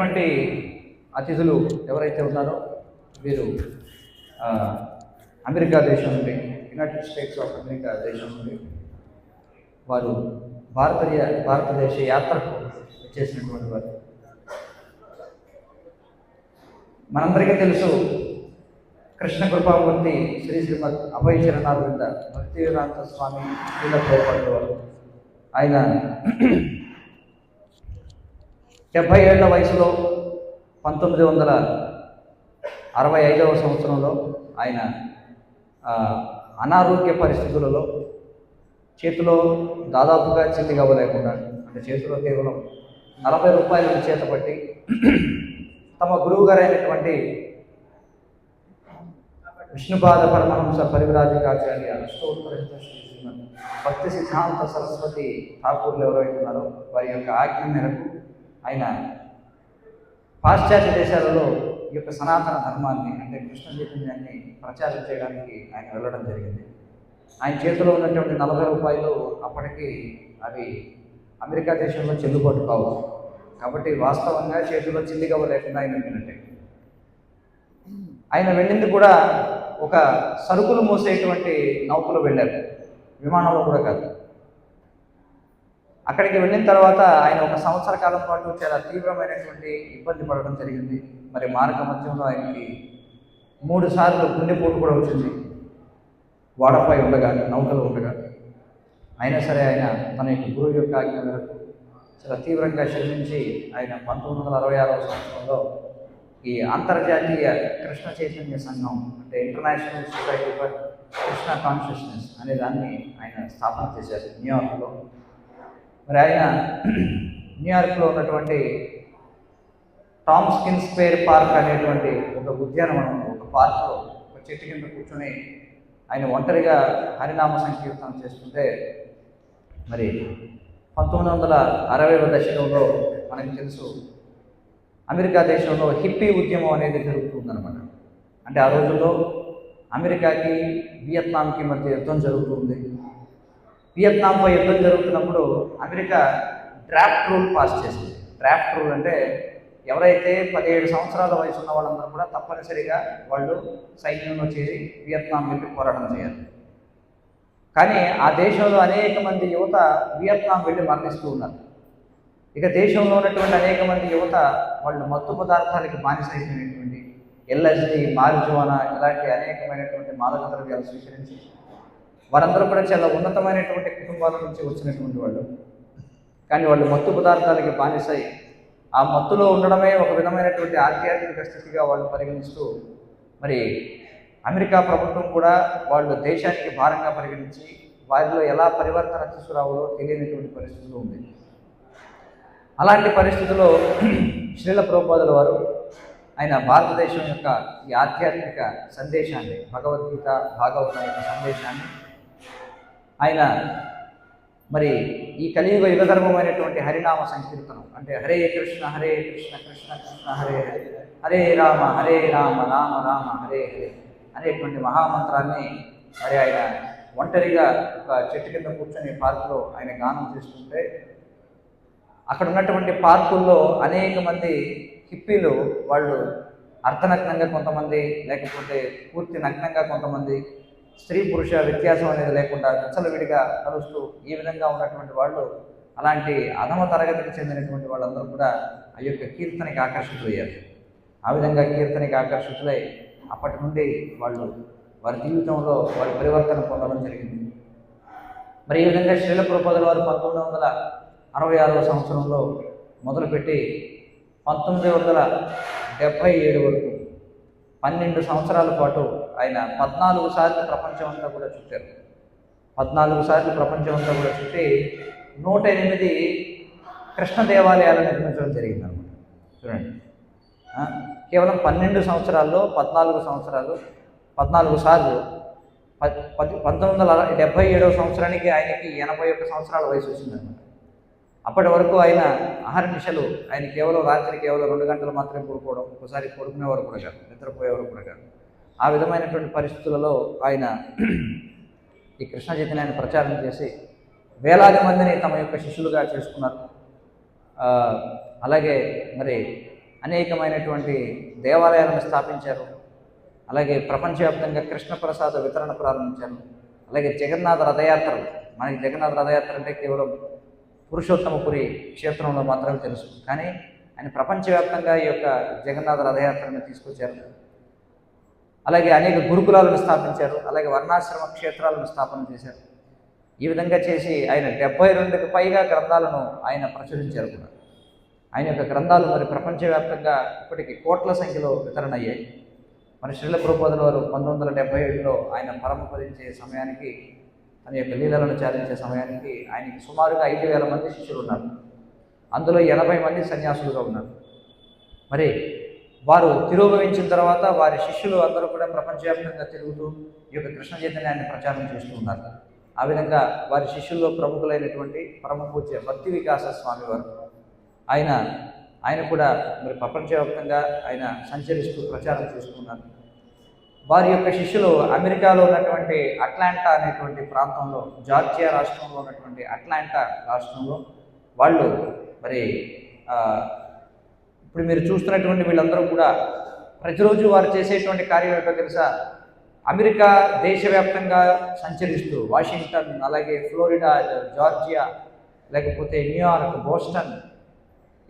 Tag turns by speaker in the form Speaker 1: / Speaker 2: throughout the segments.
Speaker 1: ఇటువంటి అతిథులు ఎవరైతే ఉన్నారో వీరు అమెరికా దేశం నుండి, యునైటెడ్ స్టేట్స్ ఆఫ్ అమెరికా దేశం నుండి వారు భారతదేశ యాత్రకు చేసినటువంటి వారు. మనందరికీ తెలుసు, కృష్ణ కృపామూర్తి శ్రీ శ్రీమద్ అభయ చరణారవింద భక్తివేదాంత స్వామి శ్రీల ప్రభుపాదుల వారు. ఆయన 70 ఏళ్ల వయసులో 1965వ సంవత్సరంలో ఆయన అనారోగ్య పరిస్థితులలో చేతిలో దాదాపుగా చిల్లి గవ్వలేకుండా, అంటే చేతిలో కేవలం 40 రూపాయలను చేతపట్టి తమ గురువు గారు అయినటువంటి విష్ణుపాద పరమహంస పరివిరాజకాచార్య అష్టోత్తర శ్రీమద్ భక్తి సిద్ధాంత సరస్వతి ఠాకూర్లు ఎవరైతే ఉన్నారో వారి యొక్క ఆజ్ఞ మేరకు ఆయన పాశ్చాత్య దేశాలలో ఈ యొక్క సనాతన ధర్మాన్ని, అంటే కృష్ణ చైతన్యాన్ని ప్రచారం చేయడానికి ఆయన వెళ్ళడం జరిగింది. ఆయన చేతిలో ఉన్నటువంటి 40 రూపాయలు అప్పటికి అవి అమెరికా దేశంలో చెల్లుబాటు కావు. కాబట్టి వాస్తవంగా చేతిలో చిల్లిగవ్వ లేకుండా ఆయన వెళ్ళినట్టే. ఆయన వెళ్ళింది కూడా ఒక సరుకులు మోసేటువంటి నౌకలో వెళ్ళారు, విమానంలో కూడా కాదు. అక్కడికి వెళ్ళిన తర్వాత ఆయన 1 సంవత్సర కాలం పాటు చాలా తీవ్రమైనటువంటి ఇబ్బంది పడడం జరిగింది. మరి మార్గ మధ్యంలో ఆయనకి 3 సార్లు గుండెపోటు కూడా వచ్చింది, వాడపై ఉండగా, నౌకలో ఉండగా. అయినా సరే ఆయన తన యొక్క గురువు యొక్క ఆజ్ఞ మేరకు చాలా తీవ్రంగా శ్రమించి ఆయన 1966వ సంవత్సరంలో ఈ అంతర్జాతీయ కృష్ణ చైతన్య సంఘం, అంటే international society for Krishna consciousness అనే దాన్ని ఆయన స్థాపన చేశారు న్యూయార్క్లో. మరి ఆయన న్యూయార్క్లో ఉన్నటువంటి టామ్ స్కిన్ స్క్వేర్ పార్క్ అనేటువంటి ఒక ఉద్యానవనం, ఒక పార్క్లో ఒక చెట్టు కింద కూర్చొని ఆయన ఒంటరిగా హరినామ సంకీర్తనం చేస్తుంటే, మరి 1960వ దశకంలో మనకు తెలుసు అమెరికా దేశంలో హిప్పీ ఉద్యమం అనేది జరుగుతుందన్నమాట. అంటే ఆ రోజుల్లో అమెరికాకి వియత్నాంకి మధ్య యుద్ధం జరుగుతుంది. వియత్నాంపై యుద్ధం జరుగుతున్నప్పుడు అమెరికా డ్రాఫ్ట్ రూల్ పాస్ చేసింది. డ్రాఫ్ట్ రూల్ అంటే ఎవరైతే 17 సంవత్సరాల వయసు ఉన్న వాళ్ళందరూ కూడా తప్పనిసరిగా వాళ్ళు సైన్యంలో చేరి వియత్నాం వెళ్ళి పోరాటం చేయాలి. కానీ ఆ దేశంలో అనేక మంది యువత వియత్నాం వెళ్ళి మరణిస్తూ ఉన్నారు. ఇక దేశంలో ఉన్నటువంటి అనేక మంది యువత వాళ్ళు మత్తు పదార్థాలకి బానిసైపోయినటువంటి ఎల్ఎస్డి, మారిజువానా ఇలాంటి అనేకమైనటువంటి మాదక ద్రవ్యాలు స్వీకరించి వారందరూ కూడా చాలా ఉన్నతమైనటువంటి కుటుంబాల నుంచి వచ్చినటువంటి వాళ్ళు. కానీ వాళ్ళు మత్తు పదార్థాలకి బానిసై ఆ మత్తులో ఉండడమే ఒక విధమైనటువంటి ఆధ్యాత్మిక స్థితిగా వాళ్ళు పరిగణిస్తూ, మరి అమెరికా ప్రభుత్వం కూడా వాళ్ళు దేశానికి భారంగా పరిగణించి వారిలో ఎలా పరివర్తన తీసుకురావాలో తెలియనటువంటి పరిస్థితులు ఉంది. అలాంటి పరిస్థితుల్లో శ్రీల ప్రభుపాదుల వారు ఆయన భారతదేశం యొక్క ఈ ఆధ్యాత్మిక సందేశాన్ని, భగవద్గీత భాగవతం యొక్క సందేశాన్ని ఆయన మరి ఈ కలియుగ యుగధర్మమైనటువంటి హరినామ సంకీర్తనం, అంటే హరే కృష్ణ కృష్ణ కృష్ణ హరే హరే, హరే రామ రామ రామ హరే హరే అనేటువంటి మహామంత్రాన్ని మరి ఆయన ఒంటరిగా ఒక చెట్టు కింద కూర్చొని పార్కులో ఆయన గానం చేస్తుంటే, అక్కడ ఉన్నటువంటి పార్కుల్లో అనేక మంది హిప్పీలు వాళ్ళు అర్ధనగ్నంగా కొంతమంది, లేకపోతే పూర్తి నగ్నంగా కొంతమంది, స్త్రీ పురుష వ్యత్యాసం అనేది లేకుండా విచ్చలవిడిగా కలుస్తూ ఈ విధంగా ఉన్నటువంటి వాళ్ళు, అలాంటి అధమ తరగతికి చెందినటువంటి వాళ్ళందరూ కూడా ఆ యొక్క కీర్తనకి ఆకర్షితులయ్యారు. ఆ విధంగా కీర్తనకి ఆకర్షితులై అప్పటి నుండి వాళ్ళు వారి జీవితంలో వారి పరివర్తన పొందడం జరిగింది. మరి ఈ విధంగా శ్రీల ప్రభుపాదుల వారు 1966వ సంవత్సరంలో మొదలుపెట్టి 1977 వరకు 12 సంవత్సరాల పాటు ఆయన 14 సార్లు ప్రపంచం అంతా కూడా చుట్టారు. 14 సార్లు ప్రపంచం అంతా కూడా చుట్టి 108 కృష్ణ దేవాలయాలను నిర్మించడం జరిగింది అనమాట. చూడండి, కేవలం 12 సంవత్సరాల్లో 14 సార్లు 1977వ సంవత్సరానికి ఆయనకి 81 సంవత్సరాల వయసు వచ్చిందనమాట. అప్పటి వరకు ఆయన అహర్నిశలు, ఆయన కేవలం రాత్రి 2 గంటలు మాత్రమే పడుకోవడం, ఒకసారి పడుకునేవారు కూడా కాదు, నిద్రపోయేవారు కూడా కాదు. ఆ విధమైనటువంటి పరిస్థితులలో ఆయన ఈ కృష్ణ చైతన్యాన్ని ప్రచారం చేసి వేలాది మందిని తమ యొక్క శిష్యులుగా చేసుకున్నారు. అలాగే మరి అనేకమైనటువంటి దేవాలయాలను స్థాపించారు. అలాగే ప్రపంచవ్యాప్తంగా కృష్ణప్రసాద వితరణ ప్రారంభించారు. అలాగే జగన్నాథ రథయాత్రలు, మనకి జగన్నాథ రథయాత్ర అంటే కేవలం పురుషోత్తమపురి క్షేత్రంలో మాత్రమే తెలుసు, కానీ ఆయన ప్రపంచవ్యాప్తంగా ఈ యొక్క జగన్నాథ రథయాత్రను తీసుకొచ్చారు. అలాగే అనేక గురుకులాలను స్థాపించారు. అలాగే వర్ణాశ్రమ క్షేత్రాలను స్థాపన చేశారు. ఈ విధంగా చేసి ఆయన 72కి పైగా గ్రంథాలను ఆయన ప్రచురించారు కూడా. ఆయన యొక్క గ్రంథాలు మరి ప్రపంచవ్యాప్తంగా ఇప్పటికీ కోట్ల సంఖ్యలో వితరణ అయ్యాయి. మరి శ్రీల ప్రభుపాదుల వారు 1977లో ఆయన పరమపదించే సమయానికి, తన యొక్క లీలలను చాలించే సమయానికి ఆయనకి సుమారుగా 5,000 మంది శిష్యులు ఉన్నారు. అందులో 80 మంది సన్యాసులుగా ఉన్నారు. మరి వారు తిరోగమించిన తర్వాత వారి శిష్యులు అందరూ కూడా ప్రపంచవ్యాప్తంగా తిరుగుతూ ఈ యొక్క కృష్ణ చైతన్యాన్ని ప్రచారం చేస్తూ ఉన్నారు. ఆ విధంగా వారి శిష్యుల్లో ప్రముఖులైనటువంటి పరమ పూజ్య భక్తి వికాస స్వామి వారు, ఆయన కూడా మరి ప్రపంచవ్యాప్తంగా ఆయన సంచరిస్తూ ప్రచారం చేస్తున్నారు. వారి యొక్క శిష్యులు అమెరికాలో ఉన్నటువంటి అట్లాంటా అనేటువంటి ప్రాంతంలో, జార్జియా రాష్ట్రంలో ఉన్నటువంటి అట్లాంటా రాష్ట్రంలో వాళ్ళు మరి ఇప్పుడు మీరు చూస్తున్నటువంటి వీళ్ళందరూ కూడా ప్రతిరోజు వారు చేసేటువంటి కార్యం ఏంటో తెలుసా? అమెరికా దేశవ్యాప్తంగా సంచరిస్తూ వాషింగ్టన్, అలాగే ఫ్లోరిడా, జార్జియా, లేకపోతే న్యూయార్క్, బోస్టన్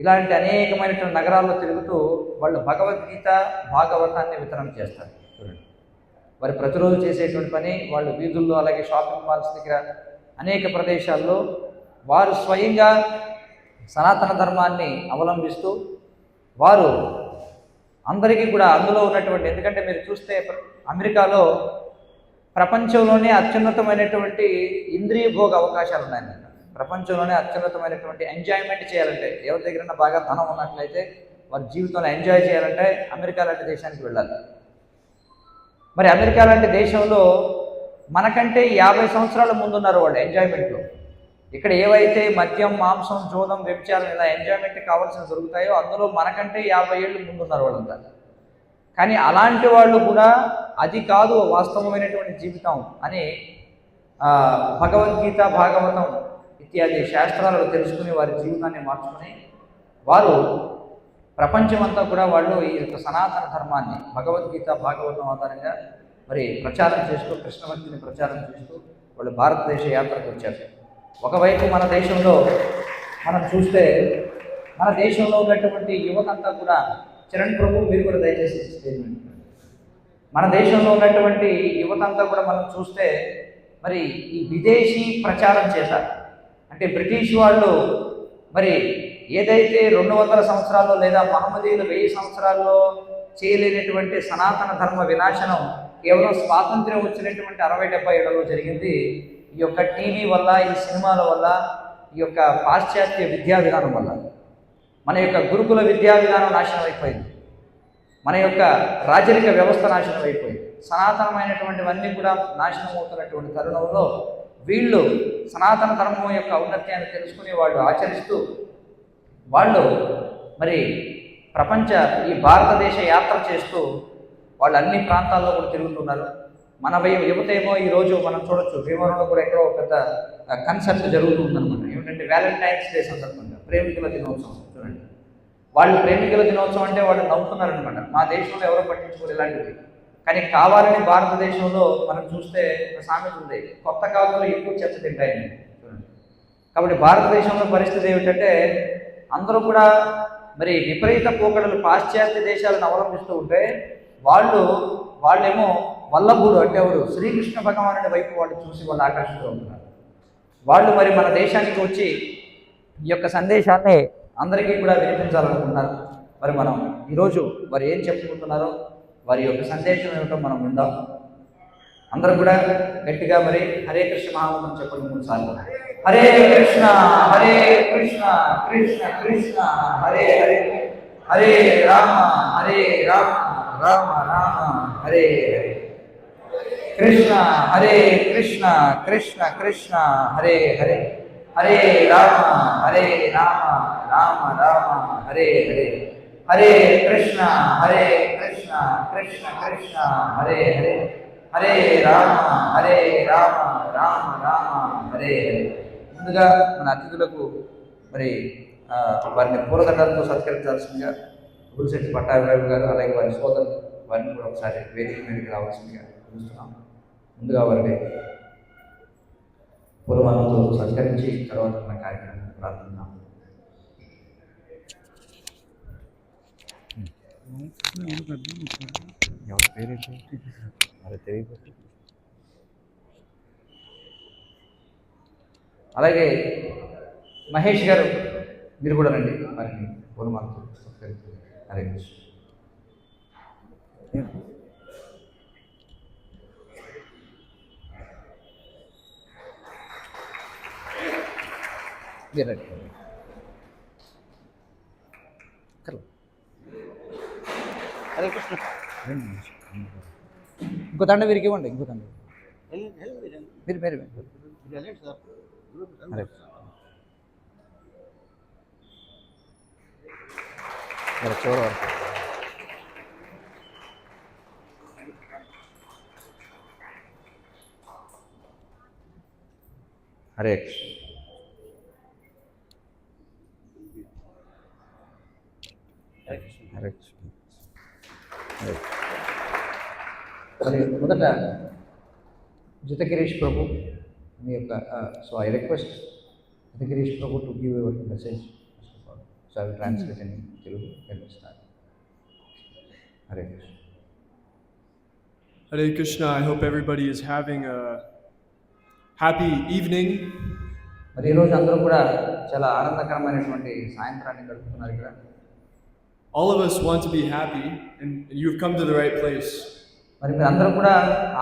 Speaker 1: ఇలాంటి అనేకమైనటువంటి నగరాల్లో తిరుగుతూ వాళ్ళు భగవద్గీత భాగవతాన్ని వితరణ చేస్తారు. చూడండి, వారు ప్రతిరోజు చేసేటువంటి పని, వాళ్ళు వీధుల్లో అలాగే షాపింగ్ మాల్స్ దగ్గర అనేక ప్రదేశాల్లో వారు స్వయంగా సనాతన ధర్మాన్ని అవలంబిస్తూ వారు అందరికీ కూడా అందులో ఉన్నటువంటి, ఎందుకంటే మీరు చూస్తే అమెరికాలో ప్రపంచంలోనే అత్యున్నతమైనటువంటి ఇంద్రియ భోగ అవకాశాలు ఉన్నాయన్నమాట. ప్రపంచంలోనే అత్యున్నతమైనటువంటి ఎంజాయ్మెంట్ చేయాలంటే, ఎవరి దగ్గరైనా బాగా ధనం ఉన్నట్లయితే వారి జీవితంలో ఎంజాయ్ చేయాలంటే అమెరికా లాంటి దేశానికి వెళ్ళాలి. మరి అమెరికా లాంటి దేశంలో మనకంటే 50 సంవత్సరాల ముందున్నారు వాళ్ళు ఎంజాయ్మెంట్లో. ఇక్కడ ఏవైతే మద్యం, మాంసం, జోదం, వ్యభిచారం ఇలా ఎంజాయ్మెంట్ కావాల్సిన దొరుకుతాయో అందులో మనకంటే 50 ఏళ్ళు ముందున్నారు వాళ్ళంతా. కానీ అలాంటి వాళ్ళు కూడా అది కాదు వాస్తవమైనటువంటి జీవితం అని భగవద్గీత, భాగవతం ఇత్యాది శాస్త్రాలను తెలుసుకుని వారి జీవితాన్ని మార్చుకుని వారు ప్రపంచమంతా కూడా వాళ్ళు ఈ యొక్క సనాతన ధర్మాన్ని భగవద్గీత, భాగవతం ఆధారంగా మరి ప్రచారం చేస్తూ, కృష్ణభక్తిని ప్రచారం చేస్తూ వాళ్ళు భారతదేశ యాత్రకు వచ్చారు. ఒకవైపు మన దేశంలో మనం చూస్తే మన దేశంలో ఉన్నటువంటి యువతంతా కూడా, చరణ్ ప్రభు మీరు కూడా దయచేసి స్టేట్మెంట్, మన దేశంలో ఉన్నటువంటి యువతంతా కూడా మనం చూస్తే మరి ఈ విదేశీ ప్రచారం చేశారు. అంటే బ్రిటిష్ వాళ్ళు మరి ఏదైతే 200 సంవత్సరాల్లో లేదా మహమ్మదీయులు 1000 సంవత్సరాల్లో చేయలేనటువంటి సనాతన ధర్మ వినాశనం కేవలం స్వాతంత్ర్యం వచ్చినటువంటి 60-70 ఏళ్లలో జరిగింది. ఈ యొక్క టీవీ వల్ల, ఈ సినిమాల వల్ల, ఈ యొక్క పాశ్చాత్య విద్యా విధానం వల్ల మన యొక్క గురుకుల విద్యా విధానం నాశనం అయిపోయింది. మన యొక్క రాజరిక వ్యవస్థ నాశనం అయిపోయింది. సనాతనమైనటువంటివన్నీ కూడా నాశనం అవుతున్నటువంటి తరుణంలో వీళ్ళు సనాతన ధర్మం యొక్క ఔన్నత్యాన్ని తెలుసుకుని వాళ్ళు ఆచరిస్తూ వాళ్ళు మరి ఈ భారతదేశ యాత్ర చేస్తూ వాళ్ళు అన్ని ప్రాంతాల్లో కూడా తిరుగుతున్నారు. మన యువత ఏమో ఈరోజు మనం చూడొచ్చు, భీమవరంలో కూడా ఎక్కడో పెద్ద కన్సర్ట్ జరుగుతుందన్నమాట. ఏమిటంటే వ్యాలంటైన్స్ డే సందర్భంగా ప్రేమికుల దినోత్సవం. చూడండి, వాళ్ళు ప్రేమికుల దినోత్సవం అంటే వాళ్ళు నవ్వుతున్నారనమాట. మా దేశంలో ఎవరో పట్టించుకోరు ఇలాంటివి. కానీ కావాలని భారతదేశంలో మనం చూస్తే ఒక సామెత ఉంది, కొత్త కాకులు ఎక్కువ చెత్త తింటాయని. చూడండి, కాబట్టి భారతదేశంలో పరిస్థితి ఏమిటంటే అందరూ కూడా మరి విపరీత పోకడలు పాశ్చాత్య దేశాలను అవలంబిస్తూ ఉంటే వాళ్ళేమో వల్లభుడు అంటే ఎవరు, శ్రీకృష్ణ భగవానుడి వైపు వాళ్ళు చూసి వాళ్ళు ఆకర్షిస్తూ ఉంటున్నారు. వాళ్ళు మరి మన దేశానికి వచ్చి ఈ యొక్క సందేశాన్ని అందరికీ కూడా వినిపించాలనుకుంటున్నారు. మరి మనం ఈరోజు వారు ఏం చెప్పుకుంటున్నారో, వారి యొక్క సందేశం ఏమిటో మనం విందాం. అందరూ కూడా గట్టిగా మరి హరే కృష్ణ మహామంత్రం చెప్పండి 3 సార్లు. హరే కృష్ణ హరే కృష్ణ కృష్ణ కృష్ణ హరే హరే, హరే రామ రామ రామ హరే హరే, కృష్ణ హరే కృష్ణ కృష్ణ కృష్ణ హరే హరే, హరే రామ రామ రామ హరే హరే, హరే కృష్ణ కృష్ణ కృష్ణ హరే హరే, హరే రామ రామ రామ హరే హరే. ముందుగా మన అతిథులకు మరి వారిని పూలదండలతో సత్కరించాల్సిందిగా గురుశెట్టి పట్టాభిరావు గారు అలాగే వారి సోదరులు వారిని కూడా ఒకసారి వేదిక మీదకి రావాల్సిందిగా చూస్తున్నాం. ముందుగా వారిని పూలమాలతో సత్కరించి తర్వాత మన కార్యక్రమం ప్రారంభిద్దాం. ఎవరి పేరేంటి మరి తెలియదు. అలాగే మహేష్ గారు మీరు కూడా రండి, వారిని పూలమాలతో సత్కరించారు. హరే కృష్ణ. హరే కృష్ణ. ఇంకో దండ వీరికి ఇవ్వండి, ఇంకో దండ మీరు మీరు హరే మరి చూడ హరే కృష్ణ. హరే కృష్ణ. మరి మొదట జితగిరీష్ ప్రభు మీ యొక్క so I request Jitagirish Prabhu to give your message. So I will translate in Telugu. Start. Hare Krishna.
Speaker 2: Hare Krishna. I hope everybody is having a happy evening.
Speaker 1: మరి ఈరోజు అందరూ కూడా చాలా ఆనందకరమైనటువంటి సాయంత్రాన్ని గడుపుతున్నారు ఇక్కడ.
Speaker 2: All of us want to be happy, and you've come to the right place.
Speaker 1: మరి మీరు అందరూ కూడా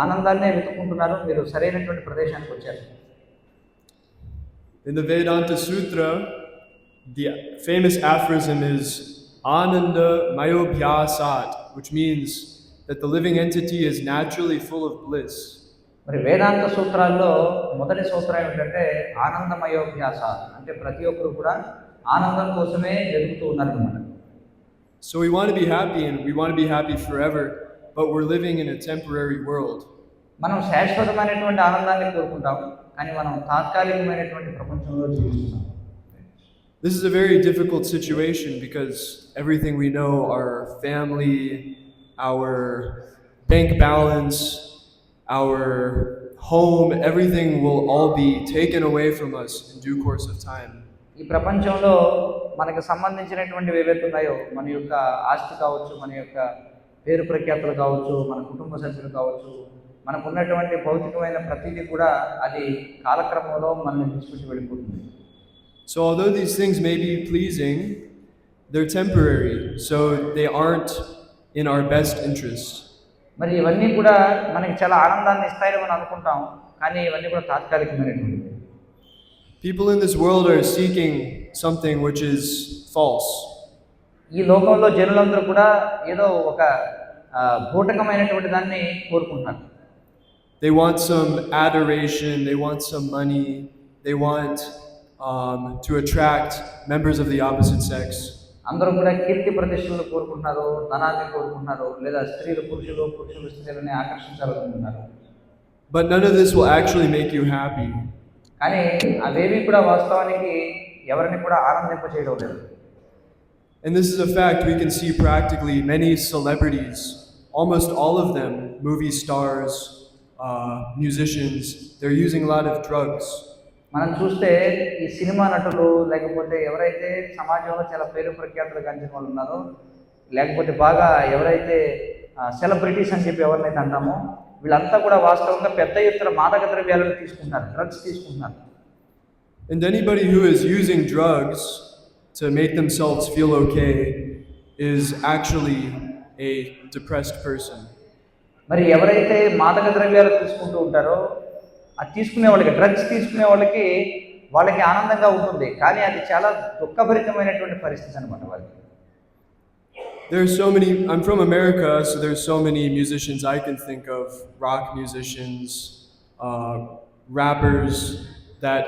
Speaker 1: ఆనందాన్నే వెతుక్కుంటున్నారు, మీరు సరైనటువంటి ప్రదేశానికి వచ్చారు.
Speaker 2: In the Vedanta Sutra, the famous aphorism is Ananda Mayobhyasat, which means that the living entity is naturally full of bliss.
Speaker 1: మరి వేదాంత సూత్రాల్లో మొదటి సూత్రం ఏమిటంటే ఆనందమయోభ్యాస, అంటే ప్రతి ఒక్కరు కూడా ఆనందం కోసమే వెతుకుతూ ఉన్నారు అన్నమాట.
Speaker 2: So we want to be happy, and we want to be happy forever, but we're living in a temporary world.
Speaker 1: మనం శాశ్వతమైనటువంటి ఆనందాన్ని కోరుకుంటాం, కానీ మనం తాత్కాలికమైనటువంటి ప్రపంచంలో జీవిస్తున్నాం.
Speaker 2: This is a very difficult situation because everything we know, our family, our bank balance, our home, everything will all be taken away from us in due course of time.
Speaker 1: ఈ ప్రపంచంలో మనకు సంబంధించినటువంటివి ఏవైతే ఉన్నాయో, మన యొక్క ఆస్తి కావచ్చు, మన యొక్క పేరు ప్రఖ్యాతులు కావచ్చు, మన కుటుంబ సభ్యులు కావచ్చు, మనకు ఉన్నటువంటి భౌతికమైన ప్రతిదీ కూడా అది కాలక్రమంలో మనల్ని విడిచిపెట్టి వెళ్ళిపోతుంది.
Speaker 2: So although these things may be pleasing, they're temporary, so they aren't in our best interest.
Speaker 1: మరి ఇవన్నీ కూడా మనకి చాలా ఆనందాన్ని ఇస్తాయని మనం అనుకుంటాం, కానీ ఇవన్నీ కూడా తాత్కాలికమైనటువంటివి.
Speaker 2: People in this world are seeking something which is false.
Speaker 1: ఈ లోకంలో జనులందరూ కూడా ఏదో ఒక భూటకమైనటువంటి దాన్ని కోరుకుంటున్నారు.
Speaker 2: They want some adoration, they want some money, they want to attract members of the opposite sex.
Speaker 1: అందరూ కూడా కీర్తి ప్రతిష్టలను కోరుకుంటున్నారు, ధనాన్ని కోరుకుంటున్నారు, లేదా స్త్రీలు పురుషులు స్త్రీలని ఆకర్షించాలనుకుంటున్నారు.
Speaker 2: But none of this will actually make you happy.
Speaker 1: కానీ అవేవి కూడా వాస్తవానికి ఎవరిని కూడా ఆనందింప చేయడం లేదు.
Speaker 2: And this is a fact. We can see practically many celebrities, almost all of them, movie stars, musicians, they're using a lot of drugs.
Speaker 1: మనం చూస్తే ఈ సినిమా నటులు, లేకపోతే ఎవరైతే సమాజంలో చాలా పేరు ప్రఖ్యాతులు గంచిన వాళ్ళు ఉన్నారో, లేకపోతే బాగా ఎవరైతే సెలబ్రిటీస్ అని చెప్పి ఎవరినైతే అంటామో, వీళ్ళంతా కూడా వాస్తవంగా పెద్ద ఎత్తున మాదక ద్రవ్యాలను తీసుకుంటున్నారు, డ్రగ్స్ తీసుకుంటున్నారు.
Speaker 2: And anybody who is using drugs to make themselves feel okay is actually a depressed person.
Speaker 1: మరి ఎవరైతే మాదక ద్రవ్యాలు తీసుకుంటూ ఉంటారో, అది తీసుకునే వాళ్ళకి, డ్రగ్స్ తీసుకునే వాళ్ళకి ఆనందంగా ఉంటుంది, కానీ అది చాలా దుఃఖభరితమైనటువంటి పరిస్థితి అన్నమాట వాళ్ళకి.
Speaker 2: There are so many, I'm from America, so there's so many musicians I can think of, rock musicians, rappers that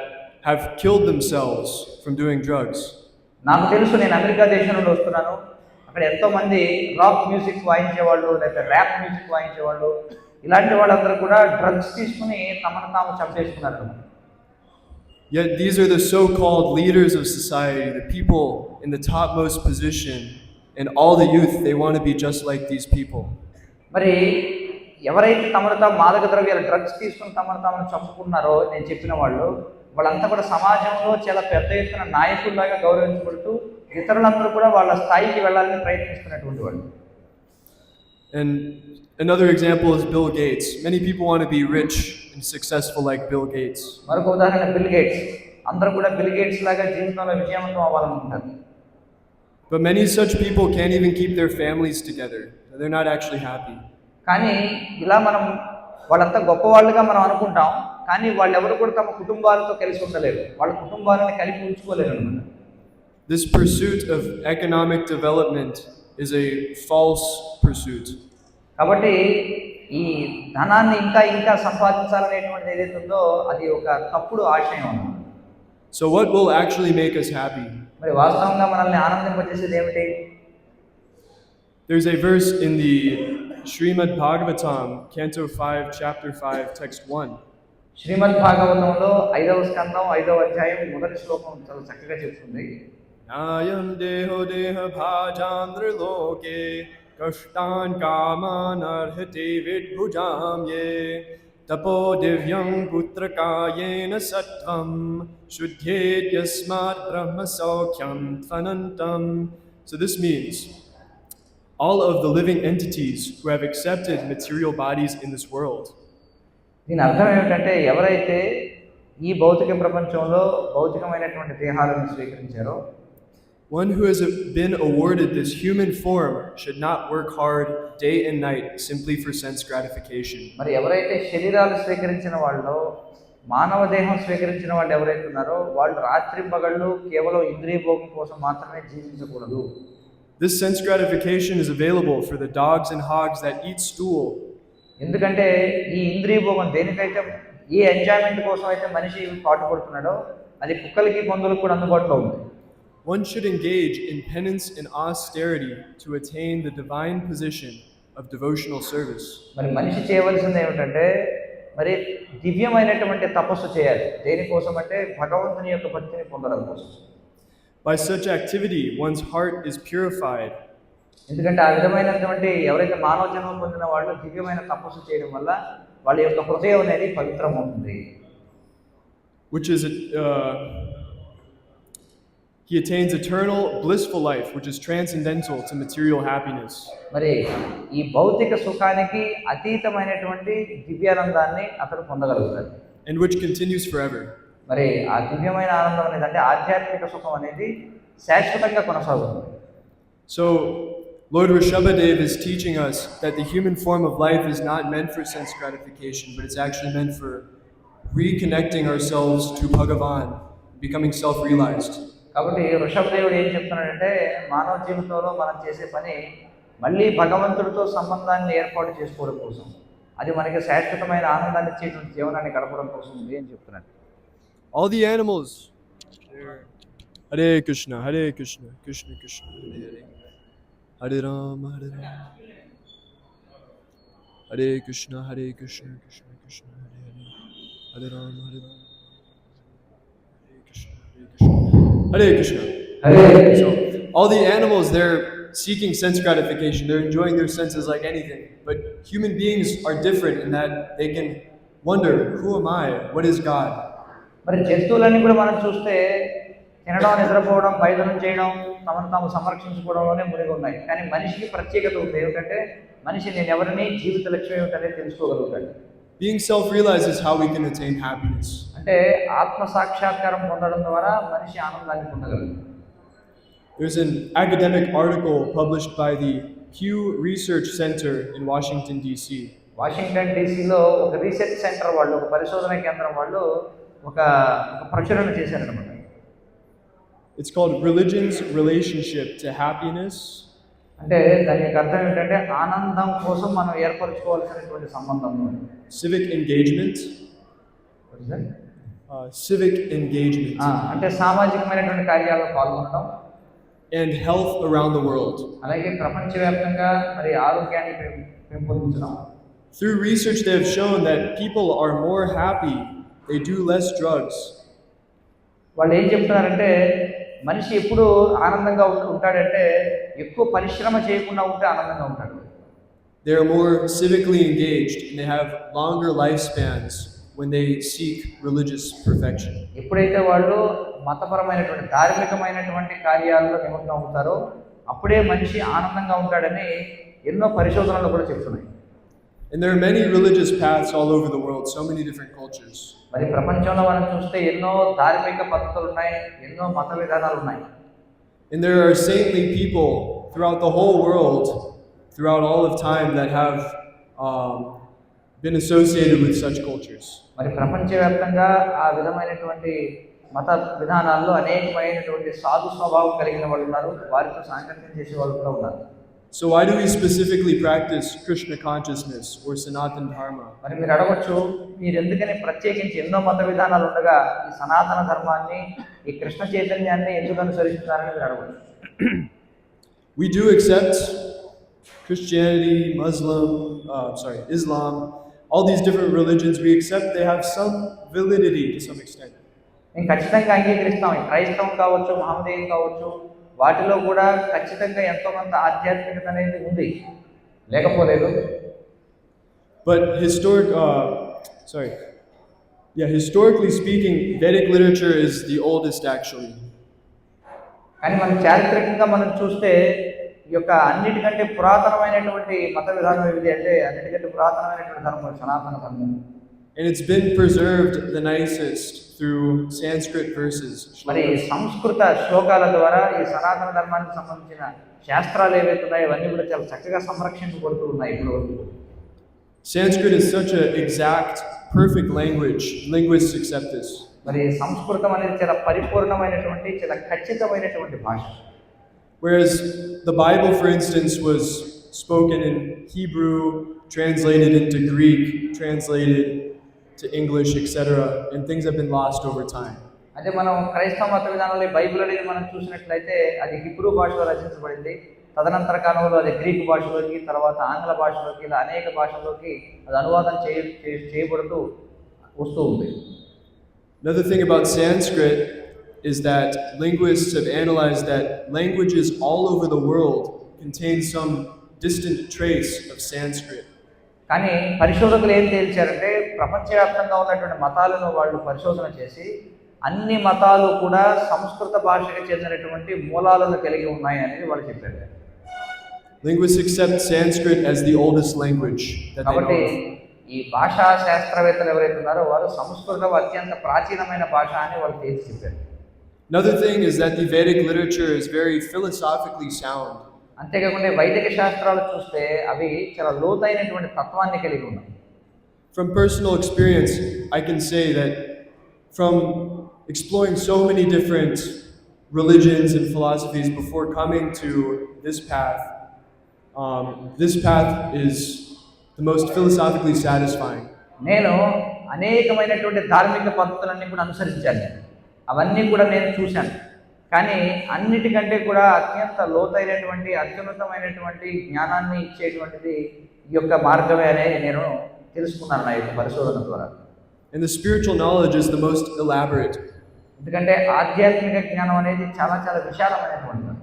Speaker 2: have killed themselves from doing drugs.
Speaker 1: నాకు తెలుసు, నేను అమెరికా దేశం నుండి వస్తున్నాను, అక్కడ ఎంతోమంది రాక్ మ్యూజిక్ వాయించేవాళ్ళు, లేకపోతే ర్యాప్ మ్యూజిక్ వాయించేవాళ్ళు, ఇలాంటి వాళ్ళందరూ కూడా డ్రగ్స్ తీసుకుని తమను తాము చంపేసుకున్నారు.
Speaker 2: Yet these are the so-called leaders of society, the people in the topmost position and all the youth, they want to be just like these people.
Speaker 1: మరి ఎవరైతే తమను తాము మాదక ద్రవ్యాలు డ్రగ్స్ తీసుకుని తమను తాము చంపుకున్నారో నేను చెప్పిన వాళ్ళంతా కూడా సమాజంలో చాలా పెద్ద ఎత్తున నాయకుల్లాగా గౌరవించబడుతూ ఇతరులందరూ కూడా వాళ్ళ స్థాయికి వెళ్ళాలని ప్రయత్నిస్తున్నటువంటి వాళ్ళు.
Speaker 2: And another example is Bill Gates. Many people want to be rich and successful like Bill Gates.
Speaker 1: మరొక ఉదాహరణ బిల్ గేట్స్. అందరూ కూడా బిల్ గేట్స్ లాగా జీవితంలో విజయవంతం అవ్వాలనుకుంటారు.
Speaker 2: But many such people can't even keep their families together. They're not actually happy.
Speaker 1: కానీ ఇలా మనం వాళ్ళంతా గొప్పవాళ్ళుగా మనం అనుకుంటాం, కానీ వాళ్ళెవరు కూడా తమ కుటుంబాలతో కలిసి ఉండలేరు, వాళ్ళ కుటుంబాలను కలిపి ఉంచుకోలేరు అన్నమాట.
Speaker 2: This pursuit of economic development is a false pursuit.
Speaker 1: కాబట్టి ఈ ధనాన్ని ఇంకా ఇంకా సంపాదించాలనేటువంటిది ఏదైతే ఉందో అది ఒక తప్పుడు ఆశయం అన్నమాట.
Speaker 2: So what will actually make us happy?
Speaker 1: మరి వాస్తవంగా మనల్ని ఆనందింపజేసేది ఏమిటి?
Speaker 2: There's a verse in the Srimad Bhagavatam, Canto 5, Chapter 5, Text 1.
Speaker 1: శ్రీమద్ భాగవతంలో 5వ స్కందం 5వ అధ్యాయం మొదటి శ్లోకం చాలా చక్కగా చెప్తుంది.
Speaker 2: Nayam deho deha bhajandriloke kashtan kaman arhate vidbhujam ye tapo divyam putrakayena sattvam shuddhyet yasmat brahma saukyam tvanantam. So this means all of the living entities who have accepted material bodies in this world.
Speaker 1: దీని అర్థం ఏమిటంటే ఎవరైతే ఈ భౌతిక ప్రపంచంలో భౌతికమైనటువంటి దేహాలను స్వీకరించారో,
Speaker 2: one who has been awarded this human form should not work hard day and night simply for sense gratification.
Speaker 1: మరి ఎవరైతే శరీరాలు స్వీకరించిన వాళ్ళు, మానవ దేహం స్వీకరించిన వాళ్ళు ఎవరైతే ఉన్నారో వాళ్ళు రాత్రింపగళ్ళు కేవలం ఇంద్రియ భోగం కోసం మాత్రమే జీవించకూడదు.
Speaker 2: This sense gratification is available for the dogs and hogs that eat stool.
Speaker 1: ఎందుకంటే ఈ ఇంద్రియ భోగం దేనికైతే ఏ ఎంజాయ్మెంట్ కోసం అయితే మనిషి పాటుపడుతున్నాడో అది కుక్కలకి పందులకు కూడా అందుబాటులో ఉంది.
Speaker 2: One should engage in penance and austerity to attain the divine position of devotional service.
Speaker 1: మరి మనిషి చేయవలసింది ఏమిటంటే మరి దివ్యమైనటువంటి తపస్సు చేయాలి. దేనికోసం అంటే భగవంతుని యొక్క భక్తిని పొందడం కోసం.
Speaker 2: By such activity, one's heart is purified.
Speaker 1: ఎందుకంటే ఆ విధమైనటువంటి ఎవరైతే మానవ జన్మ పొందిన వాళ్ళు దివ్యమైన తపస్సు చేయడం వల్ల వాళ్ళ యొక్క హృదయం అనేది పవిత్రమవుతుంది.
Speaker 2: Which is he attains eternal blissful life, which is transcendental to material happiness.
Speaker 1: మరి ఈ భౌతిక సుఖానికి అతీతమైనటువంటి దివ్యానందాన్ని అతడు పొందగలుగుతాడు.
Speaker 2: And which continues forever.
Speaker 1: మరి ఆ దివ్యమైన ఆనందం అనేది అంటే ఆధ్యాత్మిక సుఖం అనేది శాశ్వతంగా కొనసాగుతుంది.
Speaker 2: So Lord Rishabhadev is teaching us that the human form of life is not meant for sense gratification, but it's actually meant for reconnecting ourselves to Bhagavan, becoming self-realized.
Speaker 1: కాబట్టి ఋషభదేవుడు ఏం చెప్తున్నాడంటే మానవ జీవితంలో మనం చేసే పని మళ్ళీ భగవంతుడితో సంబంధాన్ని ఏర్పాటు చేసుకోవడం కోసం, అది మనకి శాశ్వతమైన ఆనందాన్ని ఇచ్చేటువంటి జీవనాన్ని గడపడం కోసం ఉంది అని చెప్తున్నాడు.
Speaker 2: All the animals. Hare Krishna, Hare Krishna, Krishna Krishna, Hare Hare. Hare Rama, Hare Rama. Hare Krishna, Hare Krishna, Krishna Krishna, Hare Hare. Hare Rama, Hare Rama. Hare Krishna, Hare Krishna. Hare Krishna.
Speaker 1: Hare.
Speaker 2: So, all the animals, they're seeking sense gratification. They're enjoying their senses like anything. But human beings are different in that they can wonder, who am I? What is God?
Speaker 1: మరి జంతువులన్నీ కూడా మనం చూస్తే తినడం, నిద్రపోవడం, భోజనం చేయడం, తమను తాము సంరక్షించుకోవడంలోనే మునిగి ఉన్నాయి. కానీ మనిషికి ప్రత్యేకత ఉంది. ఏమిటంటే మనిషి నేను ఎవరిని, జీవిత లక్ష్యం ఏమిటనేది తెలుసుకోగలుగుతాడు.
Speaker 2: Being self-realized is how we can attain happiness.
Speaker 1: అంటే ఆత్మ సాక్షాత్కారం పొందడం ద్వారా మనిషి ఆనందాన్ని పొందగలుగుతాడు.
Speaker 2: There's an academic article published by the Pew Research Center in Washington, D.C.
Speaker 1: Washington డీసీలో ఒక రీసెర్చ్ సెంటర్ వాళ్ళు, ఒక పరిశోధన కేంద్రం వాళ్ళు ఒక ప్రచురణ చేశారనమాట.
Speaker 2: It's called Religion's Relationship to Happiness.
Speaker 1: అంటే దాని యొక్క అర్థం ఏంటంటే ఆనందం కోసం మనం ఏర్పరచుకోవాల్సినటువంటి సంబంధం.
Speaker 2: Civic engagement. Civic engagement.
Speaker 1: అంటే సామాజికమైనటువంటి కార్యాల్లో పాల్గొనడం.
Speaker 2: And health around the world.
Speaker 1: అలాగే ప్రపంచవ్యాప్తంగా మరి ఆరోగ్యాన్ని పెంపొందించడం.
Speaker 2: Through research, they have shown that people are more happy. They do less drugs.
Speaker 1: వాళ్ళు ఏం చెప్తున్నారంటే మనిషి ఎప్పుడు ఆనందంగా ఉంటాడంటే ఎక్కువ పరిశ్రమ చేయకుండా ఉంటే ఆనందంగా ఉంటాడు.
Speaker 2: They are more civically engaged and they have longer lifespans when they seek religious perfection.
Speaker 1: ఎప్పుడైతే వాళ్ళు మతపరమైనటువంటి ధార్మికమైనటువంటి కార్యాల్లో నిమగ్నం అవుతారో అప్పుడే మనిషి ఆనందంగా ఉంటాడని ఎన్నో పరిశోధనలు కూడా చెప్తున్నాయి.
Speaker 2: And there are many religious paths all over the world, so many different cultures.
Speaker 1: మరి ప్రపంచంలో మనం చూస్తే ఎన్నో ధార్మిక పద్ధతులు ఉన్నాయి, ఎన్నో మత విధానాలు ఉన్నాయి.
Speaker 2: And there are saintly people throughout the whole world, throughout all of time, that have been associated with such cultures.
Speaker 1: మరి ప్రపంచవ్యాప్తంగా ఆ విధమైనటువంటి మత విధానాల్లో అనేకమైనటువంటి సాధు స్వభావం కలిగిన వాళ్ళు ఉన్నారు, వారితో సాంగత్యం చేసే వాళ్ళు కూడా ఉన్నారు.
Speaker 2: So why do we specifically practice Krishna consciousness or Sanatan Dharma?
Speaker 1: మరి మీరు అడగొచ్చు, మీరు ఎందుకని ప్రత్యేకించి ఎన్నో మత విధానాలు ఉండగా ఈ సనాతన ధర్మాన్ని, ఈ కృష్ణ చైతన్యాన్ని ఎందుకు అనుసరిస్తున్నారని మీరు అడగొచ్చు.
Speaker 2: We do accept Christianity, Islam, all these different religions. We accept they have some validity to some extent.
Speaker 1: మేము ఖచ్చితంగా అంగీకరిస్తాం. క్రైస్తవం కావచ్చు, మహమ్మదీయం కావచ్చు, వాటిలో కూడా ఖచ్చితంగా ఎంతో కొంత ఆధ్యాత్మికత అనేది ఉంది, లేకపోలేదు.
Speaker 2: But historically speaking, Vedic literature is the oldest actually.
Speaker 1: కానీ మనం చారిత్రకంగా మనం చూస్తే ఈ యొక్క అన్నిటికంటే పురాతనమైనటువంటి మత విధానం ఏమిటి అంటే అన్నిటికంటే పురాతనమైనటువంటి ధర్మం సనాతన ధర్మం.
Speaker 2: And it's been preserved the nicest through Sanskrit verses.
Speaker 1: మరి సంస్కృత శ్లోకాల ద్వారా ఈ సనాతన ధర్మానికి సంబంధించిన శాస్త్రాలు ఏవైతే ఉన్నాయో అవన్నీ కూడా చాలా చక్కగా సంరక్షించబడుతూ ఉన్నాయి ఇప్పుడు.
Speaker 2: Sanskrit is such an exact, perfect language. Linguists accept this.
Speaker 1: మరి సంస్కృతం అనేది చాలా పరిపూర్ణమైనటువంటి చాలా ఖచ్చితమైనటువంటి భాష.
Speaker 2: Whereas the Bible, for instance, was spoken in Hebrew, translated into Greek, translated to English, etc., and things have been lost over time.
Speaker 1: అంటే మనం క్రైస్తవ మత విధానంలో బైబిల్ అనేది మనం చూసినట్లయితే అది హిబ్రూ భాషలో రచించబడింది, తదనంతర కాలంలో అది గ్రీకు భాషలోకి, తర్వాత ఆంగ్ల భాషలోకి, ఇలా అనేక భాషల్లోకి అది అనువాదం చేయబడుతూ వస్తూ ఉంది.
Speaker 2: Another thing about Sanskrit is that linguists have analyzed that languages all over the world contain some distant trace of Sanskrit.
Speaker 1: కానీ పరిశోధకులు ఏం తేల్చారంటే ప్రపంచవ్యాప్తంగా ఉన్నటువంటి మతాలను వాళ్ళు పరిశోధన చేసి అన్ని మతాలు కూడా సంస్కృత భాషకి చెందినటువంటి మూలాలను కలిగి ఉన్నాయి అనేది వాళ్ళు చెప్పారు.
Speaker 2: Linguists accept Sanskrit as the oldest language that they
Speaker 1: కాబట్టి
Speaker 2: know.
Speaker 1: ఈ భాషా శాస్త్రవేత్తలు ఎవరైతే ఉన్నారో వారు సంస్కృతం అత్యంత ప్రాచీనమైన భాష అని వాళ్ళు తేల్చి చెప్పారు.
Speaker 2: Another thing is that the Vedic literature is very philosophically sound.
Speaker 1: అంతేకాకుండా వైదిక శాస్త్రాలు చూస్తే అవి చాలా లోతైనటువంటి తత్వాన్ని కలిగి ఉన్నాయి.
Speaker 2: From personal experience, I can say that from exploring so many different religions and philosophies before coming to this path is the most philosophically satisfying.
Speaker 1: నేను అనేకమైనటువంటి ధార్మిక పద్ధతులన్నీ కూడా అనుసరించాను, అవన్నీ కూడా నేను చూశాను. కానీ అన్నిటికంటే కూడా అత్యంత లోతైనటువంటి అత్యున్నతమైనటువంటి జ్ఞానాన్ని ఇచ్చేటువంటిది ఈ యొక్క మార్గమే అనేది నేను తెలుసుకున్నాను నా యొక్క పరిశోధన ద్వారా.
Speaker 2: And the spiritual knowledge is the most elaborate.
Speaker 1: ఎందుకంటే ఆధ్యాత్మిక జ్ఞానం అనేది చాలా చాలా విశాలమైనటువంటిది.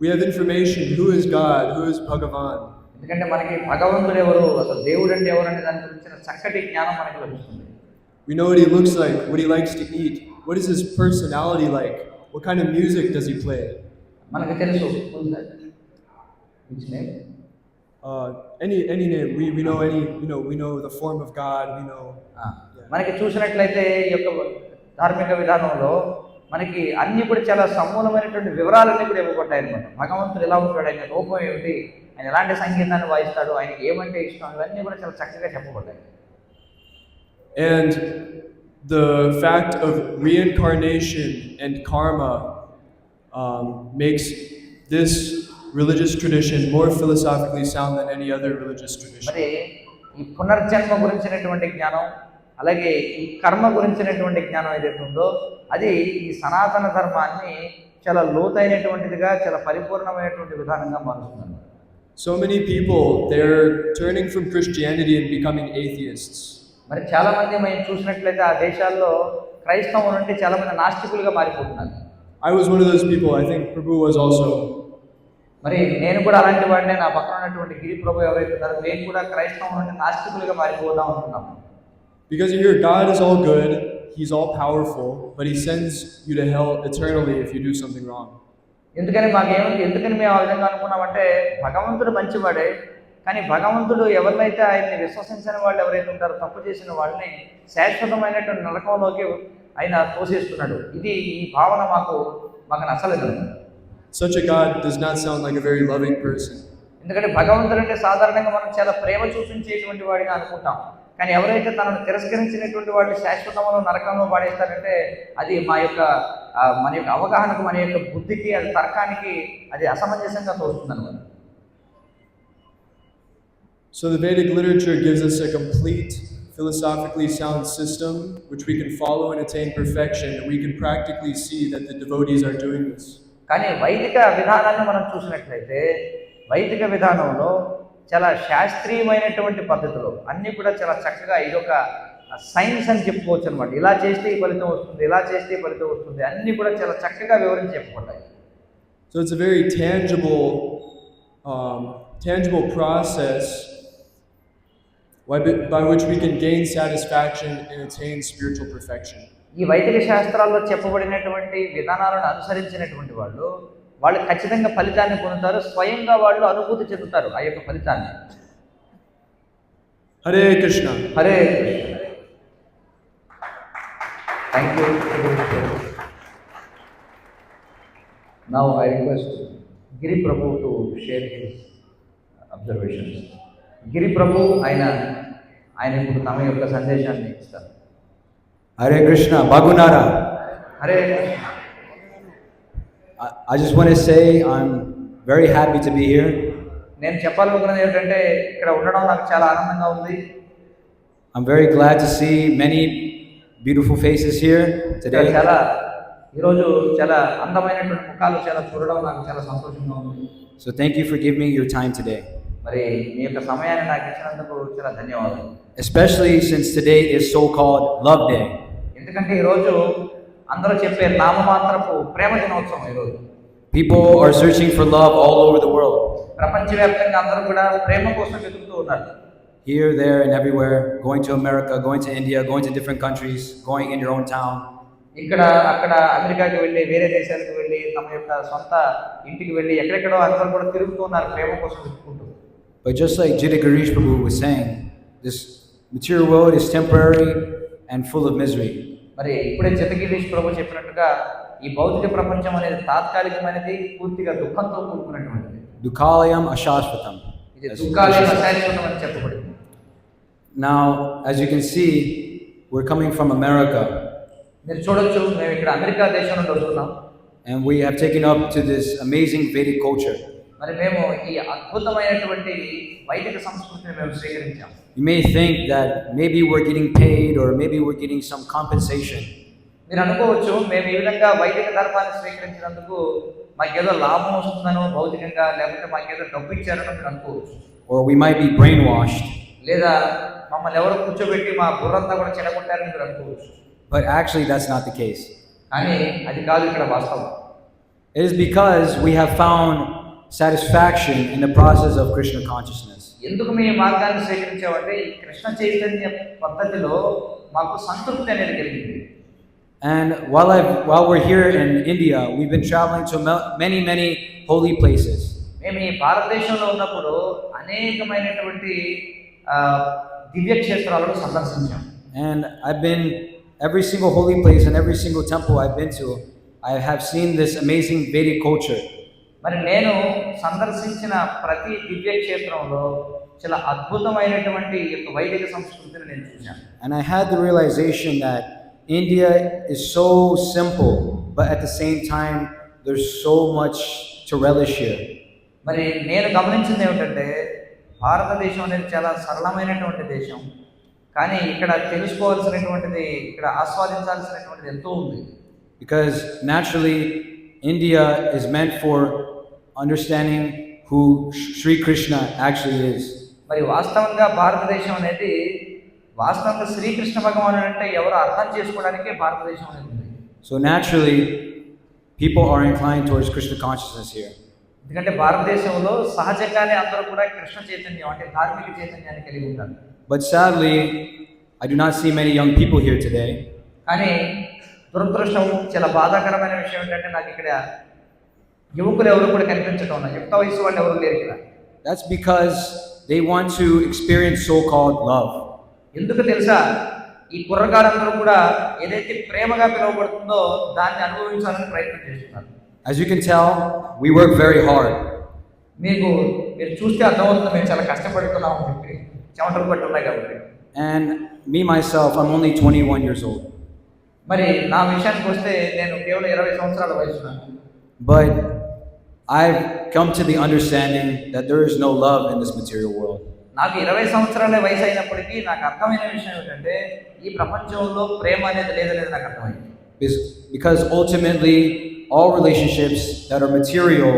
Speaker 2: We have information, who is God, who is Bhagavan.
Speaker 1: ఎందుకంటే మనకి భగవంతుడు ఎవరు, అసలు దేవుడు అంటే ఎవరు అనే దాని గురించిన చక్కటి జ్ఞానం మనకి లభిస్తుంది.
Speaker 2: We know what he looks like, what he likes to eat, what is his personality like, what kind of music does he play.
Speaker 1: మనకి తెలుసు
Speaker 2: Any name. We know we know the form of God, we know.
Speaker 1: మనకి చూసినట్లయితే ఈ యొక్క ధార్మిక విధానంలో మనకి అన్ని కూడా చాలా సమూలమైనటువంటి వివరాలన్నీ కూడా ఇవ్వబడ్డాయి అన్నమాట. భగవంతుడు ఎలా ఉంటాడు, ఆయన రూపం ఏమిటి, ఆయన ఎలాంటి సంగీతాన్ని వాయిస్తాడు, ఆయనకి ఏమంటే ఇష్టం, ఇవన్నీ కూడా చాలా చక్కగా చెప్పబడ్డాయి.
Speaker 2: And the fact of reincarnation and karma makes this religious tradition more philosophically sound than any other religious tradition.
Speaker 1: మరి ఈ పునర్జన్మ గురించినటువంటి జ్ఞానం, అలాగే ఈ కర్మ గురించినటువంటి జ్ఞానం ఏదైతే ఉందో అది ఈ సనాతన ధర్మాన్ని చాలా లోతైనటువంటిదిగా, చాలా పరిపూర్ణమైనటువంటి విధానంగా మారుస్తుంది.
Speaker 2: So many people, they're turning from Christianity and becoming atheists.
Speaker 1: మరి చాలా మంది మనం చూసినట్లయితే ఆ దేశాల్లో క్రైస్తవం నుండి చాలా మంది నాస్తికులుగా మారిపోతున్నారు.
Speaker 2: I was one of those people. I think Prabhu was also.
Speaker 1: మరి నేను కూడా అలాంటి వాడినే. నా పక్కన ఉన్నటువంటి గిరి ప్రభు ఎవరైతే ఉన్నారో మేము కూడా క్రైస్తవం నుండి నాస్తికులుగా మారిపోదాం అనుకున్నాము.
Speaker 2: Because you hear God is all good, He's all powerful, but He sends you to hell eternally if you do something wrong.
Speaker 1: ఎందుకని మేము ఆ విధంగా అనుకున్నామంటే భగవంతుడు మంచివాడే, కానీ భగవంతుడు ఎవరినైతే ఆయన్ని విశ్వసించని వాళ్ళు ఎవరైతే ఉంటారో తప్పు చేసిన వాళ్ళని శాశ్వతమైనటువంటి నరకంలోకి ఆయన తోసేస్తున్నాడు. ఈ భావన మాకు నచ్చలేదు.
Speaker 2: Such a God does not sound like a very loving person.
Speaker 1: ఎందుకంటే భగవంతుడు అంటే సాధారణంగా మనం చాలా ప్రేమ చూపించేటువంటి వాడిగా అనుకుంటాం, కానీ ఎవరైతే తనను తిరస్కరించినటువంటి వాడిని శాశ్వతంలో నరకంలో పాడేస్తారంటే అది మన యొక్క అవగాహనకు, మన యొక్క బుద్ధికి, అది తర్కానికి అది అసమంజసంగా తోస్తుంది అనమాట.
Speaker 2: So the Vedic literature gives us a complete, philosophically sound system which we can follow and attain perfection, and we can practically see that the devotees are doing this.
Speaker 1: కానీ వైదిక విధానాన్ని మనం చూసినట్లయితే వైదిక విధానంలో చాలా శాస్త్రీయమైనటువంటి పద్ధతులు అన్నీ కూడా చాలా చక్కగా ఇదొక సైన్స్ అని చెప్పుకోవచ్చు అనమాట. ఇలా చేస్తే ఈ ఫలితం వస్తుంది, ఇలా చేస్తే ఈ ఫలితం వస్తుంది, అన్నీ కూడా చాలా చక్కగా వివరించి చెప్పుకుంటాయి.
Speaker 2: So it's a very tangible process by which we can gain satisfaction and attain spiritual perfection.
Speaker 1: ఈ వైదిక శాస్త్రాల్లో చెప్పబడినటువంటి విధానాలను అనుసరించినటువంటి వాళ్ళు ఖచ్చితంగా ఫలితాన్ని పొందుతారు, స్వయంగా వాళ్ళు అనుభూతి చెందుతారు ఆ యొక్క ఫలితాన్ని.
Speaker 2: Hare Krishna.
Speaker 1: Hare Krishna. Thank you. Now I request Giri Prabhu to share his observations. Giri Prabhu ఆయన ఇప్పుడు తమ యొక్క సందేశాన్ని ఇస్తారు.
Speaker 3: Hare Krishna, Bagunara.
Speaker 1: Hare Krishna.
Speaker 3: I just want to say I'm very happy to be here.
Speaker 1: నేను చెప్పాలనుకున్నది ఏంటంటే ఇక్కడ ఉండడం నాకు చాలా ఆనందంగా ఉంది.
Speaker 3: I'm very glad to see many beautiful faces here today.
Speaker 1: ఈరోజు చాలా అందమైనటువంటి ముఖాలు చూడడం నాకు చాలా సంతోషంగా ఉంది.
Speaker 3: So thank you for giving me your time today.
Speaker 1: మరి మీ యొక్క సమయాన్ని నాకు ఇచ్చినందుకు చాలా ధన్యవాదాలు.
Speaker 3: Especially since today is so-called Love Day.
Speaker 1: ఎందుకంటే ఈరోజు అందరూ చెప్పే నామమాత్రపు ప్రేమ దినోత్సవం. ఈరోజు
Speaker 3: people are searching for love all over the world.
Speaker 1: ప్రపంచవ్యాప్తంగా అందరూ కూడా ప్రేమ కోసం వెతుకుతూ ఉన్నారు.
Speaker 3: Here, there, and everywhere. Going to America, going to India, going to different countries, going in your own town.
Speaker 1: ఇక్కడ అక్కడ అమెరికాకి వెళ్ళి, వేరే దేశాలకు వెళ్ళి, తమ యొక్క సొంత ఇంటికి వెళ్ళి, ఎక్కడెక్కడో అందరూ కూడా తిరుగుతూ ఉన్నారు ప్రేమ కోసం వెతుకుంటూ.
Speaker 3: But just like Jita Girish Prabhu was saying, this material world is temporary and full of misery.
Speaker 1: మరి ఇప్పుడే జితగిరీష్ ప్రభు చెప్పినట్టుగా ఈ భౌతిక ప్రపంచం అనేది తాత్కాలికమైనది, పూర్తిగా దుఃఖంతో కూడుకున్నటువంటిది.
Speaker 3: Dukalayam ashashvatam.
Speaker 1: ఇది దుఃఖాలయం అశాశ్వతం అని చెప్పబడింది.
Speaker 3: Now, as you can see, we're coming from America.
Speaker 1: మీరు చూడొచ్చు, మేము ఇక్కడ అమెరికా దేశం నుండి వస్తున్నాం.
Speaker 3: And we have taken up to this amazing Vedic culture.
Speaker 1: మరి మేము ఈ అద్భుతమైనటువంటి వైదిక సంస్కృతిని మేము స్వీకరించాం.
Speaker 3: You may think that maybe we're getting paid or maybe we're getting some compensation.
Speaker 1: మీరు అనుకోవచ్చు, మేము ఈ విధంగా వైదిక ధర్మాన్ని స్వీకరించినందుకు మాకేదో లాభం వస్తుందనో భౌతికంగా, లేకపోతే మాకేదో డబ్బు ఇచ్చారనో మీరు అనుకోవచ్చు.
Speaker 3: Or we might be brainwashed.
Speaker 1: లేదా మమ్మల్ని ఎవరో కూర్చోబెట్టి మా బుర్రంతా కూడా చెడగొట్టారని మీరు అనుకోవచ్చు.
Speaker 3: But actually that's not the case.
Speaker 1: కానీ అది కాదు ఇక్కడ వాస్తవం.
Speaker 3: It is because we have found satisfaction in the process of Krishna consciousness.
Speaker 1: ఎందుకు మీ మార్గాన్ని స్వీకరించామంటే ఈ కృష్ణ చైతన్య పద్ధతిలో మాకు సంతృప్తి అనేది కలిగింది.
Speaker 3: And while we're here in India, we've been traveling to many holy places.
Speaker 1: మేము ఈ భారతదేశంలో ఉన్నప్పుడు అనేకమైనటువంటి దివ్య క్షేత్రాలను సందర్శించాం.
Speaker 3: And I've been every single holy place and every single temple I've been to, I have seen this amazing Vedic culture.
Speaker 1: మరి నేను సందర్శించిన ప్రతి దివ్య క్షేత్రంలో చాలా అద్భుతమైనటువంటి వైదిక సంస్కృతిని నేను చూశాను.
Speaker 3: And I had the realization that India is so simple, but at the same time there's so much to relish here.
Speaker 1: మరి నేను గమనించింది ఏమిటంటే భారతదేశం అనేది చాలా సరళమైనటువంటి దేశం, కానీ ఇక్కడ తెలుసుకోవాల్సినటువంటిది, ఇక్కడ ఆస్వాదించాల్సినటువంటిది ఎంతో ఉంది.
Speaker 3: Because naturally India is meant for understanding who Sri Krishna actually is.
Speaker 1: మరి వాస్తవంగా భారతదేశం అనేది వాస్తవంగా శ్రీకృష్ణ భగవానుడు అంటే ఎవరు అర్థం చేసుకోవడానికే భారతదేశం అనేది ఉంది.
Speaker 3: So naturally people are inclined towards Krishna consciousness here.
Speaker 1: ఎందుకంటే భారతదేశంలో సహజంగానే అందరూ కూడా కృష్ణ చైతన్యం అంటే ధార్మిక చైతన్యాన్ని కలిగి ఉంటారు.
Speaker 3: But sadly, I do not see many young people here today
Speaker 1: కానీ దురదృష్టం చాలా బాధాకరమైన విషయం ఏంటంటే నాకు ఇక్కడ యువకులు ఎవరు కూడా కనిపించడం లేదు. యుక్త వయసు వాళ్ళు ఎవరు లేరు ఇక్కడ.
Speaker 3: That's because they want to experience so-called love.
Speaker 1: ఎందుకు తెలుసా? ఈ కుర్రగారందరూ కూడా ఏదైతే ప్రేమగా పిలువబడుతుందో దాన్ని అనుభవించాలని ప్రయత్నం చేస్తున్నారు.
Speaker 3: As you can tell, we work very hard.
Speaker 1: మీరు చూస్తే అర్థమవుతుంది మేము చాలా కష్టపడుతున్నాం అని చెప్పి చెమటలు పట్టి ఉన్నాయి కాబట్టి.
Speaker 3: And me myself, I'm only 21 years old.
Speaker 1: మరి నా విషయానికి వస్తే నేను కేవలం 20 సంవత్సరాల వయసున్నాను.
Speaker 3: But I've come to the understanding that there is no love in this material world.
Speaker 1: నాకు 20 సంవత్సరాల వయసు అయినప్పటికీ నాకు అర్థమైన విషయం ఏంటంటే ఈ ప్రపంచంలో ప్రేమ అనేది లేదనేది నాకు అర్థమైంది.
Speaker 3: Because ultimately, all relationships that are material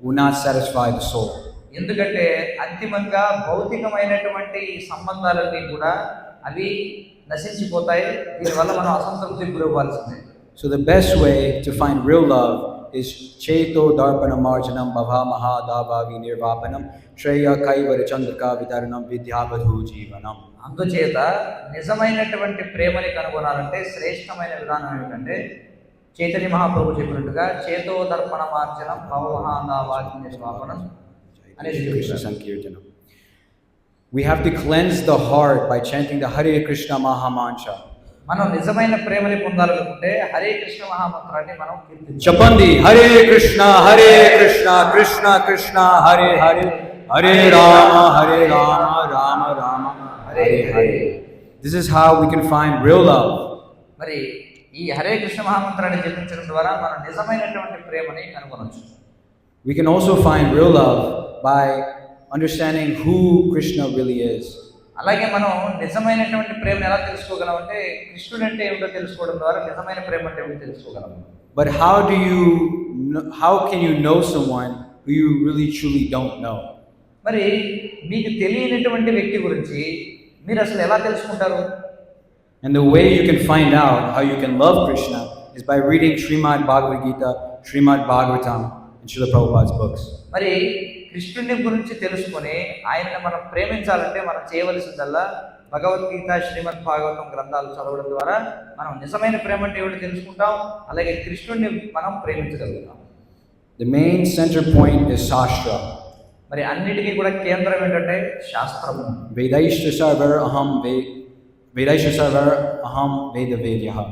Speaker 3: will not satisfy the soul.
Speaker 1: ఎందుకంటే అంతిమంగా భౌతికమైనటువంటి సంబంధాలన్నీ కూడా అవి నశించిపోతాయి. దీనివల్ల మనం అసంతృప్తికి గురవ్వాల్సిందే.
Speaker 3: So the best way to find real love is Cheto Darpanam Marjanam Bhava Mahadavavi Nirvapanam Shreya Kaivari Chandrika Vidaranam Vidyabadhu Jivanam.
Speaker 1: అందుచేత నిజమైనటువంటి ప్రేమని కనుగొనాలంటే శ్రేష్టమైన విధానం ఏమిటంటే చైతన్య మహాప్రభు చెప్పినట్టుగా చేతో దర్పణ మార్జనం భవమహాదావాది నిర్వాపనం అనేది
Speaker 3: Krishna Sankirtanam. We have to cleanse the heart by chanting the Hare Krishna Mahamantra.
Speaker 1: మనం నిజమైన ప్రేమని పొందాలనుకుంటే హరే కృష్ణ మహామంత్రాన్ని మనం కీర్తించాలి.
Speaker 3: Chapandi Hare Krishna Krishna Krishna Hare Hare Hare Rama Rama Rama Hare Hare. This is how we can find real love.
Speaker 1: మరి ఈ హరే కృష్ణ మహామంత్రాన్ని జపించడం ద్వారా మనం నిజమైనటువంటి ప్రేమని కనుగొనవచ్చు.
Speaker 3: We can also find real love by understanding who Krishna really is.
Speaker 1: అలాగే మనం నిజమైనటువంటి ప్రేమను ఎలా తెలుసుకోగలం అంటే కృష్ణుడు అంటే ఏమిటో తెలుసుకోవడం ద్వారా నిజమైన ప్రేమ అంటే ఏమిటో తెలుసుకోగలం.
Speaker 3: But how can you know someone who you really truly don't know?
Speaker 1: మరి మీకు తెలియనటువంటి వ్యక్తి గురించి మీరు అసలు ఎలా తెలుసుకుంటారు?
Speaker 3: And the way you can find out how you can love Krishna is by reading Srimad Bhagavad Gita, Srimad Bhagavatam, and Srila Prabhupada's books.
Speaker 1: మరి కృష్ణుని గురించి తెలుసుకొని ఆయనను మనం ప్రేమించాలంటే మనం చేయవలసిందల్లా భగవద్గీత శ్రీమద్ భాగవతం గ్రంథాలు చదవడం ద్వారా మనం నిజమైన ప్రేమ అంటే ఏమిటో తెలుసుకుంటాం. అలాగే కృష్ణుడిని మనం ప్రేమించగలుగుతాం.
Speaker 3: The main center point is Shastra.
Speaker 1: మరి అన్నిటికీ కూడా కేంద్రం ఏంటంటే శాస్త్రము.
Speaker 3: Vedaishta sarvar aham veda vedyah.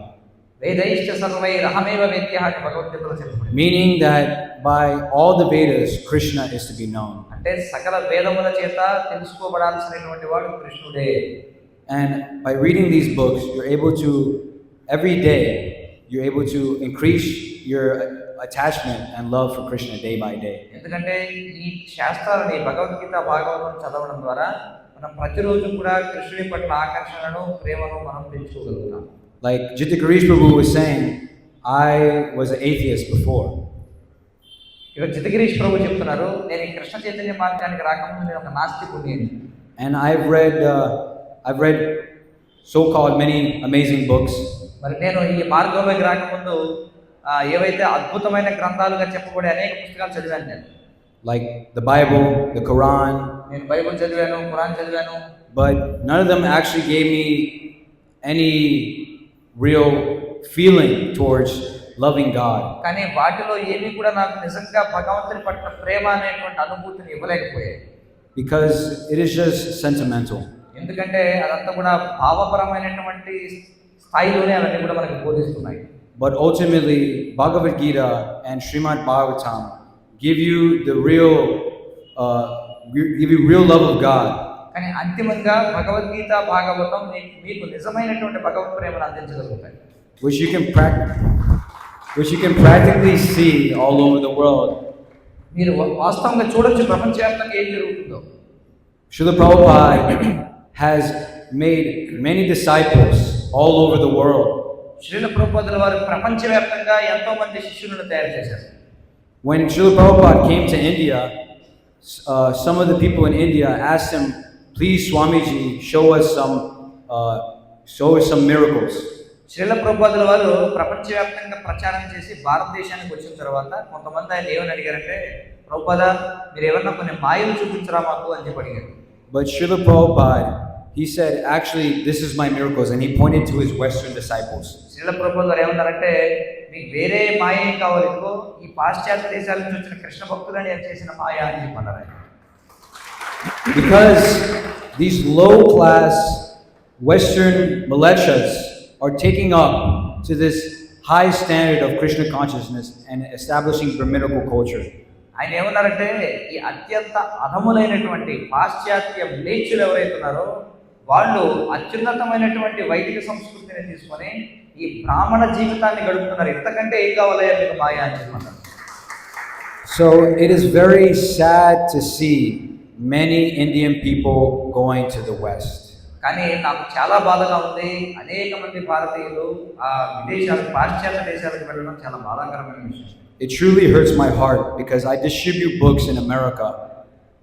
Speaker 1: వేదైశ్చ సర్వైరహమేవ వేద్యః అని భగవద్గీతలో చెప్పబడింది.
Speaker 3: Meaning that by all the Vedas, Krishna is to be known.
Speaker 1: అంటే సకల వేదముల చేత తెలుసుకోబడాల్సినటువంటి వాడు కృష్ణుడే.
Speaker 3: And by reading these books, you're able to, every day, you're able to increase your attachment and love for Krishna day by day.
Speaker 1: ఎందుకంటే ఈ శాస్త్రాలని భగవద్గీత భాగవతం చదవడం ద్వారా మనం ప్రతిరోజు కూడా కృష్ణుడి పట్ల ఆకర్షణను ప్రేమను మనం పెంచుకోగలుగుతాం.
Speaker 3: Like Jita Girish Prabhu was saying, I was an atheist before.
Speaker 1: ఇక జితగిరీష్ ప్రభు చెప్తున్నారు, నేను ఈ కృష్ణ చైతన్య మార్గానికి రాకముందు నేను ఒక నాస్తికుడిని.
Speaker 3: And I've read so-called many amazing books.
Speaker 1: మరి నేను ఈ మార్గంలోకి రాకముందు ఏవైతే అద్భుతమైన గ్రంథాలుగా చెప్పబడే అనేక పుస్తకాలు చదివాను నేను.
Speaker 3: Like the Bible, the Quran.
Speaker 1: నేను బైబిల్ చదివాను, ఖురాన్ చదివాను.
Speaker 3: But none of them actually gave me any real feeling towards loving God.
Speaker 1: కానీ వాటిలో ఏమీ కూడా నాకు నిజంగా భగవంతుని పట్ల ప్రేమ అనేటువంటి అనుభూతిని ఇవ్వలేకపోయాయి.
Speaker 3: Because it is just sentimental.
Speaker 1: ఎందుకంటే అదంతా కూడా భావపరమైనటువంటి స్థాయిలోనే అవన్నీ కూడా మనకు బోధిస్తున్నాయి.
Speaker 3: But ultimately, Bhagavad Gita and Srimad Bhagavatam give you the real love of God.
Speaker 1: కానీ అంతిమంగా భగవద్గీత భాగవతం మీకు నిజమైనటువంటి భగవత్ ప్రేమను అందించగలుగుతాయి.
Speaker 3: Which you can practically see all over the world.
Speaker 1: మీరు వాస్తవంగా చూడొచ్చు ప్రపంచవ్యాప్తంగా ఏం జరుగుతుందో.
Speaker 3: Srila Prabhupada has made many disciples all over the world.
Speaker 1: Srila ప్రభుపాదుల వారు ప్రపంచవ్యాప్తంగా ఎంతో మంది శిష్యులను తయారు చేశారు.
Speaker 3: When Srila Prabhupada came to India, some of the people in India asked him, "Please, Swamiji, show us some miracles."
Speaker 1: Srila ప్రభుపాదుల వారు ప్రపంచవ్యాప్తంగా ప్రచారం చేసి భారతదేశానికి వచ్చిన తర్వాత కొంతమంది ఆయన ఏమని అడిగారంటే, ప్రభుపాద మీరు ఏమన్నా కొన్ని మాయలు చూపించరా మాకు అని చెప్పి అడిగారు.
Speaker 3: But Srila Prabhupada, he said, actually, this is my miracles, and he pointed to his Western disciples.
Speaker 1: Srila ప్రభుపాదుల వారు ఏమన్నారంటే, మీకు వేరే మాయ ఏం కావాలి, ఇదిగో ఈ పాశ్చాత్య దేశాల నుంచి వచ్చిన కృష్ణ భక్తులని నేను చేసిన మాయ అని చెప్పన్నారు ఆయన.
Speaker 3: Because these low-class Western militias are taking up to this high standard of Krishna consciousness and establishing Brahminical culture.
Speaker 1: ఆయన ఏమన్నారంటే, ఈ అత్యంత అధములైనటువంటి పాశ్చాత్య మ్లేచ్చులు ఎవరైతే ఉన్నారో వాళ్ళు అత్యున్నతమైనటువంటి వైదిక సంస్కృతిని తీసుకొని ఈ బ్రాహ్మణ జీవితాన్ని గడుపుతున్నారు. ఇంతకంటే ఏం కావాలయ్యా మీకు మాయ అని చెప్పన్నారు.
Speaker 3: So it is very sad to see many Indian people going to the West.
Speaker 1: కానీ నాకు చాలా బాధగా ఉంది, అనేక మంది భారతీయులు ఆ విదేశాలు పాశ్చాత్య దేశాలకు వెళ్ళడం చాలా బాధాకరమైన విషయం.
Speaker 3: It truly hurts my heart because I distribute books in America.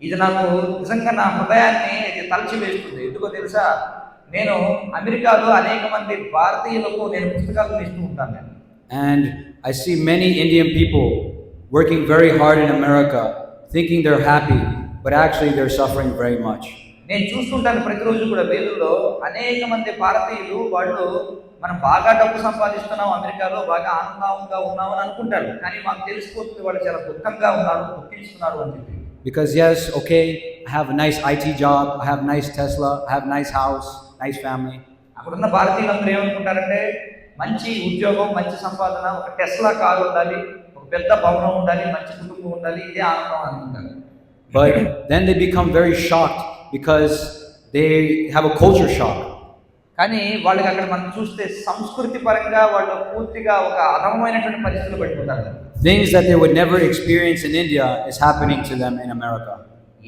Speaker 1: ఇది నాకు నిజంగా నా హృదయాన్ని ఇది తలచివేస్తుంది. ఎందుకో తెలుసా, నేను అమెరికాలో అనేక మంది భారతీయులకు నేను పుస్తకాలను ఇస్తూ ఉంటాను నేను.
Speaker 3: And I see many Indian people working very hard in America, thinking they're happy, but actually they're suffering very much.
Speaker 1: నేను చూస్తుంటాను ప్రతిరోజు కూడా వీధుల్లో అనేక మంది భారతీయులు వాళ్ళు మనం బాగా డబ్బు సంపాదిస్తున్నాం, అమెరికాలో బాగా ఆనందంగా ఉన్నాం అని అనుకుంటారు. కానీ మాకు తెలిసిపోతుంది వాళ్ళు చాలా దుఃఖంగా ఉన్నారు, దుఃఖిస్తున్నారు అని చెప్పి.
Speaker 3: Because yes, okay, I have a nice IT job, I have nice Tesla, I have nice house, nice family.
Speaker 1: అక్కడున్న భారతీయులందరూ ఏమనుకుంటారంటే, మంచి ఉద్యోగం, మంచి సంపాదన, ఒక టెస్లా కారు ఉండాలి, ఒక పెద్ద భవనం ఉండాలి, మంచి కుటుంబం ఉండాలి, ఇదే ఆనందం అనుకుంటారు.
Speaker 3: But then they become very shocked because they have a culture shock.
Speaker 1: కానీ వాళ్ళకి అక్కడ మనం చూస్తే సంస్కృతి పరంగా వాళ్ళు పూర్తిగా ఒక అధమమైనటువంటి పరిస్థితులు పడిపోతారు.
Speaker 3: Things that they would never experience in India is happening to them in America.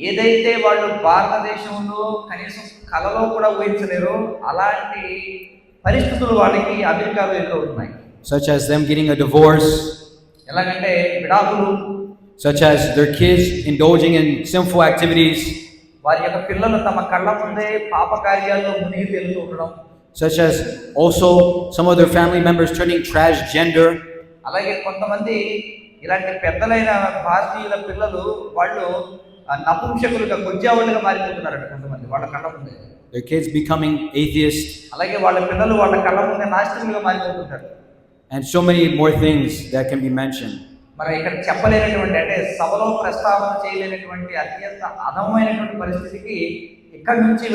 Speaker 1: ఏదైతే వాళ్ళు భారతదేశంలో కనీసం కలలో కూడా ఊహించలేరో అలాంటి పరిస్థితులు వాళ్ళకి అమెరికాలో ఎదురవుతున్నాయి.
Speaker 3: Such as them getting a divorce,
Speaker 1: ఎలాగంటే విడాకులు,
Speaker 3: such as their kids indulging in sinful activities,
Speaker 1: వారి యొక్క పిల్లలు తమ కళ్ళ ముందే పాప కార్యాల్లో మునిగి తేలుతూ ఉండడం,
Speaker 3: such as also some of their family members turning transgender.
Speaker 1: అలాగే కొంతమంది ఇలాంటి పెద్దలైన భారతీయుల పిల్లలు వాళ్ళు నపుంసకులుగా కొజ్జావులుగా మారిపోతున్నారట కొంతమంది వాళ్ళ కళ్ళ ముందే.
Speaker 3: Their kids becoming atheists.
Speaker 1: అలాగే వాళ్ళ పిల్లలు వాళ్ళ కళ్ళ ముందే నాస్తికులుగా మారిపోతుంటారు.
Speaker 3: And so many more things that can be mentioned.
Speaker 1: మరి ఇక్కడ చెప్పలేనటువంటి అంటే సభలో ప్రస్తావన చేయలేనటువంటి అత్యంత అధమైనటువంటి పరిస్థితికి ఇక్కడి నుంచి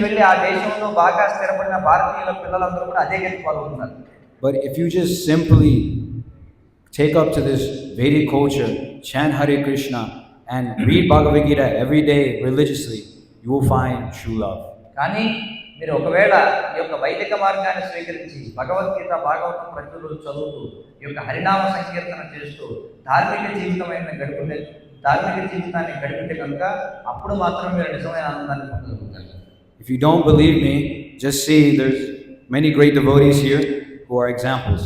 Speaker 1: వెళ్ళి ఆ దేశంలో బాగా స్థిరపడిన భారతీయుల పిల్లలందరూ కూడా అదే గతి పాల్గొన్నారు.
Speaker 3: But if you just simply take up to this Vedic culture, chant Hare Krishna, and read Bhagavad Gita every day religiously, you will find true love.
Speaker 1: కానీ మీరు ఒకవేళ ఈ యొక్క వైదిక మార్గాన్ని స్వీకరించి భగవద్గీత భాగవతం ప్రతిరోజు చదువుతూ ఈ యొక్క హరినామ సంకీర్తన చేస్తూ ధార్మిక జీవితాన్ని గడిపితే కనుక అప్పుడు మాత్రం మీరు నిజమైన ఆనందాన్ని పొందగలుగుతారు.
Speaker 3: If you don't believe me, just see there's many great devotees here who are examples.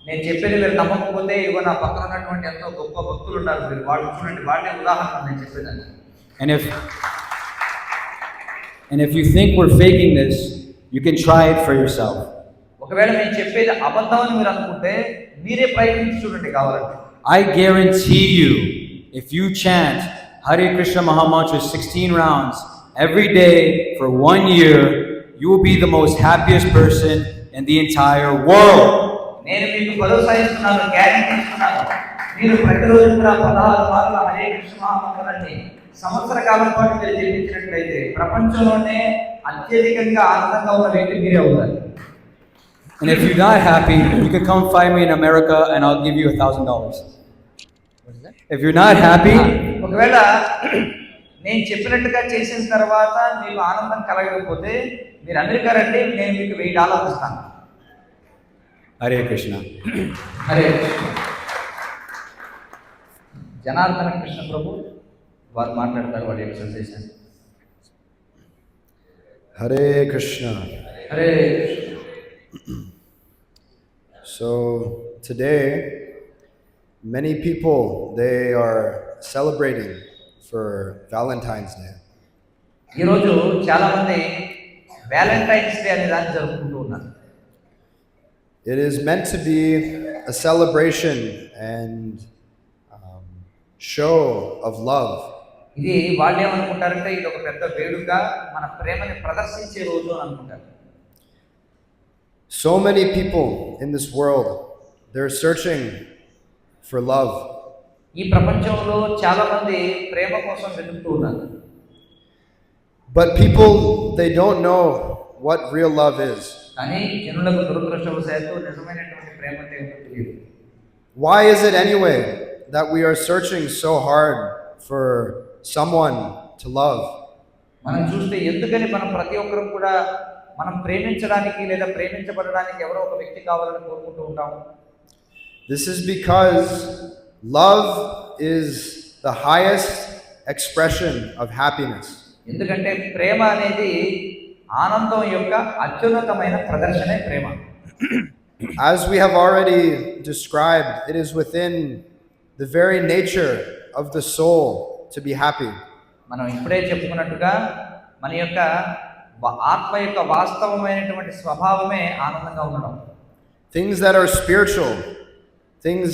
Speaker 1: నేను చెప్పేది మీరు నమ్మకపోతే ఇగో నా పక్కన ఉన్నటువంటి ఎంతో గొప్ప భక్తులు ఉన్నారు, మీరు వాళ్ళు చూడండి, వాళ్ళే ఉదాహరణ నేను చెప్పేదాన్ని.
Speaker 3: And if you think we're faking this, you can try it for yourself.
Speaker 1: ఒకవేళ నేను చెప్పేది అబద్ధం అని మీరు అనుకుంటే మీరే ప్రయత్నించి చూడండి కావాలంటే.
Speaker 3: I guarantee you, if you chant Hare Krishna Mahamantra 16 rounds every day for 1 year, you will be the most happiest person in the entire world.
Speaker 1: నేను మీకు భరోసా ఇస్తున్నాను, గ్యారెంటీ ఇస్తున్నాను, మీరు ప్రతిరోజు కూడా 16 సార్లు హరే కృష్ణ మహామంత్రాన్ని సంవత్సర కాలం పాటు మీరు జపించినట్లయితే ప్రపంచంలోనే అత్యధికంగా ఆనందంగా ఉన్న వ్యక్తి మీరే అవుతారు.
Speaker 3: And if you're not happy, you can come find me in America and I'll give you $1,000. If you're not happy,
Speaker 1: ఒకవేళ నేను చెప్పినట్టుగా చేసిన తర్వాత మీకు ఆనందం కలగకపోతే మీరు అమెరికా రండి, నేను మీకు $1000 ఇస్తాను.
Speaker 3: Hare Krishna.
Speaker 1: హరే జనార్దన కృష్ణ ప్రభు వారు మాట్లాడతారు వాళ్ళ యొక్క సందేశం.
Speaker 4: Hare Krishna.
Speaker 1: Hare
Speaker 4: So today, many people, they are celebrating for Valentine's Day.
Speaker 1: ఈరోజు చాలా మంది వ్యాలంటైన్స్ డే అనే దాన్ని జరుపుకుంటూ ఉన్నారు.
Speaker 4: It is meant to be a celebration and show of love.
Speaker 1: ఇది వాళ్ళు ఏమనుకుంటారంటే ఇది ఒక పెద్ద వేడుక, మన ప్రేమని ప్రదర్శించే రోజు అని అనుకుంటారు.
Speaker 4: So many people in this world, they're searching for love.
Speaker 1: ఈ ప్రపంచంలో చాలా మంది ప్రేమ కోసం వెతుకుతూ ఉన్నారు.
Speaker 4: But people, they don't know what real love is.
Speaker 1: కానీ జనులకు దురదృష్టవశాత్తు నిజమైనటువంటి ప్రేమ అంటే ఏంటో తెలియదు.
Speaker 4: Why is it anyway that we are searching so hard for someone to love?
Speaker 1: మనం చూస్తే ఎందుకని మనం ప్రతి ఒక్కరు కూడా మనం ప్రేమించడానికి లేదా ప్రేమించబడడానికి ఎవరో ఒక వ్యక్తి కావాలని కోరుకుంటూ ఉంటాం.
Speaker 4: This is because love is the highest expression of happiness.
Speaker 1: ఎందుకంటే ప్రేమ అనేది ఆనందం యొక్క అత్యున్నతమైన ప్రదర్శనే ప్రేమ.
Speaker 4: As we have already described, it is within the very nature of the soul to be happy.
Speaker 1: మనం ఇప్పుడే చెప్పుకున్నట్టుగా మన యొక్క ఆత్మ యొక్క వాస్తవమైనటువంటి స్వభావమే ఆనందంగా ఉండడం.
Speaker 4: Things that are spiritual, things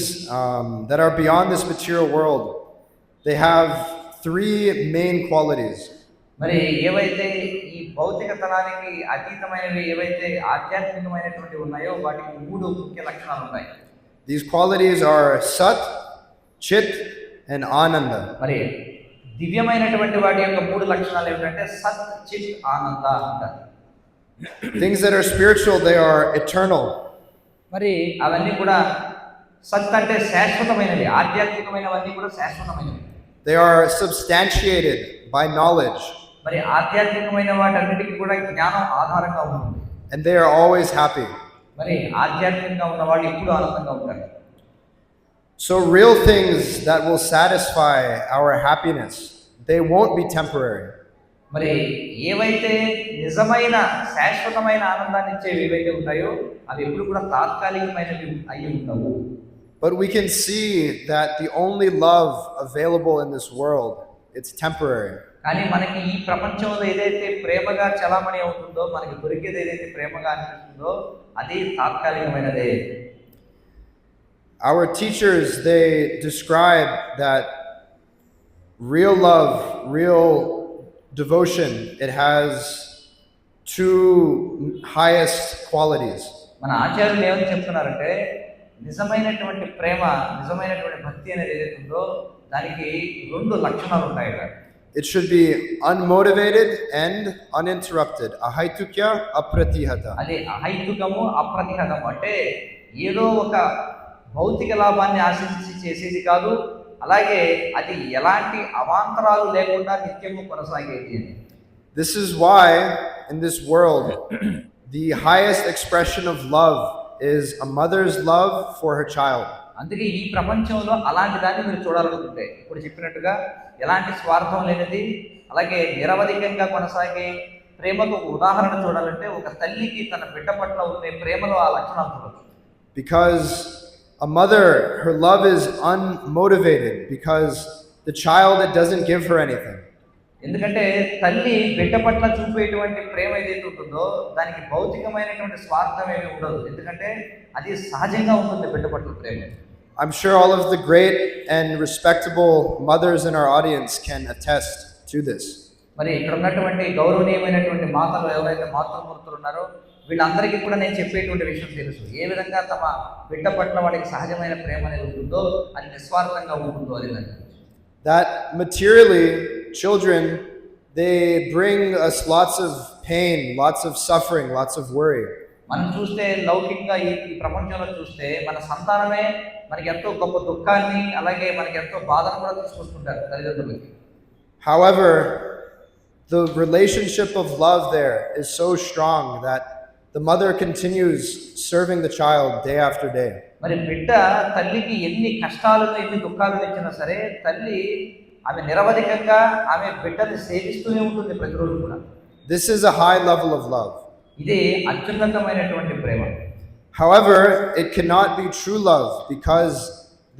Speaker 4: that are beyond this material world, they have three main qualities.
Speaker 1: మరి ఏవైతే ఈ భౌతికతనానికి అతీతమైనవి ఏవైతే ఆధ్యాత్మికమైనటువంటి ఉన్నాయో వాటికి 3 ముఖ్య లక్షణాలు ఉన్నాయి.
Speaker 4: These qualities are Sat, Chit, and Ananda.
Speaker 1: మరి దివ్యమైనటువంటి వాటి యొక్క 3 లక్షణాలు ఏమిటంటే సత్, చిత్, ఆనంద అంటారు.
Speaker 4: Things that are spiritual, they are eternal.
Speaker 1: మరి అవన్నీ కూడా సత్ అంటే శాశ్వతమైనవి, ఆధ్యాత్మికమైనవన్నీ కూడా శాశ్వతమైనవి.
Speaker 4: They are substantiated by knowledge.
Speaker 1: మరి ఆధ్యాత్మికమైన వాటన్నిటికీ కూడా జ్ఞానం ఆధారంగా ఉంటుంది.
Speaker 4: And they are always happy.
Speaker 1: మరి ఆధ్యాత్మికంగా ఉన్నవాళ్ళు ఎప్పుడు ఆనందంగా ఉంటారు.
Speaker 4: So real things that will satisfy our happiness, they won't be temporary.
Speaker 1: మరి ఏవైతే నిజమైన శాశ్వతమైన ఆనందాన్ని ఇచ్చేవి ఏవైతే ఉంటాయో అవి ఎప్పుడు కూడా తాత్కాలికమైనవి అయి ఉండవు.
Speaker 4: But we can see that the only love available in this world, it's temporary.
Speaker 1: కానీ మనకి ఈ ప్రపంచంలో ఏదైతే ప్రేమగా చలామణి అవుతుందో, మనకి దొరికేది ఏదైతే ప్రేమగా అనిపిస్తుందో అది తాత్కాలికమైనదే.
Speaker 4: Our teachers, they describe that real love, real devotion, it has 2 highest qualities.
Speaker 1: మన ఆచార్యులు ఏమని చెప్తున్నారంటే నిజమైనటువంటి ప్రేమ, నిజమైనటువంటి భక్తి అనేది ఏదైతే ఉందో దానికి 2 లక్షణాలు ఉంటాయి.
Speaker 4: It should be unmotivated and uninterrupted. Ahaitukya apratihata.
Speaker 1: అది అహైతుకము, అప్రతిహతము. అంటే ఏదో ఒక భౌతిక లాభాన్ని ఆశించి చేసేది కాదు, అలాగే అది ఎలాంటి అవాంతరాలు లేకుండా నిత్యము కొనసాగేది అని.
Speaker 4: This is why in this world the highest expression of love is a mother's love for her child.
Speaker 1: అందుకే ఈ ప్రపంచంలో అలాంటి దాన్ని మీరు చూడాలనుకుంటే ఇప్పుడు చెప్పినట్టుగా ఎలాంటి స్వార్థం లేనిది, అలాగే నిరవధికంగా కొనసాగే ప్రేమకు ఒక ఉదాహరణ చూడాలంటే ఒక తల్లికి తన బిడ్డ పట్ల ఉండే ప్రేమలో ఆ లక్షణాలు చూడవచ్చు.
Speaker 4: Because a mother, her love is unmotivated because the child, it doesn't give her anything.
Speaker 1: ఎందుకంటే తల్లి బిడ్డ పట్ల చూపేటువంటి ప్రేమ ఏదైతే ఉంటుందో దానికి భౌతికమైనటువంటి స్వార్థం ఏమీ ఉండదు. ఎందుకంటే అది సహజంగా ఉంటుంది బిడ్డ పట్ల ప్రేమ.
Speaker 4: I'm sure all of the great and respectable mothers in our audience can attest to this.
Speaker 1: మరి ఇక్కడ ఉన్నటువంటి గౌరవనీయమైనటువంటి మాతలు ఎవరైతే మాతృమూర్తులు ఉన్నారో వీళ్ళందరికీ కూడా నేను చెప్పేటువంటి విషయం తెలుసు. ఏ విధంగా తమ బిడ్డ పట్ల వాడికి సహజమైన ప్రేమ అనేది ఉంటుందో, అది నిస్వార్థంగా ఉంటుందో అనేది.
Speaker 4: That materially, children, they bring us lots of pain, lots of suffering, lots of worry.
Speaker 1: మనం చూస్తే లౌకికంగా ఈ ప్రపంచంలో చూస్తే మన సంతానమే మనకి ఎంతో గొప్ప దుఃఖాన్ని, అలాగే మనకి ఎంతో బాధను కూడా తీసుకొస్తుంటారు తల్లిదండ్రులకి.
Speaker 4: However, the relationship of love there is so strong that the mother continues serving the child day after day.
Speaker 1: మరి బిడ్డ తల్లికి ఎన్ని కష్టాలను, ఎన్ని దుఃఖాలను ఇచ్చినా సరే తల్లి ఆమె నిరవధికంగా ఆమె బిడ్డని సేవిస్తూనే ఉంటుంది ప్రతిరోజు కూడా.
Speaker 4: This is a high level of love.
Speaker 1: ఇది అత్యున్నతమైనటువంటి ప్రేమ.
Speaker 4: However, it cannot be true love because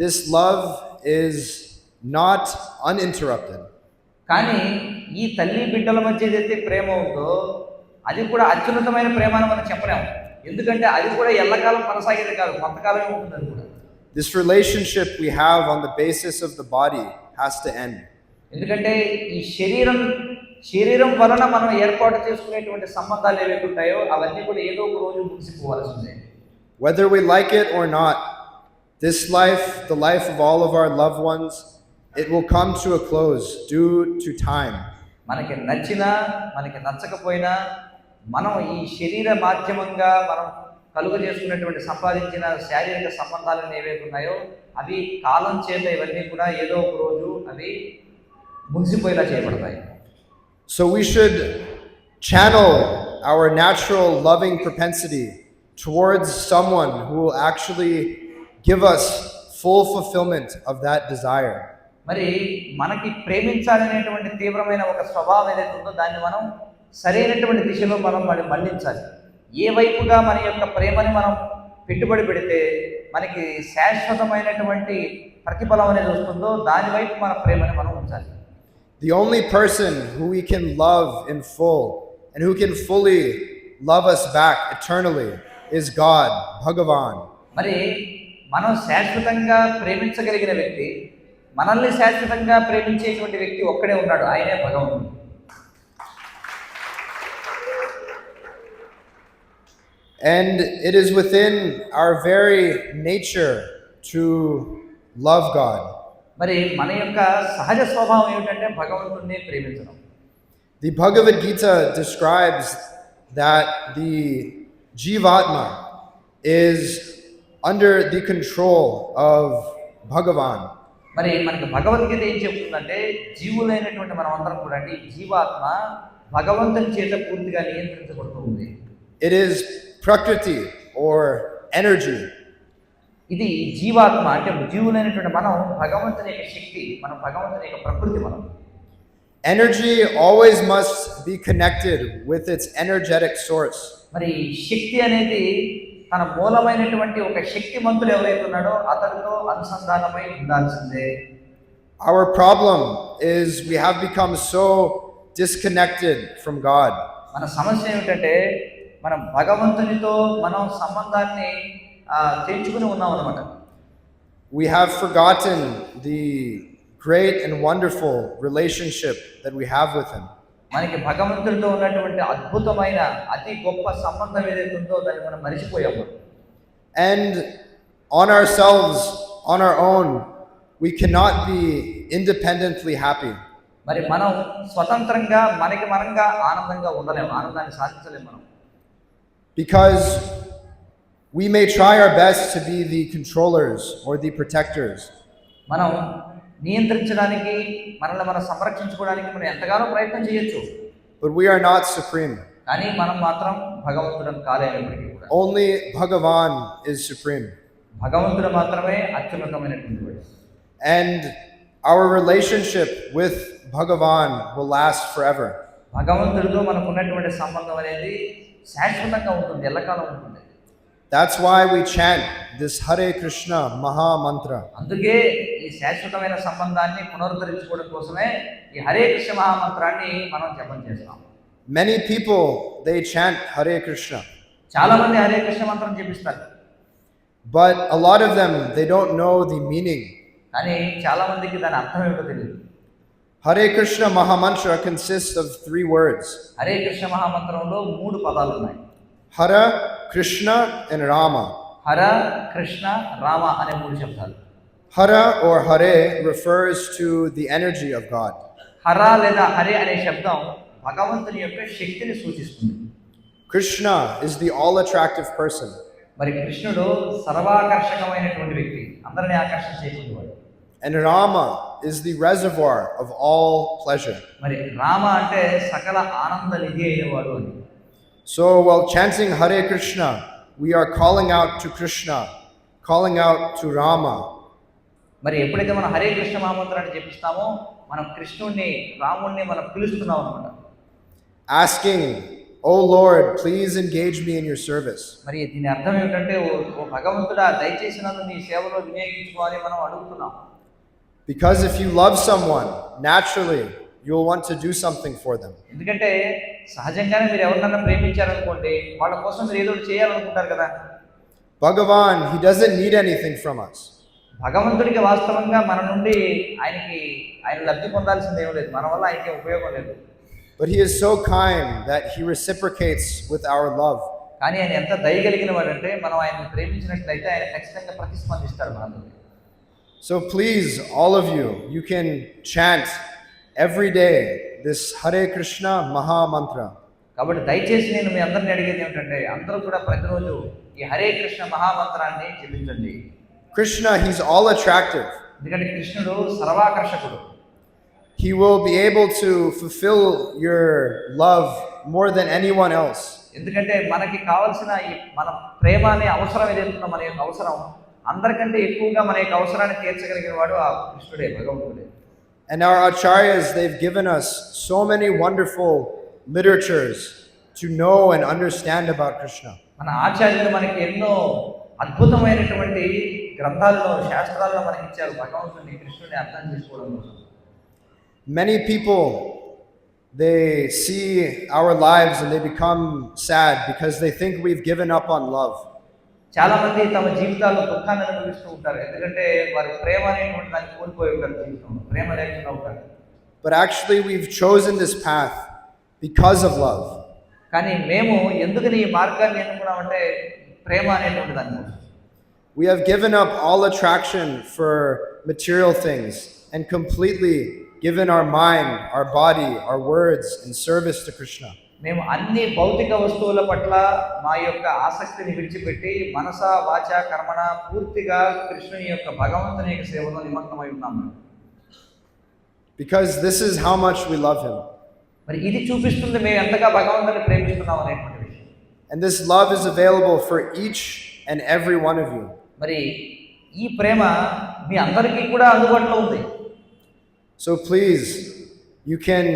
Speaker 4: this love is not uninterrupted.
Speaker 1: కానీ ఈ తల్లి బిడ్డల మధ్య ఏదైతే ప్రేమ ఉందో అది కూడా అత్యున్నతమైన ప్రేమ అని మనం చెప్పలేము. ఎందుకంటే అది కూడా ఎల్లకాలం కొనసాగేది కాదు, కొంతకాలమే ఉంటుంది అది కూడా.
Speaker 4: This relationship we have on the basis of the body has to end.
Speaker 1: ఎందుకంటే ఈ శరీరం వలన మనం ఏర్పాటు చేసుకునేటువంటి సంబంధాలు ఏవైతే ఉంటాయో అవన్నీ కూడా ఏదో ఒక రోజు ముగిసిపోవాల్సిందే.
Speaker 4: Whether we like it or not, this life, the life of all of our loved ones, it will come to a close due to time.
Speaker 1: మనకి నచ్చినా మనకి నచ్చకపోయినా మనం ఈ శరీర మాధ్యమంగా మనం కలుగ చేసుకున్నటువంటి సంపాదించిన శారీరక సంబంధాలను ఏవైతే ఉన్నాయో అవి కాలం చేత ఇవన్నీ కూడా ఏదో ఒక రోజు అవి ముగిసిపోయేలా చేయబడతాయి.
Speaker 4: So we should channel our natural loving propensity towards someone who will actually give us full fulfillment of that desire.
Speaker 1: మరి మనకి ప్రేమించాలనేటువంటి తీవ్రమైన ఒక స్వభావం ఏదైతే ఉందో దాన్ని మనం సరైనటువంటి దిశలో మనం మళ్ళించాలి. ఏ వైపుగా మన యొక్క ప్రేమని మనం పెట్టుబడి పెడితే మనకి శాశ్వతమైనటువంటి ప్రతిఫలం అనేది వస్తుందో దాని వైపు మన ప్రేమని మనం ఉంచాలి.
Speaker 4: The only person who we can love in full and who can fully love us back eternally is God, Bhagavan.
Speaker 1: మరి మనం శాశ్వతంగా ప్రేమించగలిగిన వ్యక్తి, మనల్ని శాశ్వతంగా ప్రేమించేటువంటి వ్యక్తి ఒక్కడే ఉన్నాడు, ఆయనే భగవంతుడు.
Speaker 4: And it is within our very nature to love God.
Speaker 1: మరి మన యొక్క సహజ స్వభావం ఏమిటంటే భగవంతుడిని ప్రేమించడం.
Speaker 4: The Bhagavad Gita describes that the Jivatma is under the control of Bhagavan.
Speaker 1: మరి మనకి భగవద్గీత ఏం చెప్తుందంటే జీవులైనటువంటి మనం అందరం కూడా అంటే జీవాత్మ భగవంతుని చేత పూర్తిగా నియంత్రించబడుతూ ఉంది.
Speaker 4: It is Prakriti or energy.
Speaker 1: ఇది జీవాత్మ అంటే జీవులైనటువంటి మనం భగవంతుని యొక్క శక్తి, మనం భగవంతుని యొక్క ప్రకృతి. మనం
Speaker 4: Energy always must be connected with its energetic source.
Speaker 1: మరి శక్తి అనేది తన మూలమైనటువంటి ఒక శక్తిమంతుడు ఎవరైతే ఉన్నాడో అతనితో అనుసంధానమై ఉండాల్సిందే.
Speaker 4: Our problem is we have become so disconnected from God.
Speaker 1: మన సమస్య ఏమిటంటే మనం భగవంతునితో మనం సంబంధాన్ని తెంచుకుని ఉన్నాం అన్నమాట.
Speaker 4: We have forgotten the great and wonderful relationship that we have with Him.
Speaker 1: మనకి భగవంతుడితో ఉన్నటువంటి అద్భుతమైన అతి గొప్ప సంబంధం ఏదైతే ఉందో దాన్ని మనం మరిచిపోయాము.
Speaker 4: And on ourselves, on our own, we cannot be independently happy.
Speaker 1: మరి మనం స్వతంత్రంగా మనకి మనంగా ఆనందంగా ఉండలేము, ఆనందాన్ని సాధించలేము మనం.
Speaker 4: Because we may try our best to be the controllers or the protectors.
Speaker 1: మనం నియంత్రించడానికి మనల్ని మనం సంరక్షించుకోవడానికి మనం ఎంతగానో ప్రయత్నం చేయొచ్చు.
Speaker 4: But we are not supreme.
Speaker 1: కానీ మనం మాత్రం భగవంతుడం కాలేనప్పటికీ కూడా
Speaker 4: Only Bhagavan is supreme.
Speaker 1: భగవంతుడు మాత్రమే అత్యున్నతమైనటువంటి వాడు.
Speaker 4: And our relationship with Bhagavan will last forever.
Speaker 1: భగవంతుడితో మనకు ఉన్నటువంటి సంబంధం అనేది శాశ్వతంగా ఉంటుంది, ఎల్లకాలం ఉంటుంది.
Speaker 4: That's why we chant this Hare Krishna Maha Mantra.
Speaker 1: అందుకే ఈ శాశ్వతమైన సంబంధాన్ని పునరుద్ధరించుకోవడం కోసమే ఈ హరే కృష్ణ మహామంత్రాన్ని మనం జపం చేస్తాం.
Speaker 4: Many people, they chant Hare Krishna.
Speaker 1: చాలా మంది హరే కృష్ణ మంత్రం జపిస్తారు.
Speaker 4: But a lot of them, they don't know the meaning.
Speaker 1: కానీ చాలా మందికి దాని అర్థం ఏమిటో తెలియదు.
Speaker 4: Hare Krishna Maha Mantra consists of 3 words.
Speaker 1: Hare Krishna మహామంత్రంలో 3 పదాలు ఉన్నాయి.
Speaker 4: Hara, Krishna and Rama.
Speaker 1: హర, కృష్ణ, రామ అనే 3 శబ్దాలు.
Speaker 4: Hara or Hare refers to the energy of God.
Speaker 1: హర లేదా హరే అనే శబ్దం భగవంతుని యొక్క శక్తిని సూచిస్తుంది.
Speaker 4: Krishna is the all-attractive person.
Speaker 1: మరి కృష్ణుడు సర్వాకర్షకమైనటువంటి వ్యక్తి, అందరినీ ఆకర్షించేటువంటి వాడు.
Speaker 4: And Rama is the reservoir of all pleasure.
Speaker 1: మరి రామ అంటే సకల ఆనంద నిధి అయినవాడు అని.
Speaker 4: So while chanting Hare Krishna, we are calling out to Krishna, calling out to Rama.
Speaker 1: మరి ఎప్పుడైతే మనం హరే కృష్ణ మహామంత్రాన్ని జపిస్తామో మనం కృష్ణుడిని రాముడిని మనం పిలుస్తున్నాం అన్నమాట.
Speaker 4: Asking, "Oh Lord, please engage me in your service."
Speaker 1: మరి దీని అర్థం ఏమిటంటే ఓ భగవంతుడా దయచేసి నన్ను నీ సేవలో వినియోగించుకోవాలి మనం అడుగుతున్నాం.
Speaker 4: Because if you love someone, naturally you'll want to do something for them.
Speaker 1: ఎందుకంటే సహజంగానే మీరు ఎవరినైనా ప్రేమించారనుకోండి, వాళ్ళ కోసం మీరు ఏదో ఒకటి చేయాలనుకుంటారు కదా.
Speaker 4: Bhagavan, he doesn't need anything from us.
Speaker 1: భగవంతుడికి వాస్తవంగా మన నుండి ఆయన లబ్ధి పొందాల్సింది ఏమీ లేదు, మన వల్ల ఆయనకి ఉపయోగం లేదు.
Speaker 4: But he is so kind that he reciprocates with our love.
Speaker 1: కానీ ఆయన ఎంత దయగలిగిన వాడంటే మనం ఆయన్ని ప్రేమించినట్లయితే ఆయన ఖచ్చితంగా ప్రతిస్పందిస్తాడు మనల్ని.
Speaker 4: So please, all of you, you can chant every day this Hare Krishna Maha Mantra.
Speaker 1: కాబట్టి దయచేసి నేను మీ అందరిని అడిగేది ఏమిటంటే అందరూ కూడా ప్రతిరోజు ఈ హరే కృష్ణ మహామంత్రాన్ని జపించండి.
Speaker 4: Krishna, he's all attractive.
Speaker 1: ఎందుకంటే కృష్ణుడు సర్వాకర్షకుడు.
Speaker 4: He will be able to fulfill your love more than anyone else.
Speaker 1: ఎందుకంటే మనకి కావాల్సిన మన ప్రేమ అనే అవసరం ఏదైతుందో మన యొక్క అవసరం అందరికంటే ఎక్కువగా మన యొక్క అవసరాన్ని తీర్చగలిగిన వాడు ఆ కృష్ణుడే, భగవంతుడే.
Speaker 4: And our acharyas, they've given us so many wonderful literatures to know and understand about Krishna.
Speaker 1: మన ఆచార్యులు మనకి ఎన్నో అద్భుతమైనటువంటి గ్రంథాలలో శాస్త్రాల్లో మనకి ఇచ్చారు భగవంతుని కృష్ణుని అర్థం చేసుకోవడం కోసం.
Speaker 4: Many people, they see our lives and they become sad because they think we've given up on love.
Speaker 1: చాలా మంది తమ జీవితాల్లో దుఃఖాన్ని అనుభవిస్తూ ఉంటారు, ఎందుకంటే వారి ప్రేమ అనేటువంటి దాన్ని కోల్పోయి ఉంటారు, జీవితంలో ప్రేమ లేకుండా ఉంటారు.
Speaker 4: But actually we've chosen this path because of love.
Speaker 1: కానీ మేము ఎందుకని ఈ మార్గాన్ని ఎన్నుకున్నామంటే ప్రేమ అనేటువంటి దాని కోసం.
Speaker 4: We have given up all attraction for material things and completely given our mind, our body, our words in service to Krishna.
Speaker 1: మేము అన్ని భౌతిక వస్తువుల పట్ల మా యొక్క ఆసక్తిని విడిచిపెట్టి మనస వాచ కర్మణ పూర్తిగా కృష్ణుని యొక్క భగవంతుని యొక్క సేవలో నిమగ్నమై ఉన్నాము.
Speaker 4: Because this is how much we love him.
Speaker 1: మరి ఇది చూపిస్తుంది మేము ఎంతగా భగవంతుని ప్రేమిస్తున్నాం అనేటువంటి విషయం.
Speaker 4: And this love is available for each and every one of you.
Speaker 1: మరి ఈ ప్రేమ మీ అందరికీ కూడా అందుబాటులో ఉంది.
Speaker 4: So please, you can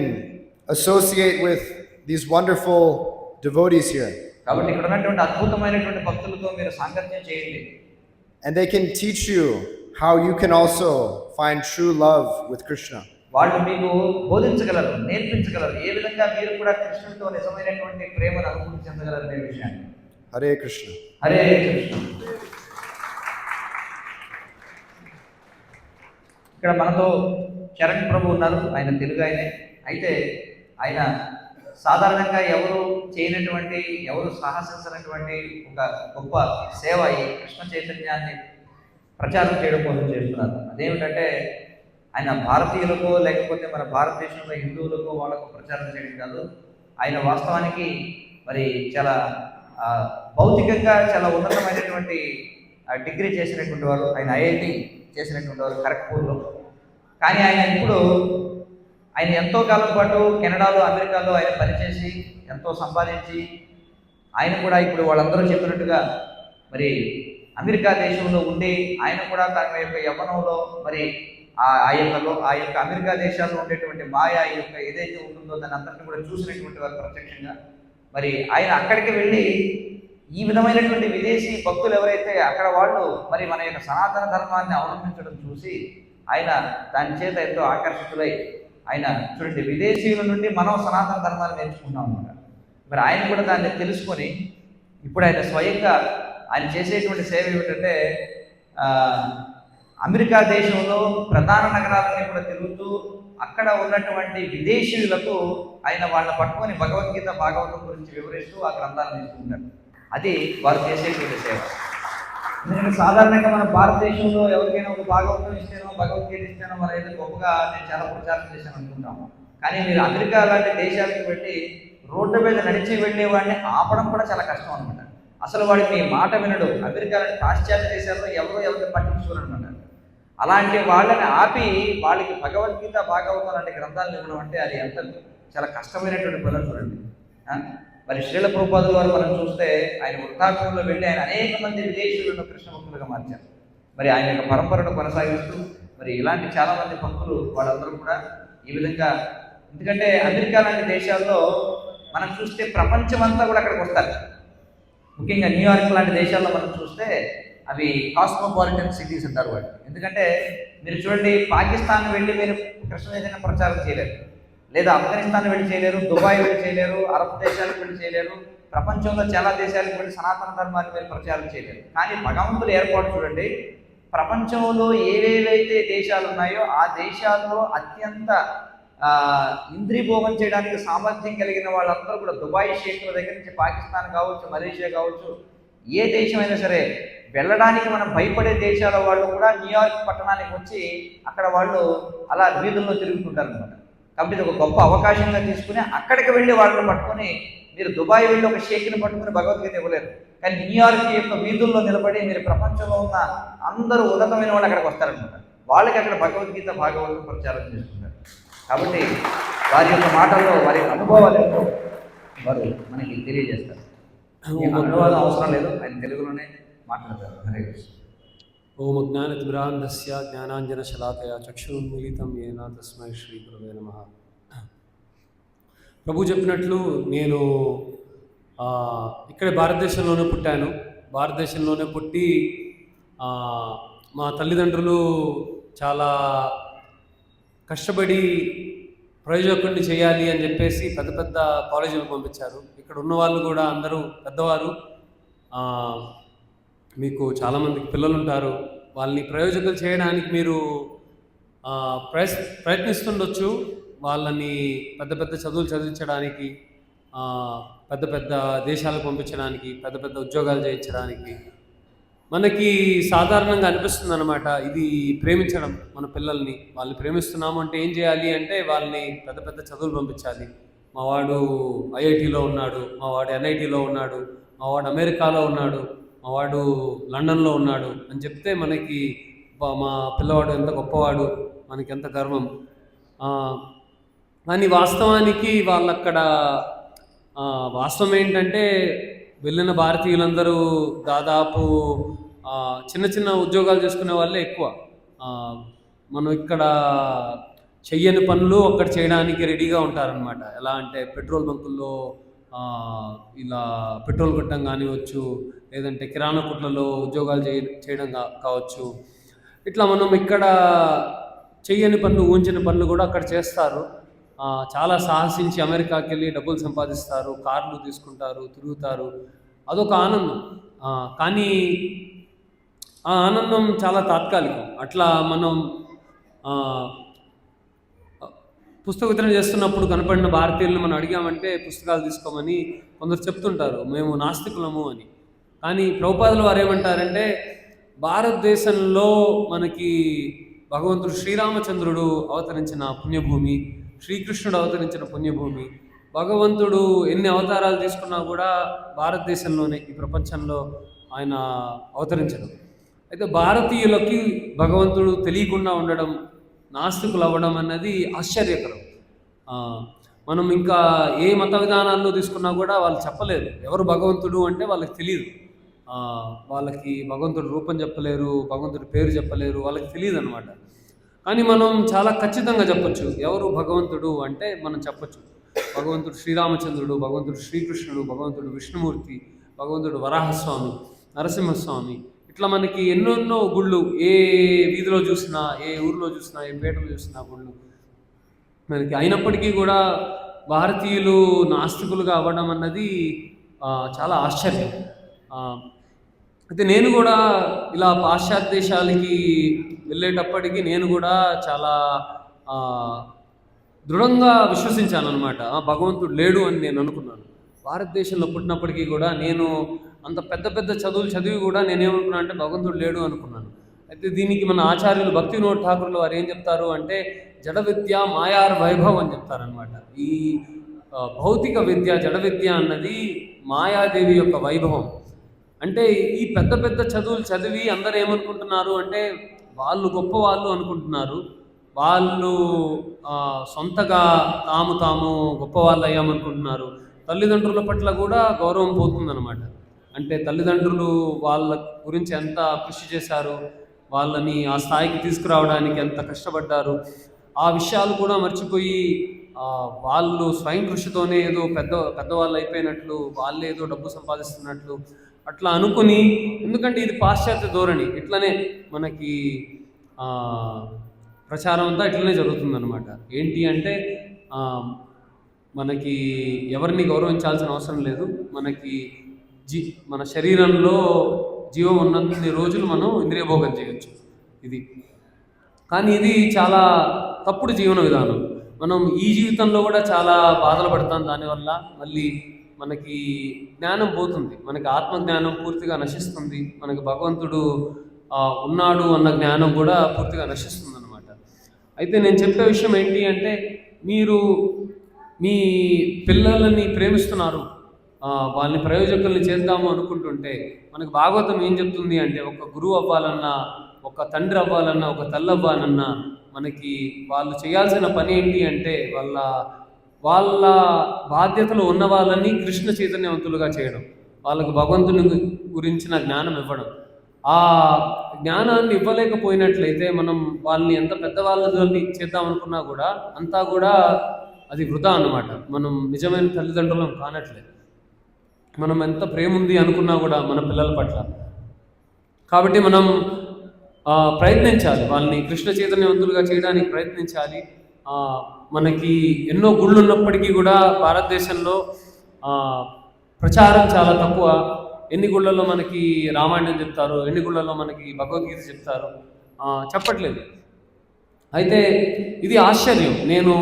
Speaker 4: associate with these wonderful devotees here.
Speaker 1: కాబట్టి ఇక్కడ ఉన్నటువంటి అద్భుతమైనటువంటి భక్తులతో మీరు సాంగత్యం చేయండి.
Speaker 4: And they can teach you how you can also find true love with Krishna.
Speaker 1: వాళ్ళు మీకు బోధించగలరు, నేర్పించగలరు ఏ విధంగా మీరు కూడా కృష్ణుడితో నిజమైనటువంటి ప్రేమను అనుభూతి చెందగలరు అనే విషయాన్ని.
Speaker 4: Hare Krishna.
Speaker 1: హరే కృష్ణ. ఇక్కడ మనతో చరణ్ ప్రభు ఉన్నారు, ఆయన తెలుగు ఆయనే. అయితే ఆయన సాధారణంగా ఎవరు చేయనటువంటి, ఎవరు సాహసించినటువంటి ఒక గొప్ప సేవ ఈ కృష్ణ చైతన్యాన్ని ప్రచారం చేయడం కోసం చేస్తున్నారు. అదేమిటంటే ఆయన భారతీయులకు లేకపోతే మన భారతదేశంలో హిందువులకు వాళ్ళకు ప్రచారం చేయడం కాదు. ఆయన వాస్తవానికి మరి చాలా భౌతికంగా చాలా ఉన్నతమైనటువంటి డిగ్రీ చేసినటువంటి వారు. ఆయన ఐఐటి చేసినటువంటి వారు ఖరగ్పూర్లో. కానీ ఆయన ఎంతో కాలం పాటు కెనడాలో అమెరికాలో ఆయన పనిచేసి ఎంతో సంపాదించి ఆయన కూడా ఇప్పుడు వాళ్ళందరూ చెప్పినట్టుగా మరి అమెరికా దేశంలో ఉండి ఆయన కూడా తన యొక్క యవ్వనంలో మరి ఆ యొక్క అమెరికా దేశాల్లో ఉండేటువంటి మాయ ఈ యొక్క ఏదైతే ఉంటుందో దాన్ని అంతటిని కూడా చూసినటువంటి వారు ప్రత్యక్షంగా. మరి ఆయన అక్కడికి వెళ్ళి ఈ విధమైనటువంటి విదేశీ భక్తులు ఎవరైతే అక్కడ వాళ్ళు మరి మన యొక్క సనాతన ధర్మాన్ని అవలంబించడం చూసి ఆయన దాని చేత ఎంతో ఆకర్షితులై ఆయన చూడండి విదేశీయుల నుండి మనం సనాతన ధర్మాన్ని నేర్చుకుంటాం అన్నమాట. మరి ఆయన కూడా దాన్ని తెలుసుకొని ఇప్పుడు ఆయన స్వయంగా ఆయన చేసేటువంటి సేవ ఏమిటంటే అమెరికా దేశంలో ప్రధాన నగరాలన్నీ కూడా తిరుగుతూ అక్కడ ఉన్నటువంటి విదేశీయులకు ఆయన వాళ్ళ పట్టుకొని భగవద్గీత భాగవతం గురించి వివరిస్తూ ఆ గ్రంథాలను ఇస్తుంటారు. అది వారు చేసేటువంటి సేవ. ఎందుకంటే సాధారణంగా మన భారతదేశంలో ఎవరికైనా ఒక భాగవతం ఇస్తేనో భగవద్గీత ఇస్తేనో మన ఏదో గొప్పగా నేను చాలా ప్రచారం చేశాను అనుకుంటాము. కానీ మీరు అమెరికా లాంటి దేశాలకు వెళ్ళి రోడ్డు మీద నడిచి వెళ్ళే వాడిని ఆపడం కూడా చాలా కష్టం అనమాట. అసలు వాడి మీ మాట వినడు. అమెరికా లాంటి పాశ్చాత్య దేశాల్లో ఎవరిని పట్టించుకోరు అనమాట. అలాంటి వాళ్ళని ఆపి వాళ్ళకి భగవద్గీత భాగవతం లాంటి గ్రంథాలను ఇవ్వడం అంటే అది ఎంత చాలా కష్టమైనటువంటి పనులు చూడండి. మరి శ్రీల ప్రభుపాదుల వారు మనం చూస్తే ఆయన వృద్ధాశ్రమంలో వెళ్ళి ఆయన అనేక మంది విదేశీయులను కృష్ణ భక్తులుగా మార్చారు. మరి ఆయన యొక్క పరంపరను కొనసాగిస్తూ మరి ఇలాంటి చాలా మంది భక్తులు వాళ్ళందరూ కూడా ఈ విధంగా, ఎందుకంటే అమెరికా లాంటి దేశాల్లో మనం చూస్తే ప్రపంచమంతా కూడా అక్కడికి వస్తారు. ముఖ్యంగా న్యూయార్క్ లాంటి దేశాల్లో మనం చూస్తే అవి కాస్మోపాలిటన్ సిటీస్ అంటారు వాటి. ఎందుకంటే మీరు చూడండి పాకిస్తాన్ వెళ్ళి మీరు కృష్ణ చైతన్య ప్రచారం చేయలేరు. లేదా ఆఫ్ఘనిస్తాన్ వెళ్ళి చేయలేరు, దుబాయ్ వెళ్ళి చేయలేరు, అరబ్ దేశాలకు వెళ్ళి చేయలేరు, ప్రపంచంలో చాలా దేశాలకు వెళ్ళి సనాతన ధర్మాన్ని మీరు ప్రచారం చేయలేరు. కానీ భగవంతుడు ఏర్పాటు చూడండి, ప్రపంచంలో ఏవేవైతే దేశాలు ఉన్నాయో ఆ దేశాల్లో అత్యంత ఇంద్రియభోగం చేయడానికి సామర్థ్యం కలిగిన వాళ్ళందరూ కూడా దుబాయ్ షేఖ్ల దగ్గర నుంచి పాకిస్తాన్ కావచ్చు, మలేషియా కావచ్చు, ఏ దేశమైనా సరే వెళ్ళడానికి మనం భయపడే దేశాల వాళ్ళు కూడా న్యూయార్క్ పట్టణానికి వచ్చి అక్కడ వాళ్ళు అలా వీధుల్లో తిరుగుతుంటారు అనమాట. కాబట్టి ఇది ఒక గొప్ప అవకాశంగా తీసుకుని అక్కడికి వెళ్ళి వాళ్ళని పట్టుకొని, మీరు దుబాయ్ వెళ్ళి ఒక షేక్ని పట్టుకుని భగవద్గీత ఇవ్వలేరు, కానీ న్యూయార్క్ యొక్క వీధుల్లో నిలబడి మీరు ప్రపంచంలో ఉన్న అందరూ ఉన్నతమైన వాళ్ళు అక్కడికి వస్తారనమాట. వాళ్ళకి అక్కడ భగవద్గీత భాగవతం ప్రచారం చేసుకుంటారు. కాబట్టి వారి యొక్క మాటల్లో వారి యొక్క అనుభవాలు ఏంటో వారు మనకి తెలియజేస్తారు. అనువాదం అవసరం లేదు, ఆయన తెలుగులోనే మాట్లాడతారు. హరే కృష్ణ.
Speaker 5: ఓం జ్ఞానతిమిరాంధస్య జ్ఞానాంజనశలాకయా చక్షురున్మీలితం యేన తస్మై శ్రీ గురవే నమః. ప్రభు చెప్పినట్లు నేను ఇక్కడే భారతదేశంలోనే పుట్టాను. భారతదేశంలోనే పుట్టి మా తల్లిదండ్రులు చాలా కష్టపడి ప్రయోజకుడిని చేయాలి అని చెప్పేసి పెద్ద పెద్ద కాలేజీలకు పంపించారు. ఇక్కడ ఉన్న వాళ్ళు కూడా అందరూ పెద్దవారు, మీకు చాలామందికి పిల్లలు ఉంటారు, వాళ్ళని ప్రయోజకులు చేయడానికి మీరు ప్రయత్నిస్తుండొచ్చు. వాళ్ళని పెద్ద పెద్ద చదువులు చదివించడానికి, పెద్ద పెద్ద దేశాలకు పంపించడానికి, పెద్ద పెద్ద ఉద్యోగాలు చేయించడానికి మనకి సాధారణంగా అనిపిస్తుంది అనమాట. ఇది ప్రేమించడం, మన పిల్లల్ని వాళ్ళని ప్రేమిస్తున్నాము అంటే ఏం చేయాలి అంటే వాళ్ళని పెద్ద పెద్ద చదువులు పంపించాలి. మా వాడు ఐఐటీలో ఉన్నాడు, మా వాడు ఎన్ఐటీలో ఉన్నాడు, మా వాడు అమెరికాలో ఉన్నాడు, మా వాడు లండన్లో ఉన్నాడు అని చెప్తే మనకి మా పిల్లవాడు ఎంత గొప్పవాడు, మనకి ఎంత గర్వం. కానీ వాస్తవానికి వాళ్ళక్కడ వాస్తవం ఏంటంటే వెళ్ళిన భారతీయులందరూ దాదాపు చిన్న చిన్న ఉద్యోగాలు చేసుకునే వాళ్ళే ఎక్కువ. మనం ఇక్కడ చెయ్యని పనులు అక్కడ చేయడానికి రెడీగా ఉంటారనమాట. ఎలా అంటే పెట్రోల్ బంకుల్లో ఇలా పెట్రోల్ కొట్టడం కానివచ్చు, లేదంటే కిరాణా కొట్లలో ఉద్యోగాలు చేయడం కావచ్చు. ఇట్లా మనం ఇక్కడ చెయ్యని పనులు, ఊహించిన పనులు కూడా అక్కడ చేస్తారు. చాలా సాహసించి అమెరికాకి వెళ్ళి డబ్బులు సంపాదిస్తారు, కార్లు తీసుకుంటారు, తిరుగుతారు. అదొక ఆనందం. కానీ ఆ ఆనందం చాలా తాత్కాలికం. అట్లా మనం పుస్తక వితరణ చేస్తున్నప్పుడు కనపడిన భారతీయులను మనం అడిగామంటే పుస్తకాలు తీసుకోమని కొందరు చెప్తుంటారు, మేము నాస్తికులము అని. కానీ ప్రభుపాదులు వారు ఏమంటారంటే భారతదేశంలో మనకి భగవంతుడు శ్రీరామచంద్రుడు అవతరించిన పుణ్యభూమి, శ్రీకృష్ణుడు అవతరించిన పుణ్యభూమి. భగవంతుడు ఎన్ని అవతారాలు తీసుకున్నా కూడా భారతదేశంలోనే, ఈ ప్రపంచంలో ఆయన అవతరించడం. అయితే భారతీయులకి భగవంతుడు తెలియకుండా ఉండడం, నాస్తికులు అవ్వడం అన్నది ఆశ్చర్యకరం. మనం ఇంకా ఏ మత విధానాల్లో తీసుకున్నా కూడా వాళ్ళు చెప్పలేరు ఎవరు భగవంతుడు అంటే, వాళ్ళకి తెలియదు. వాళ్ళకి భగవంతుడు రూపం చెప్పలేరు, భగవంతుడి పేరు చెప్పలేరు, వాళ్ళకి తెలియదు అనమాట. కానీ మనం చాలా ఖచ్చితంగా చెప్పొచ్చు ఎవరు భగవంతుడు అంటే. మనం చెప్పొచ్చు భగవంతుడు శ్రీరామచంద్రుడు, భగవంతుడు శ్రీకృష్ణుడు, భగవంతుడు విష్ణుమూర్తి, భగవంతుడు వరాహస్వామి, నరసింహస్వామి. ఇట్లా మనకి ఎన్నెన్నో గుళ్ళు, ఏ వీధిలో చూసినా, ఏ ఊరిలో చూసినా, ఏ పేటలో చూసినా గుళ్ళు మనకి. అయినప్పటికీ కూడా భారతీయులు నాస్తికులుగా అవ్వడం అన్నది చాలా ఆశ్చర్యం. అయితే నేను కూడా ఇలా పాశ్చాత్య దేశాలకి వెళ్ళేటప్పటికి నేను కూడా చాలా దృఢంగా విశ్వసించాను అనమాట. భగవంతుడు లేడు అని నేను అనుకున్నాను. భారతదేశంలో పుట్టినప్పటికీ కూడా నేను అంత పెద్ద పెద్ద చదువులు చదివి కూడా నేనేమనుకున్నాను అంటే భగవంతుడు లేడు అనుకున్నాను. అయితే దీనికి మన ఆచార్యులు భక్తి వినోద్ ఠాకూర్లు వారు ఏం చెప్తారు అంటే జడ విద్య మాయార్ వైభవ్ అని చెప్తారనమాట. ఈ భౌతిక విద్య, జడ విద్య అన్నది మాయాదేవి యొక్క వైభవం. అంటే ఈ పెద్ద పెద్ద చదువులు చదివి అందరూ ఏమనుకుంటున్నారు అంటే వాళ్ళు గొప్పవాళ్ళు అనుకుంటున్నారు. వాళ్ళు సొంతగా తాము గొప్పవాళ్ళు అయ్యామనుకుంటున్నారు. తల్లిదండ్రుల పట్ల కూడా గౌరవం పోతుందన్నమాట. అంటే తల్లిదండ్రులు వాళ్ళ గురించి ఎంత కృషి చేశారు, వాళ్ళని ఆ స్థాయికి తీసుకురావడానికి ఎంత కష్టపడ్డారు, ఆ విషయాలు కూడా మర్చిపోయి వాళ్ళు స్వయం కృషితోనే ఏదో పెద్దవాళ్ళు అయిపోయినట్లు, వాళ్ళే ఏదో డబ్బు సంపాదిస్తున్నట్లు అట్లా అనుకుని, ఎందుకంటే ఇది పాశ్చాత్య ధోరణి, ఇట్లనే మనకి ప్రచారం అంతా ఇట్లనే జరుగుతుందన్నమాట. ఏంటి అంటే మనకి ఎవరిని గౌరవించాల్సిన అవసరం లేదు. మన శరీరంలో జీవం ఉన్నన్ని రోజులు మనం ఇంద్రియ భోగం చేయొచ్చు. ఇది కానీ ఇది చాలా తప్పుడు జీవన విధానం. మనం ఈ జీవితంలో కూడా చాలా బాధలు పడతాం. దానివల్ల మళ్ళీ మనకి జ్ఞానం పోతుంది, మనకి ఆత్మజ్ఞానం పూర్తిగా నశిస్తుంది, మనకి భగవంతుడు ఉన్నాడు అన్న జ్ఞానం కూడా పూర్తిగా నశిస్తుంది అనమాట. అయితే నేను చెప్పే విషయం ఏంటి అంటే, మీరు మీ పిల్లలని ప్రేమిస్తున్నారు, వాళ్ళని ప్రయోజకుల్ని చేద్దాము అనుకుంటుంటే, మనకు భాగవతం ఏం చెప్తుంది అంటే, ఒక గురువు అవ్వాలన్నా, ఒక తండ్రి అవ్వాలన్నా, ఒక తల్లి అవ్వాలన్నా మనకి వాళ్ళు చేయాల్సిన పని ఏంటి అంటే, వాళ్ళ బాధ్యతలు ఉన్న వాళ్ళని కృష్ణ చైతన్యవంతులుగా చేయడం, వాళ్ళకు భగవంతుని గురించిన జ్ఞానం ఇవ్వడం. ఆ జ్ఞానాన్ని ఇవ్వలేకపోయినట్లయితే మనం వాళ్ళని ఎంత పెద్దవాళ్ళని చేద్దామనుకున్నా కూడా అంతా కూడా అది వృధా అన్నమాట. మనం నిజమైన తల్లిదండ్రులం కానట్లేదు. మనం ఎంత ప్రేమ ఉంది అనుకున్నా కూడా మన పిల్లల పట్ల. కాబట్టి మనం ప్రయత్నించాలి, వాళ్ళని కృష్ణ చైతన్యవంతులుగా చేయడానికి ప్రయత్నించాలి. మనకి ఎన్నో గుళ్ళు ఉన్నప్పటికీ కూడా భారతదేశంలో ప్రచారం చాలా తక్కువ. ఎన్ని గుళ్ళల్లో మనకి రామాయణం చెప్తారు, ఎన్ని గుళ్ళల్లో మనకి భగవద్గీత చెప్తారు, చెప్పట్లేదు. అయితే ఇది ఆశ్చర్యం. నేను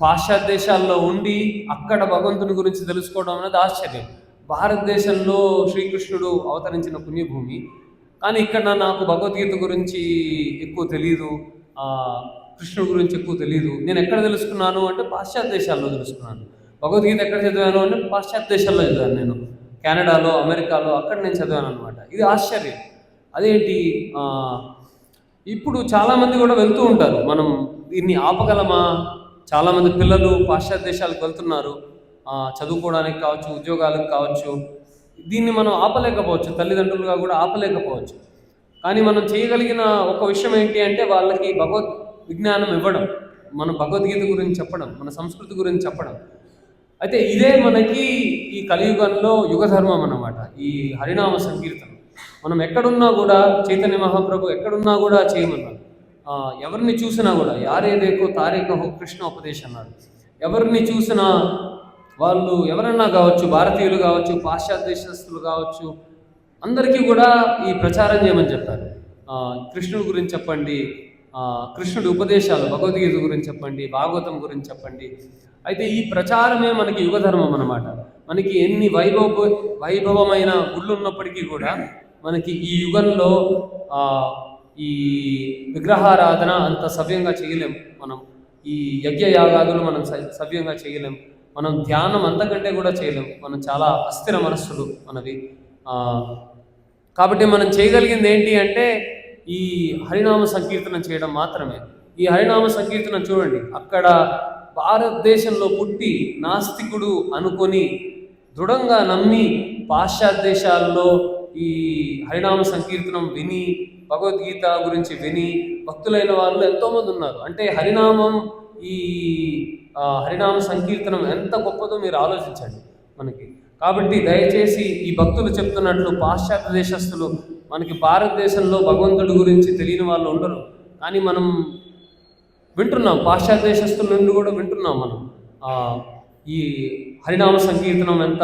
Speaker 5: పాశ్చాత్య దేశాల్లో ఉండి అక్కడ భగవంతుని గురించి తెలుసుకోవడం అనేది ఆశ్చర్యం. భారతదేశంలో శ్రీకృష్ణుడు అవతరించిన పుణ్యభూమి, కానీ ఇక్కడ నాకు భగవద్గీత గురించి ఎక్కువ తెలీదు, కృష్ణుడి గురించి ఎక్కువ తెలీదు. నేను ఎక్కడ తెలుసుకున్నాను అంటే పాశ్చాత్య దేశాల్లో తెలుసుకున్నాను. భగవద్గీత ఎక్కడ చదివాను అంటే పాశ్చాత్య దేశాల్లో చదివాను. నేను కెనడాలో, అమెరికాలో అక్కడ నేను చదివాను అనమాట. ఇది ఆశ్చర్యం. అదేంటి, ఇప్పుడు చాలామంది కూడా వెళ్తూ ఉంటారు. మనం దీన్ని ఆపగలమా? చాలామంది పిల్లలు పాశ్చాత్య దేశాలకు వెళ్తున్నారు, చదువుకోవడానికి కావచ్చు, ఉద్యోగాలకు కావచ్చు. దీన్ని మనం ఆపలేకపోవచ్చు, తల్లిదండ్రులుగా కూడా ఆపలేకపోవచ్చు. కానీ మనం చేయగలిగిన ఒక విషయం ఏంటి అంటే, వాళ్ళకి భగవద్ విజ్ఞానం ఇవ్వడం, మన భగవద్గీత గురించి చెప్పడం, మన సంస్కృతి గురించి చెప్పడం. అయితే ఇదే మనకి ఈ కలియుగంలో యుగధర్మం అన్నమాట, ఈ హరినామ సంకీర్తనం. మనం ఎక్కడున్నా కూడా, చైతన్య మహాప్రభు ఎక్కడున్నా కూడా చేయమన్నారు. ఎవరిని చూసినా కూడా యారే దేకో తారే కహో కృష్ణ ఉపదేశం అన్నాడు. ఎవరిని చూసినా వాళ్ళు ఎవరన్నా కావచ్చు, భారతీయులు కావచ్చు, పాశ్చాత్య దేశస్తులు కావచ్చు, అందరికీ కూడా ఈ ప్రచారం చేయమని చెప్పారు. కృష్ణుడి గురించి చెప్పండి, కృష్ణుడి ఉపదేశాలు, భగవద్గీత గురించి చెప్పండి, భాగవతం గురించి చెప్పండి. అయితే ఈ ప్రచారమే మనకి యుగధర్మం అన్నమాట. మనకి ఎన్ని వైభవమైన గుళ్ళు ఉన్నప్పటికీ కూడా మనకి ఈ యుగంలో ఈ విగ్రహారాధన అంత సవ్యంగా చేయలేం. మనం ఈ యజ్ఞయాగాదులు మనం సవ్యంగా చేయలేం. మనం ధ్యానం అంతకంటే కూడా చేయలేం. మనం చాలా అస్థిర మనస్సులు మనవి. కాబట్టి మనం చేయగలిగింది ఏంటి అంటే ఈ హరినామ సంకీర్తనం చేయడం మాత్రమే. ఈ హరినామ సంకీర్తనం చూడండి, అక్కడ భారతదేశంలో పుట్టి నాస్తికుడు అనుకొని దృఢంగా నమ్మి పాశ్చాత్య దేశాల్లో ఈ హరినామ సంకీర్తనం విని, భగవద్గీత గురించి విని భక్తులైన వాళ్ళు ఎంతోమంది ఉన్నారు. అంటే ఈ హరినామ సంకీర్తనం ఎంత గొప్పదో మీరు ఆలోచించండి మనకి. కాబట్టి దయచేసి ఈ భక్తులు చెప్తున్నట్లు పాశ్చాత్య దేశస్తులు, మనకి భారతదేశంలో భగవంతుడి గురించి తెలియని వాళ్ళు ఉండరు. కానీ మనం వింటున్నాం, పాశ్చాత్య దేశస్తుల నుండి కూడా వింటున్నాం మనం ఈ హరినామ సంకీర్తనం ఎంత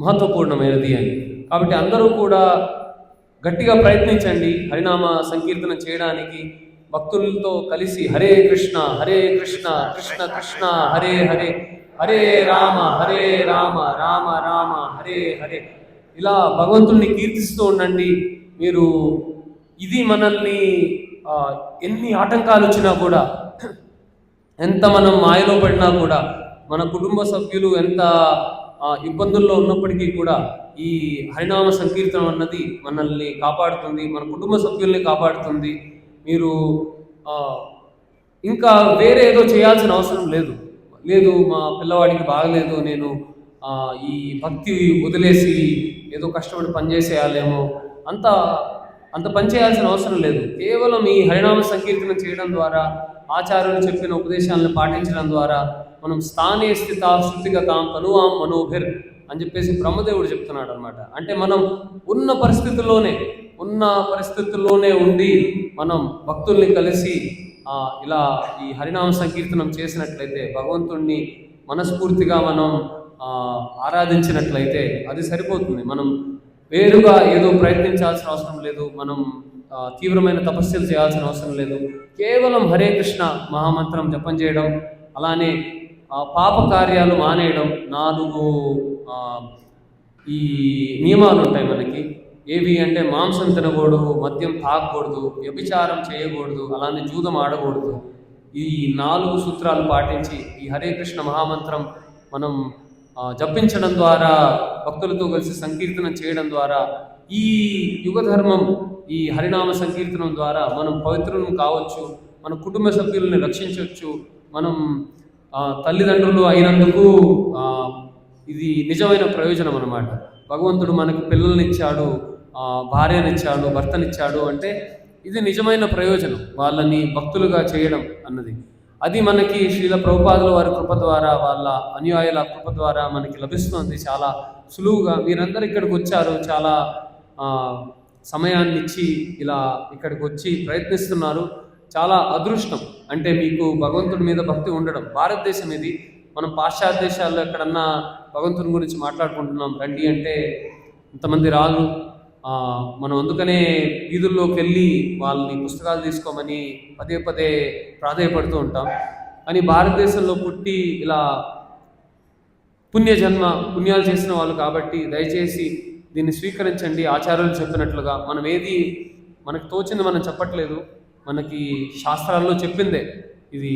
Speaker 5: మహత్వపూర్ణమైనది అని. కాబట్టి అందరూ కూడా గట్టిగా ప్రయత్నించండి హరినామ సంకీర్తనం చేయడానికి. భక్తులతో కలిసి హరే కృష్ణ కృష్ణ కృష్ణ హరే హరే, హరే రామ రామ రామ హరే హరే, ఇలా భగవంతుణ్ణి కీర్తిస్తూ ఉండండి. మీరు ఇది మనల్ని ఎన్ని ఆటంకాలు వచ్చినా కూడా, ఎంత మనం మాయలో పడినా కూడా, మన కుటుంబ సభ్యులు ఎంత ఇబ్బందుల్లో ఉన్నప్పటికీ కూడా ఈ హరినామ సంకీర్తనం అన్నది మనల్ని కాపాడుతుంది, మన కుటుంబ సభ్యుల్ని కాపాడుతుంది. మీరు ఇంకా వేరే ఏదో చేయాల్సిన అవసరం లేదు. మా పిల్లవాడికి బాగలేదు, నేను ఈ భక్తి వదిలేసి ఏదో కష్టపడి పనిచేసేయాలేమో, అంత పని చేయాల్సిన అవసరం లేదు. కేవలం ఈ హరినామ సంకీర్తనం చేయడం ద్వారా, ఆచార్యులు చెప్పిన ఉపదేశాలను పాటించడం ద్వారా మనం స్థానే స్థిత శృతిగతాం తనువాం మనోభిర్ అని చెప్పేసి బ్రహ్మదేవుడు చెప్తున్నాడు అనమాట. అంటే మనం ఉన్న పరిస్థితుల్లోనే ఉండి మనం భక్తుల్ని కలిసి ఇలా ఈ హరినామ సంకీర్తనం చేసినట్లయితే, భగవంతుణ్ణి మనస్ఫూర్తిగా మనం ఆరాధించినట్లయితే అది సరిపోతుంది. మనం వేరుగా ఏదో ప్రయత్నించాల్సిన అవసరం లేదు, మనం తీవ్రమైన తపస్సులు చేయాల్సిన అవసరం లేదు. కేవలం హరే కృష్ణ మహామంత్రం జపం చేయడం, అలానే పాప కార్యాలు మానేయడం. 4 ఈ నియమాలు ఉంటాయి మనకి. ఏవి అంటే మాంసం తినకూడదు, మద్యం తాగకూడదు, వ్యభిచారం చేయకూడదు, అలానే జూదం ఆడకూడదు. ఈ 4 సూత్రాలు పాటించి ఈ హరే కృష్ణ మహామంత్రం మనం జపించడం ద్వారా, భక్తులతో కలిసి సంకీర్తనం చేయడం ద్వారా, ఈ యుగధర్మం ఈ హరినామ సంకీర్తనం ద్వారా మనం పవిత్రులను కావచ్చు, మన కుటుంబ సభ్యులను రక్షించవచ్చు. మనం తల్లిదండ్రులు అయినందుకు ఇది నిజమైన ప్రయోజనం అన్నమాట. భగవంతుడు మనకి పిల్లల్నిచ్చాడు, భార్యనిచ్చాడు, భర్తనిచ్చాడు అంటే ఇది నిజమైన ప్రయోజనం, వాళ్ళని భక్తులుగా చేయడం అన్నది. అది మనకి శ్రీల ప్రభుపాదుల వారి కృప ద్వారా, వాళ్ళ అనుయాయుల కృప ద్వారా మనకి లభిస్తుంది చాలా సులువుగా. మీరందరూ ఇక్కడికి వచ్చారు, చాలా సమయాన్ని ఇచ్చి ఇలా ఇక్కడికి వచ్చి ప్రయత్నిస్తున్నారు. చాలా అదృష్టం. అంటే మీకు భగవంతుడి మీద భక్తి ఉండడం. భారతదేశం ఇది. మనం పాశ్చాత్య దేశాల్లో ఎక్కడన్నా భగవంతుని గురించి మాట్లాడుకుంటున్నాం రండి అంటే ఇంతమంది రాదు. మనం అందుకనే వీధుల్లోకి వెళ్ళి వాళ్ళని పుస్తకాలు తీసుకోమని పదే పదే ప్రాధేయపడుతూ ఉంటాం. కానీ భారతదేశంలో పుట్టి ఇలా పుణ్యాలు చేసిన వాళ్ళు కాబట్టి దయచేసి దీన్ని స్వీకరించండి. ఆచార్యులు చెప్పినట్లుగా మనం ఏది మనకు తోచింది మనం చెప్పట్లేదు, మనకి శాస్త్రాల్లో చెప్పిందే ఇది.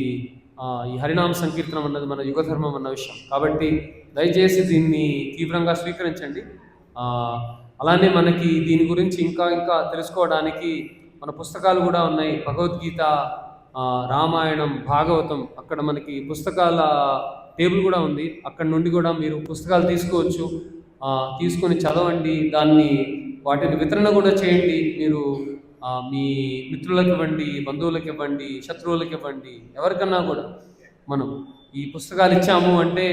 Speaker 5: ఈ హరినామ సంకీర్తనం అన్నది మన యుగధర్మం అన్న విషయం కాబట్టి దయచేసి దీన్ని తీవ్రంగా స్వీకరించండి. అలానే మనకి దీని గురించి ఇంకా తెలుసుకోవడానికి మన పుస్తకాలు కూడా ఉన్నాయి. భగవద్గీత, రామాయణం, భాగవతం, అక్కడ మనకి పుస్తకాల టేబుల్ కూడా ఉంది. అక్కడ నుండి కూడా మీరు పుస్తకాలు తీసుకోవచ్చు. తీసుకొని చదవండి, వాటిని వితరణ కూడా చేయండి. మీరు మీ మిత్రులకు ఇవ్వండి, బంధువులకు ఇవ్వండి, శత్రువులకు ఇవ్వండి, ఎవరికన్నా కూడా మనం ఈ పుస్తకాలు ఇచ్చాము అంటే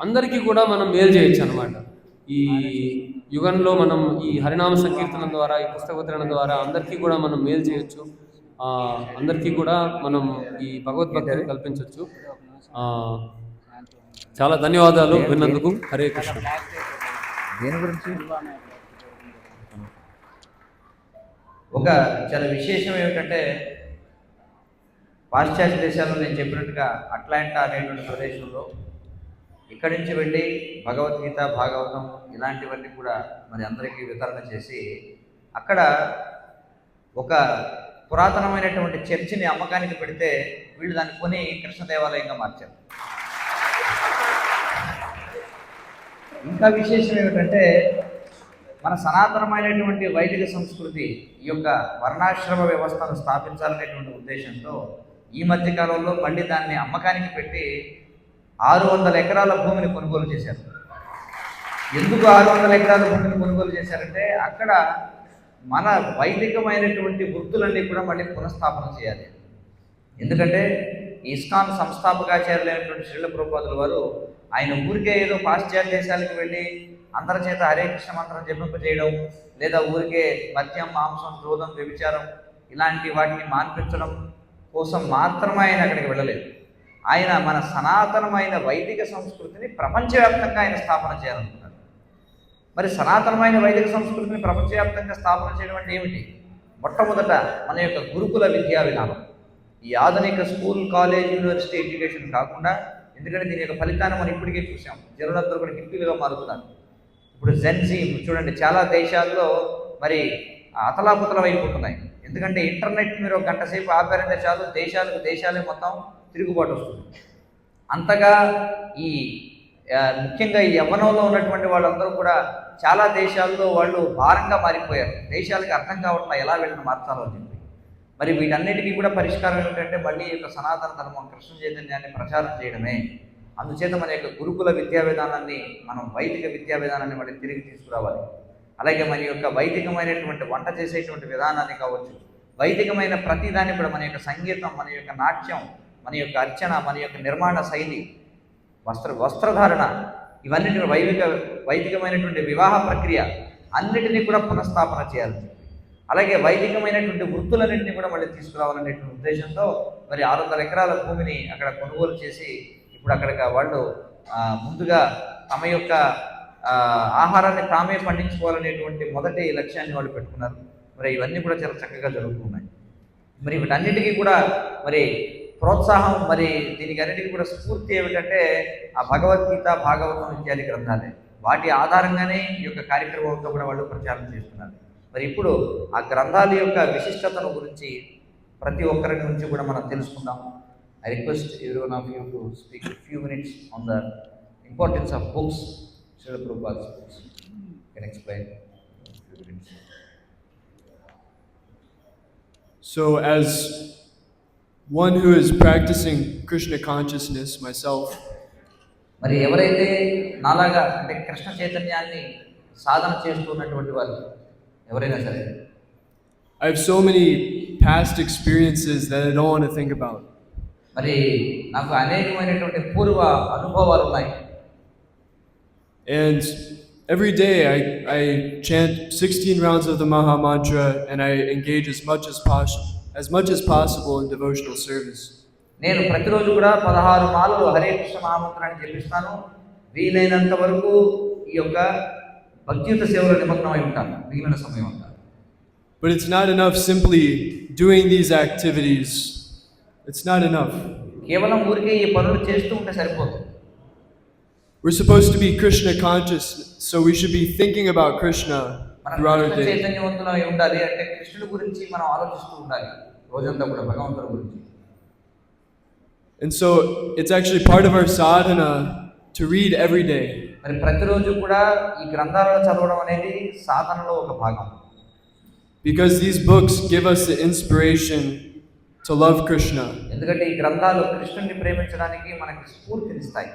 Speaker 5: అందరికీ కూడా మనం మేలు చేయొచ్చు అన్నమాట. ఈ యుగంలో మనం ఈ హరినామ సంకీర్తనం ద్వారా, ఈ పుస్తక వితరణ ద్వారా అందరికీ కూడా మనం మేలు చేయొచ్చు. అందరికీ కూడా మనం ఈ భగవద్భక్తిని కల్పించవచ్చు. చాలా ధన్యవాదాలు విన్నందుకు. హరే కృష్ణ.
Speaker 1: దేని గురించి ఒక చాలా విశేషం ఏమిటంటే, పాశ్చాత్య దేశాల్లో నేను చెప్పినట్టుగా అట్లాంటా అనేటువంటి ప్రదేశంలో ఇక్కడి నుంచి వెళ్ళి భగవద్గీత, భాగవతం ఇలాంటివన్నీ కూడా మరి అందరికీ వితరణ చేసి అక్కడ ఒక పురాతనమైనటువంటి చర్చిని అమ్మకానికి పెడితే వీళ్ళు దాన్ని కొని కృష్ణ దేవాలయంగా మార్చారు. ఇంకా విశేషం ఏమిటంటే, మన సనాతనమైనటువంటి వైదిక సంస్కృతి ఈ యొక్క వర్ణాశ్రమ వ్యవస్థను స్థాపించాలనేటువంటి ఉద్దేశంతో ఈ మధ్యకాలంలో మళ్ళీ దాన్ని అమ్మకానికి పెట్టి 600 ఎకరాల భూమిని కొనుగోలు చేశారు. ఎందుకు 600 ఎకరాల భూమిని కొనుగోలు చేశారంటే, అక్కడ మన వైదికమైనటువంటి వృత్తులన్నీ కూడా మళ్ళీ పునఃస్థాపన చేయాలి. ఎందుకంటే ఇస్కాన్ సంస్థాపకాచార్యులైనటువంటి శ్రీల ప్రభుపాదుల వారు ఆయన ఊరికే ఏదో పాశ్చాత్య దేశాలకు వెళ్ళి అందరి చేత హరే కృష్ణ మంత్రం జపింపజేయడం, లేదా ఊరికే మద్యం, మాంసం, జూదం, వ్యభిచారం ఇలాంటి వాటిని మాన్పించడం కోసం మాత్రమే ఆయన అక్కడికి వెళ్ళలేదు. ఆయన మన సనాతనమైన వైదిక సంస్కృతిని ప్రపంచవ్యాప్తంగా ఆయన స్థాపన చేయాలనుకున్నారు. మరి సనాతనమైన వైదిక సంస్కృతిని ప్రపంచవ్యాప్తంగా స్థాపన చేయడం అంటే ఏమిటి? మొట్టమొదట మన యొక్క గురుకుల విద్యా విధానం. ఈ ఆధునిక స్కూల్, కాలేజ్, యూనివర్సిటీ ఎడ్యుకేషన్ కాకుండా, ఎందుకంటే దీని యొక్క ఫలితాన్ని మనం ఇప్పటికే చూసాం. జనులందరూ కూడా హిప్పీలుగా మారుతున్నారు. ఇప్పుడు జెన్జీ చూడండి, చాలా దేశాల్లో మరి అతలాపుతలం అయిపోతున్నాయి. ఎందుకంటే ఇంటర్నెట్ మీరు ఒక గంట సేపు ఆపారంటే చాలు, దేశాలే మొత్తం తిరుగుబాటు వస్తుంది. అంతగా ఈ ముఖ్యంగా ఈ యవ్వనంలో ఉన్నటువంటి వాళ్ళందరూ కూడా చాలా దేశాల్లో వాళ్ళు భారంగా మారిపోయారు. దేశాలకు అర్థం కావట్లా ఎలా వీళ్ళని మార్చాలో అని చెప్పి. మరి వీటన్నిటికీ కూడా పరిష్కారం ఏమిటంటే మళ్ళీ యొక్క సనాతన ధర్మం, కృష్ణ చైతన్యాన్ని ప్రచారం చేయడమే. అందుచేత మన యొక్క గురుకుల విద్యా విధానాన్ని, మనం వైదిక విద్యా విధానాన్ని మళ్ళీ తిరిగి తీసుకురావాలి. అలాగే మన యొక్క వైదికమైనటువంటి వంట చేసేటువంటి విధానాన్ని కావచ్చు, వైదికమైన ప్రతిదాన్ని కూడా మన యొక్క సంగీతం, మన యొక్క నాట్యం, మన యొక్క అర్చన, మన యొక్క నిర్మాణ శైలి, వస్త్రధారణ, ఇవన్నిటి వైదికమైనటువంటి వివాహ ప్రక్రియ అన్నిటినీ కూడా పునఃస్థాపన చేయాలి. అలాగే వైదికమైనటువంటి వృత్తులన్నింటినీ కూడా మళ్ళీ తీసుకురావాలనేటువంటి ఉద్దేశంతో మరి 600 ఎకరాల భూమిని అక్కడ కొనుగోలు చేసి ఇప్పుడు అక్కడ వాళ్ళు ముందుగా తమ యొక్క ఆహారాన్ని తామే పండించుకోవాలనేటువంటి మొదటి లక్ష్యాన్ని వాళ్ళు పెట్టుకున్నారు. మరి ఇవన్నీ కూడా చాలా చక్కగా జరుగుతున్నాయి. మరి వీటన్నిటికీ కూడా మరి ప్రోత్సాహం, మరి దీనికి అన్నిటికీ కూడా స్ఫూర్తి ఏమిటంటే ఆ భగవద్గీత, భాగవతం ఇత్యాది గ్రంథాలే. వాటి ఆధారంగానే ఈ యొక్క కార్యక్రమంతో కూడా వాళ్ళు ప్రచారం చేస్తున్నారు. మరి ఇప్పుడు ఆ గ్రంథాల యొక్క విశిష్టతను గురించి ప్రతి ఒక్కరి నుంచి కూడా మనం తెలుసుకుందాం. I request every one of you to speak few minutes on the importance of books. Srila Prabhupada's books. Can explain few minutes.
Speaker 2: So, as one who is practicing Krishna consciousness myself,
Speaker 1: మరి ఎవరైతే నాలాగా అంటే కృష్ణ చైతన్యాన్ని సాధన చేస్తున్నటువంటి వారు ఎవరైనా సరే,
Speaker 2: I have so many past experiences that I don't want to think about.
Speaker 1: మరి నాకు అనేకమైనటువంటి పూర్వ అనుభవాలు ఉన్నాయి.
Speaker 2: And every day I chant 16 rounds of the Maha Mantra and I engage as much as possible in devotional service.
Speaker 1: నేను ప్రతిరోజు కూడా 16 మాలలు హరే కృష్ణ మహామంత్రాన్ని జపిస్తాను. వీలైనంత వరకు ఈ యొక్క భక్తియుత సేవలో నిమగ్నమై ఉంటాను మిగిలిన సమయం అంతా.
Speaker 2: But it's not enough simply doing these activities. It's not enough.
Speaker 1: కేవలం ఊరికే ఈ పనులు చేస్తూ ఉంటే సరిపోదు.
Speaker 2: We're supposed to be Krishna conscious, so we should be thinking about Krishna throughout our day.
Speaker 1: చైతన్యవంతులై ఉండాలి అంటే కృష్ణుడి గురించి మనం ఆలోచిస్తూ ఉండాలి రోజంతా కూడా భగవంతుడి గురించి.
Speaker 2: And so it's actually part of our sadhana to read every day.
Speaker 1: మరి ప్రతిరోజు కూడా ఈ గ్రంథాలను చదవడం అనేది సాధనలో ఒక భాగం.
Speaker 2: Because these books give us the inspiration to love Krishna.
Speaker 1: ఎందుకంటే ఈ గ్రంథాలు కృష్ణుడిని ప్రేమించడానికి మనకి స్ఫూర్తినిస్తాయి.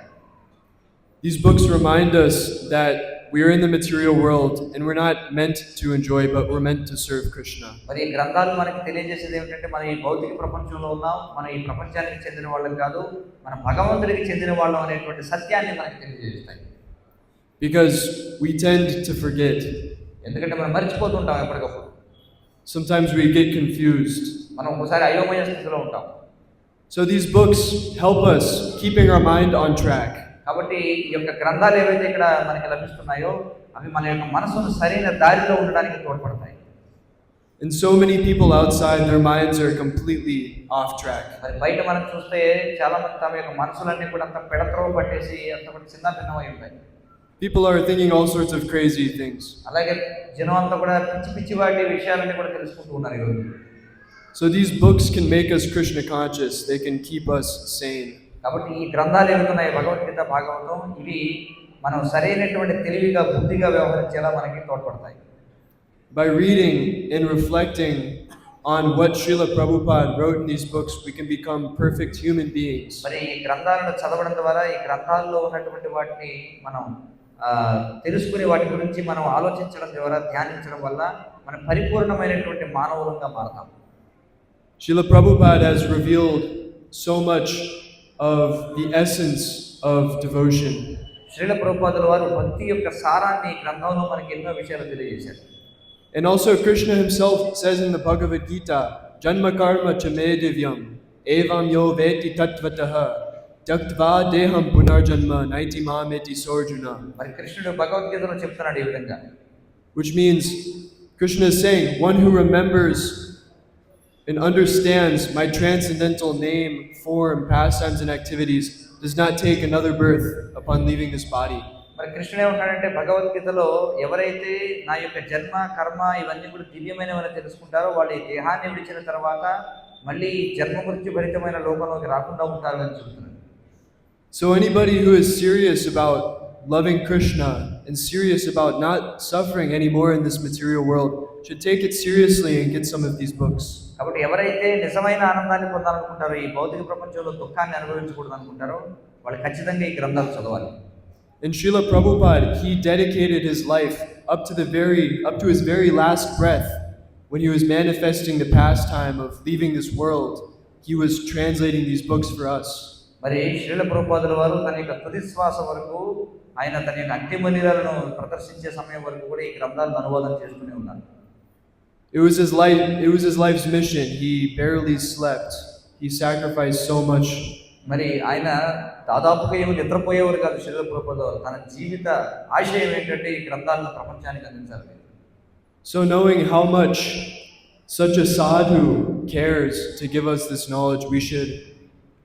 Speaker 2: These books remind us that we are in the material world and we're not meant to enjoy, but we're meant to serve Krishna.
Speaker 1: మరి ఈ గ్రంథాలు మనకి తెలియజేసేది ఏమిటంటే మనం ఈ భౌతిక ప్రపంచంలో ఉన్నాం, మనం ఈ ప్రపంచానికి చెందిన వాళ్ళం కాదు, మన భగవంతుడికి చెందిన వాళ్ళం అనేటువంటి సత్యాన్ని మనకి తెలియజేస్తాయి.
Speaker 2: Because we tend to forget.
Speaker 1: ఎందుకంటే మనం మర్చిపోతుంటాం ఎప్పటికప్పుడు.
Speaker 2: Sometimes we get confused.
Speaker 1: మనం ఒకసారి అయోమయ స్థితిలో ఉంటాం.
Speaker 2: So these books help us keeping our mind on track.
Speaker 1: కాబట్టి ఈ యొక్క గ్రంథాలు ఏవైతే ఇక్కడ మనకి లభిస్తున్నాయో అవి మన యొక్క మనసును సరైన దారిలో ఉండడానికి తోడ్పడతాయి.
Speaker 2: And so many people outside, their minds are completely off track.
Speaker 1: మరి బయట మనం చూస్తే చాలా మంది తమ యొక్క మనసులన్నీ కూడా అంత పెడత్రోవ పట్టేసి అంత కూడా చిన్న భిన్నమై ఉంటాయి.
Speaker 2: People are thinking all sorts of crazy things.
Speaker 1: అలాగే జనం అంతా కూడా పిచ్చి పిచ్చి వాటి విషయాలన్నీ కూడా తెలుసుకుంటూ ఉన్నారు ఈరోజు.
Speaker 2: So these books can make us Krishna conscious. They can keep us sane.
Speaker 1: కాబట్టి ఈ గ్రంథాలు ఏమిటున్నాయి భగవద్గీత, భాగవతం, ఇవి మనం సరైనటువంటి తెలివిగా బుద్ధిగా వ్యవహరించేలా మనకి తోడ్పడతాయి.
Speaker 2: By reading and reflecting on what Srila Prabhupada wrote in these books, we can become perfect human beings.
Speaker 1: మరి ఈ గ్రంథాలను చదవడం ద్వారా ఈ గ్రంథాల్లో ఉన్నటువంటి వాటిని మనం తెలుసుకుని వాటి గురించి మనం ఆలోచించడం ద్వారా, ధ్యానించడం వల్ల మనం పరిపూర్ణమైనటువంటి మానవులంగా మారతాం.
Speaker 2: Srila Prabhupada has revealed so much of the essence of devotion.
Speaker 1: Srila ప్రభుపాదుల వారు భక్తి యొక్క సారాన్ని ఈ గ్రంథంలో మనకి ఎన్నో విషయాలు తెలియజేశారు.
Speaker 2: And also Krishna himself says in the Bhagavad Gita, Janma karma cha me divyam, evam yo veti tattvataha, jaktva deham punarjanma naiti mameti sorjuna.
Speaker 1: మరి కృష్ణుడు భగవద్గీతలో చెప్తున్నాడు ఈ విధంగా.
Speaker 2: Which means Krishna is saying, one who remembers and understands my transcendental name, form, pastimes, and activities does not take another birth upon leaving this body.
Speaker 1: మరి కృష్ణుడు ఏమంటాడంటే భగవద్గీతలో ఎవరైతే నా యొక్క జన్మ, కర్మ ఇవన్నీ కూడా దివ్యమైనవని తెలుసుకుంటారో వాళ్ళు ఈ దేహాన్ని విడిచిన తర్వాత మళ్ళీ జన్మ మృత్యు భరితమైన లోకంలోకి రాకుండా ఉంటారు అని చెప్తున్నాడు.
Speaker 2: So anybody who is serious about loving Krishna and serious about not suffering anymore in this material world should take it seriously and get some of these books.
Speaker 1: కాబట్టి ఎవరైతే నిజమైన ఆనందాన్ని పొందాలనుకుంటారో, ఈ భౌతిక ప్రపంచంలో దుఃఖాన్ని అనుభవించకూడదు అనుకుంటారో వాళ్ళు ఖచ్చితంగా ఈ గ్రంథాలు చదవాలి.
Speaker 2: And Srila Prabhupada, he dedicated his life up to his very last breath when he was manifesting the pastime of leaving this world. He was translating these books for us.
Speaker 1: మరి శ్రీల ప్రభుపాదుల వారు తన యొక్క తుది శ్వాస వరకు, ఆయన తన యొక్క అంతిమ లీలలను ప్రదర్శించే సమయం వరకు కూడా ఈ గ్రంథాలను అనువాదం చేసుకుని ఉన్నారు.
Speaker 2: It was his life's mission. He barely slept. He sacrificed so much.
Speaker 1: మరి ఆయన దాదాపుగా ఏమి నిద్రపోయేవారు కాదు. శ్రీల ప్రభుపాదుల వారు తన జీవిత ఆశయం ఏంటంటే ఈ గ్రంథాలను ప్రపంచానికి అందించాలి.
Speaker 2: So knowing how much such a sadhu cares to give us this knowledge, we should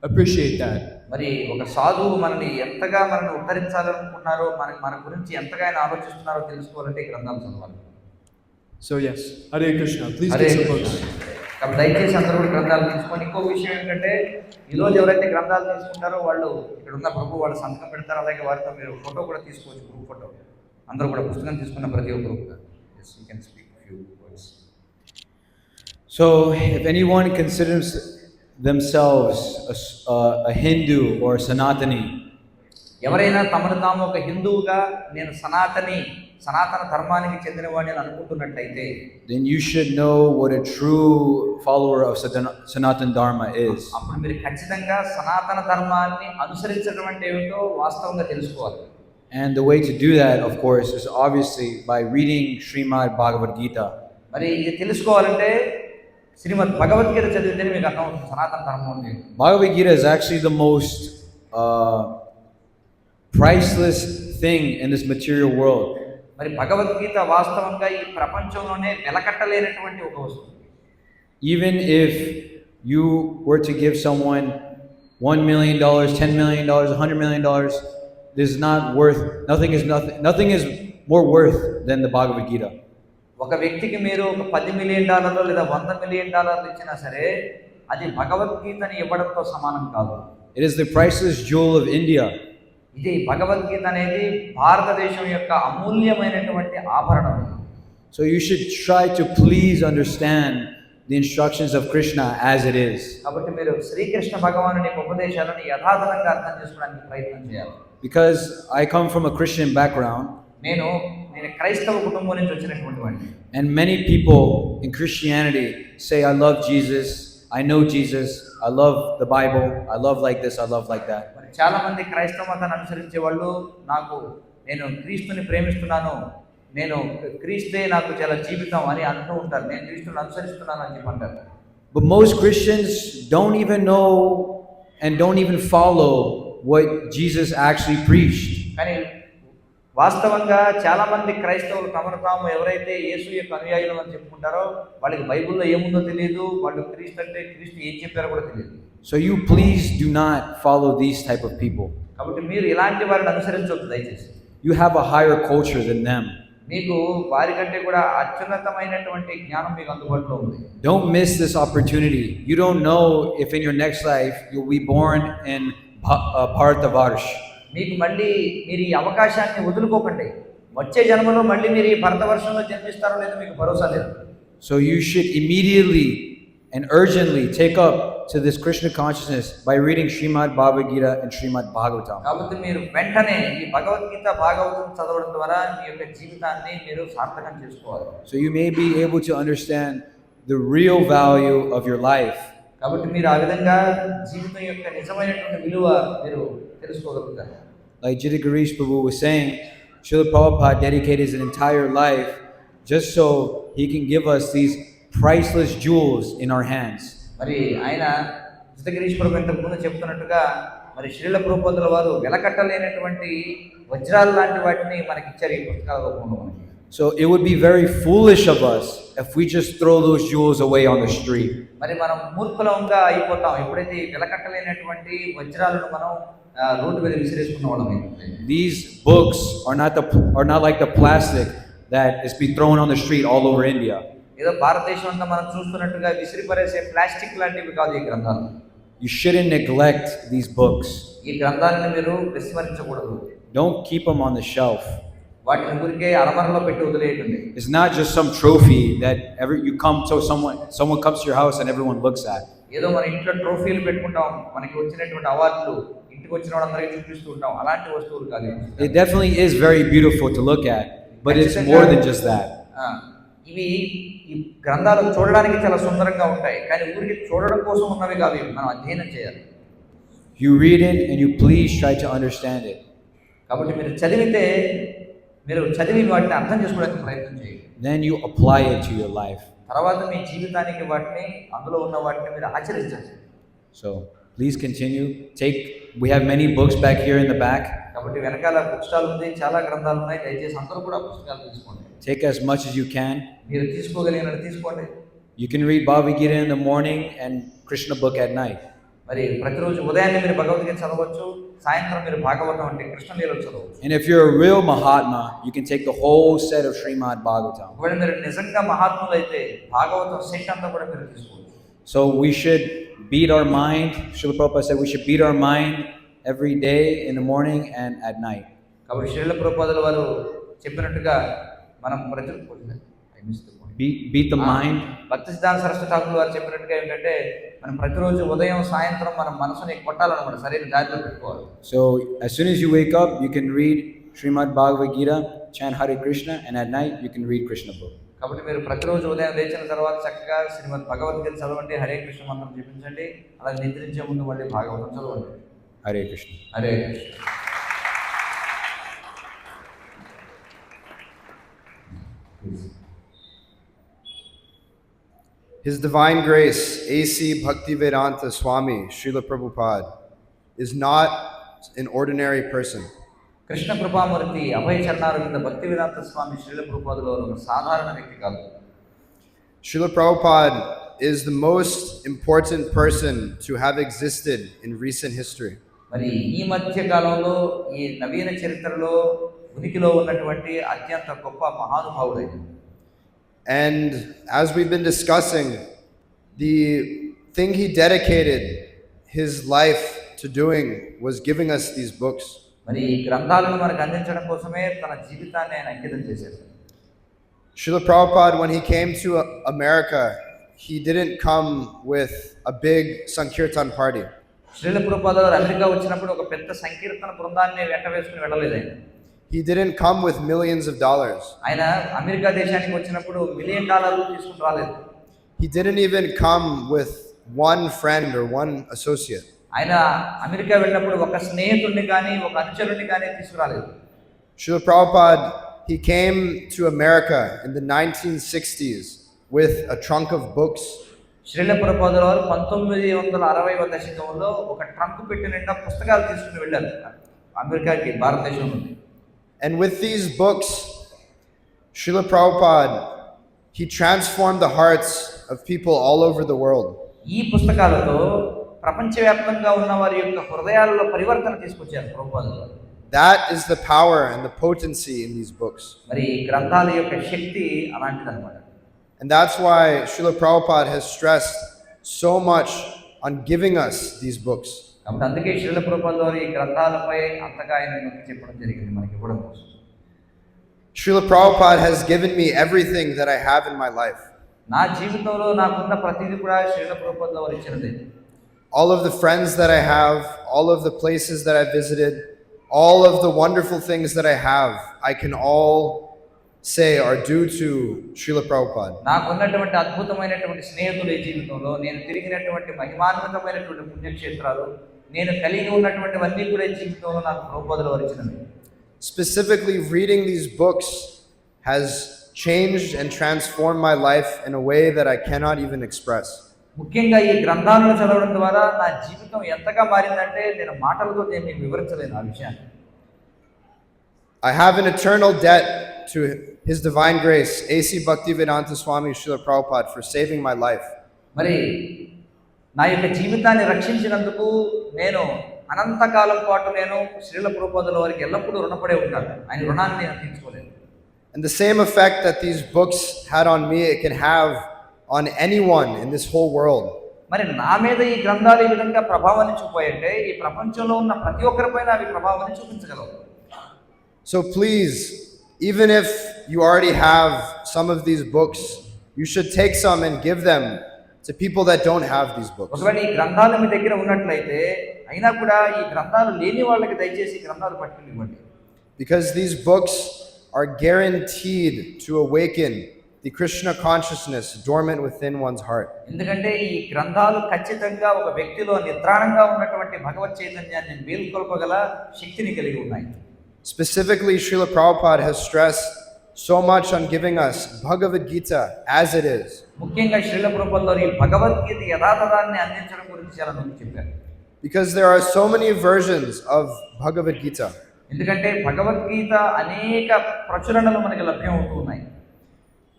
Speaker 2: appreciate that.
Speaker 1: మరి ఒక సాధువు మనల్ని ఎంతగా మనల్ని ఉద్ధరించాలనుకున్నారో, మన గురించి ఎంతగా ఆయన ఆలోచిస్తున్నారో తెలుసుకోవాలంటే ఈ గ్రంథాలు చదవాలి.
Speaker 2: So yes, Hare Krishna. Please
Speaker 1: Hare
Speaker 2: get some
Speaker 1: Krishna.
Speaker 2: books.
Speaker 1: కాబట్టి దయచేసి అందరూ కూడా గ్రంథాలు తీసుకొని, ఇంకో విషయం ఏంటంటే ఈరోజు ఎవరైతే గ్రంథాలు తీసుకుంటారో వాళ్ళు ఇక్కడ ఉన్న ప్రభు వాళ్ళు సంతకం పెడతారు. అలాగే వారితో మీరు ఫోటో కూడా తీసుకోవచ్చు, గ్రూప్ ఫోటో. అందరూ కూడా పుస్తకం తీసుకున్న ప్రతి ఒక్కరు కూడా. Yes, you can speak a few words.
Speaker 3: So, if anyone considers themselves a Hindu or a Sanatani,
Speaker 1: ఎవరైనా తమను తాము ఒక హిందువుగా నేను సనాతన ధర్మానికి చెందినవాడిని అని అనుకుంటున్నట్టయితే,
Speaker 3: then you should know what a true follower of Sanatan Dharma is.
Speaker 1: అప్పుడు మీరు ఖచ్చితంగా సనాతన ధర్మాన్ని అనుసరించడం అంటే ఏమిటో వాస్తవంగా తెలుసుకోవాలి.
Speaker 3: And the way to do that, of course, is obviously by reading Srimad Bhagavad Gita.
Speaker 1: మరి ఇది తెలుసుకోవాలంటే శ్రీమద్ భగవద్గీత చదివితేనే మీకు అర్థం అవుతుంది సనాతన ధర్మం ఉంది.
Speaker 3: Bhagavad Gita is actually the most priceless thing in this material world.
Speaker 1: మరి భగవద్గీత వాస్తవంగా ఈ ప్రపంచంలోనే వెలకట్టలేనటువంటి ఒక వస్తువు.
Speaker 3: Even if you were to give someone $1 million, $10 million, $100 million, this is not worth, nothing is more worth than the Bhagavad Gita.
Speaker 1: ఒక వ్యక్తికి మీరు ఒక $10 మిలియన్ లేదా $100 మిలియన్ ఇచ్చినా సరే అది భగవద్గీతని ఇవ్వడంతో సమానం కాదు.
Speaker 3: It is the priceless jewel of India.
Speaker 1: ఇది భగవద్గీత అనేది భారతదేశం యొక్క అమూల్యమైనటువంటి ఆభరణం.
Speaker 3: So you should try to please understand the instructions of Krishna as it is.
Speaker 1: కాబట్టి మీరు శ్రీకృష్ణ భగవానుని ఉపదేశాలను యథాతథంగా అర్థం చేసుకోవడానికి ప్రయత్నం చేయాలి.
Speaker 3: Because I come from a Christian background,
Speaker 1: నేను క్రైస్తవ కుటుంబం నుంచి వచ్చినటువంటి వాడిని.
Speaker 3: and many people in Christianity say, I love Jesus, I know Jesus, I love the Bible, I love like this, I love like that.
Speaker 1: మరి చాలా మంది క్రైస్తవ మతాన్ని అనుసరించే వాళ్ళు నేను క్రీస్తుని ప్రేమిస్తున్నాను, నేను క్రీస్తే నాకు చాలా జీవితం అని అంటూ ఉంటారు. నేను క్రీస్తుని అనుసరిస్తున్నాను అని చెప్పంటారు.
Speaker 3: But most Christians don't even know and don't even follow what Jesus actually preached.
Speaker 1: కానీ వాస్తవంగా చాలా మంది క్రైస్తవులు తమను తాము ఎవరైతే యేసు యొక్క అనుయాయులు అని చెప్పుకుంటారో వాళ్ళకి బైబిల్లో ఏముందో తెలియదు, వాళ్ళు క్రీస్తు ఏం చెప్పారో కూడా తెలియదు.
Speaker 3: So you please do not follow these type of people.
Speaker 1: కాబట్టి మీరు ఇలాంటి వారిని అనుసరించవద్దు దయచేసి.
Speaker 3: You have a higher culture than them.
Speaker 1: మీకు వారి కంటే కూడా అత్యున్నతమైనటువంటి జ్ఞానం మీకు అందుబాటులో ఉంది.
Speaker 3: Don't miss this opportunity. You don't know if in your next life you'll be born in Bharatavarsha.
Speaker 1: మీకు మళ్ళీ మీరు ఈ అవకాశాన్ని వదులుకోకండి. వచ్చే జన్మలో మళ్ళీ మీరు ఈ భరతవర్షంలో జన్మిస్తారో లేదో మీకు భరోసా లేదు.
Speaker 3: So you should immediately and urgently take up to this Krishna consciousness by reading Srimad Bhagavad Gita and Srimad Bhagavatam.
Speaker 1: కాబట్టి మీరు వెంటనే ఈ భగవద్గీత భాగవతం చదవడం ద్వారా మీ యొక్క జీవితాన్ని మీరు సార్థకం చేసుకోవాలి.
Speaker 3: So you may be able to understand the real value of your life.
Speaker 1: కాబట్టి మీరు ఆ విధంగా జీవితం యొక్క నిజమైనటువంటి విలువ మీరు తెలుసుకోగలుగుతారు.
Speaker 3: Like Jita Girish Prabhu was saying, Srila Prabhupada dedicated his entire life just so he can give us these priceless jewels in our hands.
Speaker 1: మరి ఆయన జితగిరీష్ ప్రభు ఇంతకు ముందు చెప్తున్నట్టుగా మరి శ్రీల ప్రభుపాదుల వారు వెలకట్టలేనటువంటి వజ్రాలు లాంటి వాటిని మనకి ఇచ్చారు ఈ పుస్తకాల రూపంలో.
Speaker 3: So it would be very foolish of us if we just throw those jewels away on the street.
Speaker 1: మరి మనం మూర్ఖులంగా అయిపోతాం ఎప్పుడైతే ఈ వెలకట్టలేనటువంటి వజ్రాలను మనం రోడ్డు మీద విసిరేసుకున్న వాళ్ళం.
Speaker 3: These books are not like the plastic that is being thrown on the street all over India.
Speaker 1: ఏదో భారతదేశం అంతా మనం చూస్తున్నట్టుగా విసిరిపరేసే ప్లాస్టిక్ లాంటివి కాదు ఈ గ్రంథాలు.
Speaker 3: You shouldn't neglect these books.
Speaker 1: ఈ గ్రంథాలను మీరు విస్మరించకూడదు.
Speaker 3: Don't keep them on the shelf.
Speaker 1: వాటిని ఊరికే అలమరలో పెట్టి వదిలేయండి.
Speaker 3: It's not just some trophy that someone comes to your house and everyone looks at.
Speaker 1: ఏదో మన ఇంట్లో ట్రోఫీలు పెట్టుకుంటాం, మనకి వచ్చినటువంటి అవార్డులు ఇంటికి వచ్చిన వాళ్ళందరికీ చూపిస్తూ ఉంటాం, అలాంటి వస్తువులు కాదు.
Speaker 3: It definitely is very beautiful to look at, but it's more than just that.
Speaker 1: ఇవి ఈ గ్రంథాలు చూడడానికి చాలా సుందరంగా ఉంటాయి, కానీ ఊరికి చూడడం కోసం ఉన్నవి కాదు, మనం అధ్యయనం చేయాలి.
Speaker 3: You read it and you please try to understand it.
Speaker 1: కాబట్టి మీరు చదివి వాటిని అర్థం చేసుకోవడానికి ప్రయత్నం చేయండి.
Speaker 3: Then you apply it to your life.
Speaker 1: తర్వాత మీ జీవితానికి వాటిని అందులో ఉన్న వాటిని మీరు ఆచరించండి.
Speaker 3: So please continue. We have many books back here in the back.
Speaker 1: కాబట్టి వెనకాల బుక్ స్టాల్ ఉంది, చాలా గ్రంథాలు ఉన్నాయి. దయచేసి అందరూ కూడా పుస్తకాలు తీసుకోండి.
Speaker 3: Take as much as you can.
Speaker 1: మీరు తీసుకోగలిగినట్టు తీసుకోండి.
Speaker 3: You can read Bhagavad Gita in the morning and Krishna book at night.
Speaker 1: మరి ప్రతిరోజు ఉదయాన్నే మీరు భగవద్గీత చదవచ్చు, సాయంత్రం మీరు భాగవతం అంటే కృష్ణలీలలు చదవచ్చు.
Speaker 3: And if you're a real Mahatma, you can take the whole set of Srimad Bhagavatam.
Speaker 1: ఒకవేళ మీరు నిజంగా మహాత్ములు అయితే భాగవతం సెట్ అంతా కూడా మీరు తీసుకోవచ్చు.
Speaker 3: So we should beat our mind. Srila Prabhupada said we should beat our mind every day in the morning and at night.
Speaker 1: కాబట్టి శ్రీల ప్రభుపాదుల వారు చెప్పినట్టుగా మనం
Speaker 3: Beat the mind.
Speaker 1: భక్తి సిద్ధాంత సరస్వతి ఠాకూర్ వారు చెప్పినట్టుగా ఏంటంటే మనం ప్రతిరోజు ఉదయం సాయంత్రం మన మనసుని కొట్టాలన్నమాట, సరైన దారిలో పెట్టుకోవాలి.
Speaker 3: So as soon as you wake up, you can read Srimad Bhagavad Gita, chant Hare Krishna, and at night you can read Krishna book.
Speaker 1: కాబట్టి మీరు ప్రతిరోజు ఉదయం లేచిన తర్వాత చక్కగా శ్రీమద్ భగవద్గీత చదవండి, హరే కృష్ణ మంత్రం జపించండి, అలా నిద్రించే ముందు మళ్ళీ భాగవతం చదవండి.
Speaker 3: Hare Krishna.
Speaker 1: Hare Krishna.
Speaker 4: His Divine Grace, A.C. Bhaktivedanta Swami, Srila Prabhupada, is not an ordinary person.
Speaker 1: Krishna Kripamurti అభయ చరణారవింద భక్తి వేదాంత స్వామి శ్రీల ప్రభుపాదుల వారు ఒక సాధారణ వ్యక్తి కాదు.
Speaker 4: Srila Prabhupada is the most important person to have existed in recent history.
Speaker 1: మరి ఈ మధ్య కాలంలో ఈ నవీన చరిత్రలో ఉనికిలో ఉన్నటువంటి అత్యంత గొప్ప మహానుభావుడైన.
Speaker 4: And as we've been discussing, the thing he dedicated his life to doing was giving us these books.
Speaker 1: మరి ఈ గ్రంథాలను మనకు అందించడం కోసమే తన జీవితాన్ని ఆయన అంకితం చేశారు.
Speaker 4: Srila Prabhupada, when he came to America, he didn't come with a big Sankirtan party.
Speaker 1: Srila Prabhupada గారు అమెరికా వచ్చినప్పుడు ఒక పెద్ద సంకీర్తన బృందాన్ని వెంట వేసుకుని వెళ్ళలేదు ఆయన.
Speaker 4: He didn't come with millions of dollars.
Speaker 1: ఆయన అమెరికా దేశానికి వచ్చినప్పుడు $1 million తీసుకుని రాలేదు.
Speaker 4: He didn't even come with one friend or one associate.
Speaker 1: ఆయన అమెరికా వెళ్ళినప్పుడు ఒక స్నేహితుడిని కానీ ఒక అనుచరుడిని కానీ తీసుకురాలేదు.
Speaker 4: Srila Prabhupada, he came to America in the 1960s with a trunk of books.
Speaker 1: Srila ప్రభుపాదుల వారు 1960వ దశకంలో ఒక ట్రంక్ పెట్టి నిండా పుస్తకాలు తీసుకుని వెళ్ళారు అమెరికాకి, భారతదేశం నుండి.
Speaker 4: And with these books, Srila Prabhupada, he transformed the hearts of people all over the world.
Speaker 1: ఈ పుస్తకాలతో ప్రపంచవ్యాప్తంగా ఉన్న వారి యొక్క హృదయాలలో పరివర్తన తీసుకొచ్చారు ప్రభుపాదుల వారు.
Speaker 4: That is the power and the potency in these books.
Speaker 1: మరి గ్రంథాల యొక్క శక్తి అలాంటిదన్నమాట.
Speaker 4: And that's why Srila Prabhupada has stressed so much on giving us these books.
Speaker 1: కాబట్టి అందుకే శ్రీల ప్రభుపాదుల వారు ఈ గ్రంథాలపై అంతగా ఆయన నొక్కి చెప్పడం జరిగింది మనకి ఇవ్వడం కోసం.
Speaker 4: Srila Prabhupada has given me everything that I have in my life.
Speaker 1: నా జీవితంలో నాకున్న ప్రతిదీ కూడా శ్రీల ప్రభుపాదుల వారు ఇచ్చినదే.
Speaker 4: All of the friends that I have, all of the places that I visited, all of the wonderful things that I have, I can all say are due to Srila Prabhupada.
Speaker 1: నాకున్నటువంటి అద్భుతమైనటువంటి స్నేహితులు ఈ జీవితంలో, నేను తిరిగినటువంటి మహిమాన్వితమైనటువంటి పుణ్యక్షేత్రాలు, నేను కలిగి ఉన్నటువంటివన్నీ కూడా ఈ జీవితంలో నాకు ప్రభుపాదుల వారు ఇచ్చినవి.
Speaker 4: Specifically, reading these books has changed and transformed my life in a way that I cannot even express.
Speaker 1: ముఖ్యంగా ఈ గ్రంథాలను చదవడం ద్వారా నా జీవితం ఎంతగా మారిందంటే నేను మాటలతో నేను వివరించలేను ఆ విషయాన్ని.
Speaker 4: I have an eternal debt to His Divine Grace, A.C. Bhaktivedanta Swami Srila Prabhupada, for saving my life.
Speaker 1: మరి నా యొక్క జీవితాన్ని రక్షించినందుకు నేను అనంతకాలం పాటు నేను శ్రీల ప్రభుపాదుల వారికి ఎల్లప్పుడూ రుణపడే ఉంటాను. ఆయన రుణాన్ని నేను తీర్చుకోలేను.
Speaker 4: And the same effect that these books had on me, it can have on anyone in this whole world.
Speaker 1: మరి నా మీద ఈ గ్రంథాలు ఈ విధంగా ప్రభావాన్ని చూపాయంటే ఈ ప్రపంచంలో ఉన్న ప్రతి ఒక్కరిపైన అవి ప్రభావాన్ని చూపించగలవు.
Speaker 4: So please, even if you already have some of these books, you should take some and give them to people that don't have these books.
Speaker 1: ఒకవేళ ఈ గ్రంథాలు మీ దగ్గర ఉన్నట్లయితే అయినా కూడా ఈ గ్రంథాలు లేని వాళ్ళకి దయచేసి ఈ గ్రంథాలు పట్టుకుని ఇవ్వండి.
Speaker 4: Because these books are guaranteed to awaken the Krishna consciousness dormant within one's heart.
Speaker 1: ఎందుకంటే ఈ గ్రంథాలు ఖచ్చితంగా ఒక వ్యక్తిలో నిద్రాణంగా ఉన్నటువంటి భగవత్ చైతన్యాన్ని మేల్కొల్పగల శక్తిని కలిగి ఉన్నాయి.
Speaker 4: Specifically, Srila Prabhupada has stressed so much on giving us Bhagavad Gita as it is.
Speaker 1: ముఖ్యంగా శ్రీల ప్రభుపాదుల వారు ఈ భగవద్గీత యథాతథాన్ని అందించడం గురించి చాలా నొక్కి చెప్పారు.
Speaker 4: Because there are so many versions of Bhagavad Gita.
Speaker 1: ఎందుకంటే భగవద్గీత అనేక ప్రచురణలు మనకి లభ్యమవుతూ ఉన్నాయి.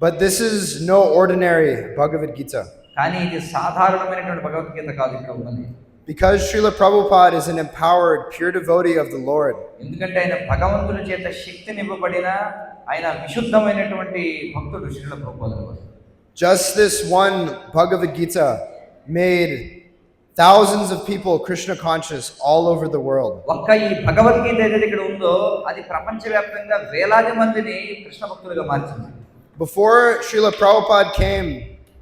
Speaker 4: But this is no ordinary Bhagavad Gita.
Speaker 1: కానీ ఇది సాధారణమైనటువంటి భగవద్గీత కాదు ఇక్కడ ఉన్నది.
Speaker 4: Because Srila Prabhupada is an empowered, pure devotee of the Lord.
Speaker 1: ఎందుకంటే ఆయన భగవంతుని చేత శక్తినివ్వబడిన ఆయన విశుద్ధమైనటువంటి భక్తుడు శ్రీల ప్రభుపాదుల వారు.
Speaker 4: Just this one Bhagavad Gita made thousands of people Krishna conscious all over the world.
Speaker 1: ఒక్క ఈ భగవద్గీత ఏదైతే ఇక్కడ ఉందో అది ప్రపంచవ్యాప్తంగా వేలాది మందిని కృష్ణ భక్తులుగా మార్చింది.
Speaker 4: Before Srila Prabhupada came,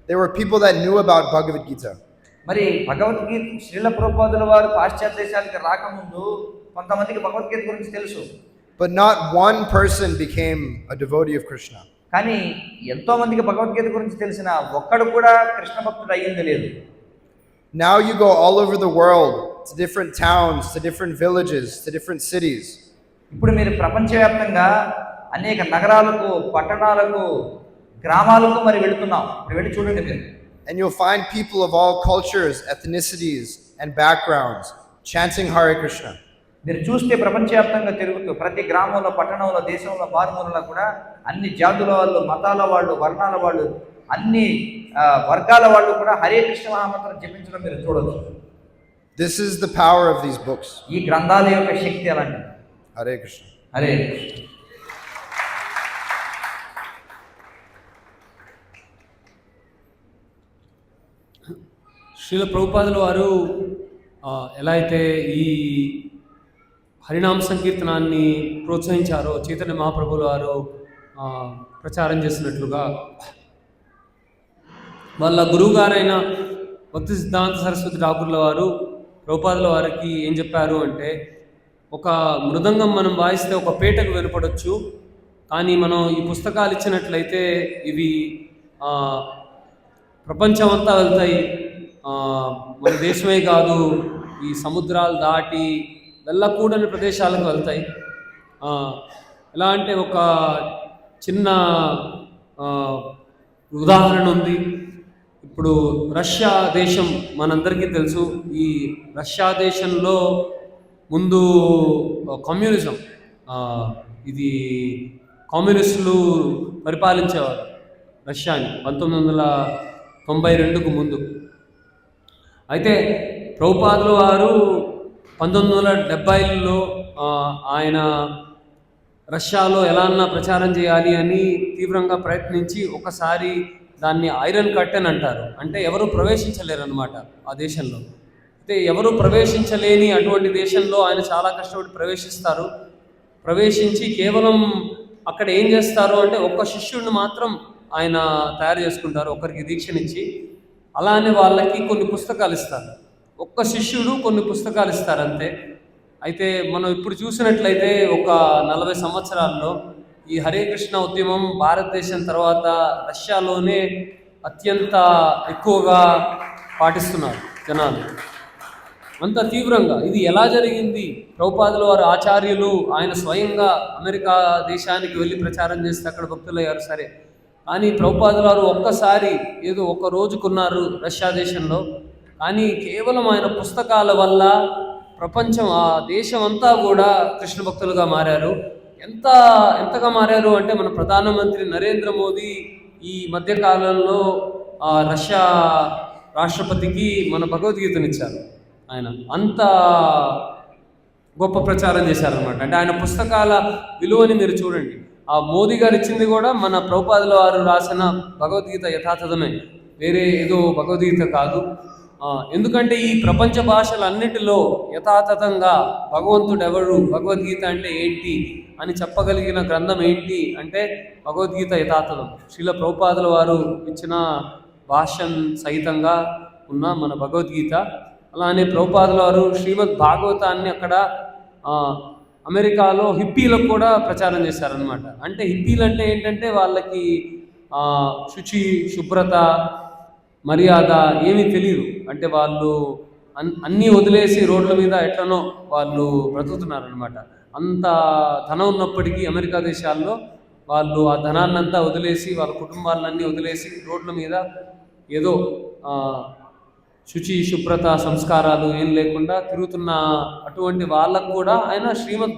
Speaker 4: there were people that knew about Bhagavad Gita.
Speaker 1: మరి భగవద్గీత శ్రీల ప్రభుపాదుల వారు పాశ్చాత్య దేశాలకు రాకముందు కొంతమందికి భగవద్గీత గురించి తెలుసు.
Speaker 4: But not one person became a devotee of Krishna.
Speaker 1: కానీ ఎంతో మందికి భగవద్గీత గురించి తెలిసిన ఒక్కడు కూడా కృష్ణ భక్తుడు అయ్యింది లేదు.
Speaker 4: Now you go all over the world to different towns, to different villages, to different cities.
Speaker 1: ఇప్పుడు మీరు ప్రపంచవ్యాప్తంగా అనేక నగరాలకు, పట్టణాలకు, గ్రామాలకు మరి వెళుతున్నాం. ఇప్పుడు వెళ్ళి చూడండి మీరు.
Speaker 4: And you'll find people of all cultures, ethnicities, and backgrounds chanting Hare Krishna.
Speaker 1: మీరు చూస్తే ప్రపంచవ్యాప్తంగా తిరుగుతూ ప్రతి గ్రామంలో, పట్టణంలో, దేశంలో, మారుమూలలో కూడా అన్ని జాతుల వాళ్ళు, మతాల వాళ్ళు, వర్ణాల వాళ్ళు, అన్ని వర్గాల వాళ్ళు కూడా హరే కృష్ణ మహామంత్రం జపించడం మీరు చూడొచ్చు.
Speaker 4: This is the power of these books.
Speaker 1: ఈ గ్రంథాల యొక్క శక్తి అలాంటిది.
Speaker 4: Hare Krishna.
Speaker 1: హరే
Speaker 5: శ్రీల ప్రభుపాదుల వారు ఎలా అయితే ఈ హరినామ సంకీర్తనాన్ని ప్రోత్సహించారో, చైతన్య మహాప్రభుల వారు ప్రచారం చేసినట్లుగా వాళ్ళ గురువుగారైన భక్తి సిద్ధాంత సరస్వతి ఠాకూర్ల వారు ప్రభుపాదుల వారికి ఏం చెప్పారు అంటే, ఒక మృదంగం మనం వాయిస్తే ఒక పేటకు వినపడవచ్చు, కానీ మనం ఈ పుస్తకాలు ఇచ్చినట్లయితే ఇవి ప్రపంచమంతా వెళ్తాయి. మన దేశమే కాదు, ఈ సముద్రాలు దాటి వెళ్ళకూడని ప్రదేశాలకు వెళ్తాయి. ఎలా అంటే ఒక చిన్న ఉదాహరణ ఉంది. ఇప్పుడు రష్యా దేశం మనందరికీ తెలుసు. ఈ రష్యా దేశంలో ముందు కమ్యూనిజం, ఇది కమ్యూనిస్టులు పరిపాలించేవారు రష్యాని 1992కు ముందు. అయితే ప్రభుపాదుల వారు 1970లలో ఆయన రష్యాలో ఎలా అన్నా ప్రచారం చేయాలి అని తీవ్రంగా ప్రయత్నించి ఒకసారి దాన్ని ఐరన్ కర్టెన్ అంటారు, అంటే ఎవరు ప్రవేశించలేరు అనమాట ఆ దేశంలో. అయితే ఎవరు ప్రవేశించలేని అటువంటి దేశంలో ఆయన చాలా కష్టపడి ప్రవేశిస్తారు. ప్రవేశించి కేవలం అక్కడ ఏం చేస్తారు అంటే ఒక్క శిష్యుడిని మాత్రం ఆయన తయారు చేసుకుంటారు, ఒకరికి దీక్షనిచ్చి. అలానే వాళ్ళకి కొన్ని పుస్తకాలు ఇస్తారు, ఒక్క శిష్యుడు కొన్ని పుస్తకాలు ఇస్తారు అంతే. అయితే మనం ఇప్పుడు చూసినట్లయితే ఒక 40 సంవత్సరాల్లో ఈ హరే కృష్ణ ఉద్యమం భారతదేశం తర్వాత రష్యాలోనే అత్యంత ఎక్కువగా పాటిస్తున్నారు జనాలు, అంత తీవ్రంగా. ఇది ఎలా జరిగింది? ప్రభుపాదుల వారు ఆచార్యులు ఆయన స్వయంగా అమెరికా దేశానికి వెళ్ళి ప్రచారం చేస్తే అక్కడ భక్తులయ్యారు, సరే. కానీ ప్రభుపాదుల వారు ఒక్కసారి ఏదో ఒక రోజుకున్నారు రష్యా దేశంలో, కానీ కేవలం ఆయన పుస్తకాల వల్ల ప్రపంచం, ఆ దేశం అంతా కూడా కృష్ణ భక్తులుగా మారారు. ఎంతగా మారారు అంటే మన ప్రధానమంత్రి నరేంద్ర మోదీ ఈ మధ్యకాలంలో రష్యా రాష్ట్రపతికి మన భగవద్గీతనిచ్చారు. ఆయన అంత గొప్ప ప్రచారం చేశారనమాట. అంటే ఆయన పుస్తకాల విలువని మీరు చూడండి. ఆ మోదీ గారు ఇచ్చింది కూడా మన ప్రభుపాదుల వారు రాసిన భగవద్గీత యథాతథమే, వేరే ఏదో భగవద్గీత కాదు. ఎందుకంటే ఈ ప్రపంచ భాషలన్నిటిలో యథాతథంగా భగవంతుడు ఎవరు, భగవద్గీత అంటే ఏంటి అని చెప్పగలిగిన గ్రంథం ఏంటి అంటే భగవద్గీత యథాతథం. శ్రీల ప్రభుపాదుల వారు ఇచ్చిన భాష్యం సహితంగా ఉన్న మన భగవద్గీత. అలానే ప్రభుపాదుల వారు శ్రీమద్ భాగవతాన్ని అక్కడ అమెరికాలో హిప్పీలకు కూడా ప్రచారం చేశారనమాట. అంటే హిప్పీలు అంటే ఏంటంటే వాళ్ళకి శుచి, శుభ్రత, మర్యాద ఏమీ తెలియదు. అంటే వాళ్ళు అన్నీ వదిలేసి రోడ్ల మీద ఎట్లనో వాళ్ళు బ్రతుకుతున్నారనమాట. అంత ధనం ఉన్నప్పటికీ అమెరికా దేశాల్లో వాళ్ళు ఆ ధనాన్నంతా వదిలేసి వాళ్ళ కుటుంబాలన్నీ వదిలేసి రోడ్ల మీద ఏదో శుచి శుభ్రత సంస్కారాలు ఏం లేకుండా తిరుగుతున్న అటువంటి వాళ్ళకు కూడా ఆయన శ్రీమద్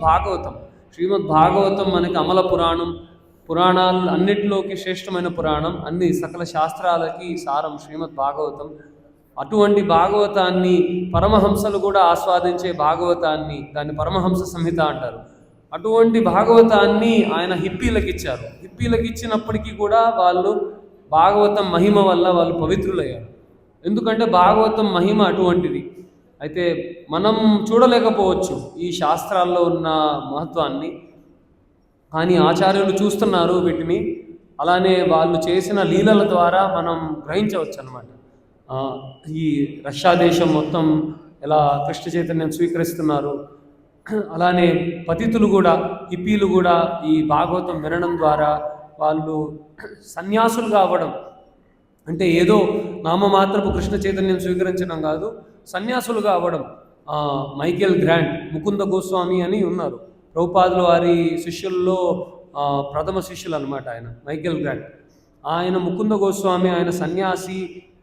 Speaker 5: భాగవతం మనకి అమల పురాణాలు అన్నిటిలోకి శ్రేష్టమైన పురాణం, అన్ని సకల శాస్త్రాలకి సారం శ్రీమద్ భాగవతం. అటువంటి భాగవతాన్ని పరమహంసలు కూడా ఆస్వాదించే భాగవతాన్ని, దాన్ని పరమహంస సంహిత అంటారు. అటువంటి భాగవతాన్ని ఆయన హిప్పీలకు ఇచ్చారు. హిప్పీలకు ఇచ్చినప్పటికీ కూడా వాళ్ళు భాగవతం మహిమ వల్ల వాళ్ళు పవిత్రులయ్యారు. ఎందుకంటే భాగవతం మహిమ అటువంటిది. అయితే మనం చూడలేకపోవచ్చు ఈ శాస్త్రాల్లో ఉన్న మహత్వాన్ని, కానీ ఆచార్యులు చూస్తున్నారు వీటిని. అలానే వాళ్ళు చేసిన లీలల ద్వారా మనం గ్రహించవచ్చు అన్నమాట. ఈ రష్యా దేశం మొత్తం ఎలా కృష్ణ చైతన్యం స్వీకరిస్తున్నారు, అలానే పతితులు కూడా, హిప్పీలు కూడా ఈ భాగవతం వినడం ద్వారా వాళ్ళు సన్యాసులుగా అవ్వడం, అంటే ఏదో నామమాత్రపు కృష్ణ చైతన్యం స్వీకరించడం కాదు, సన్యాసులుగా అవ్వడం. మైకేల్ గ్రాంట్, ముకుంద గోస్వామి అని ఉన్నారు, ప్రభుపాదుల వారి శిష్యుల్లో ప్రథమ శిష్యులు అనమాట ఆయన మైకేల్ గ్రాంట్. ఆయన ముకుంద గోస్వామి, ఆయన సన్యాసి,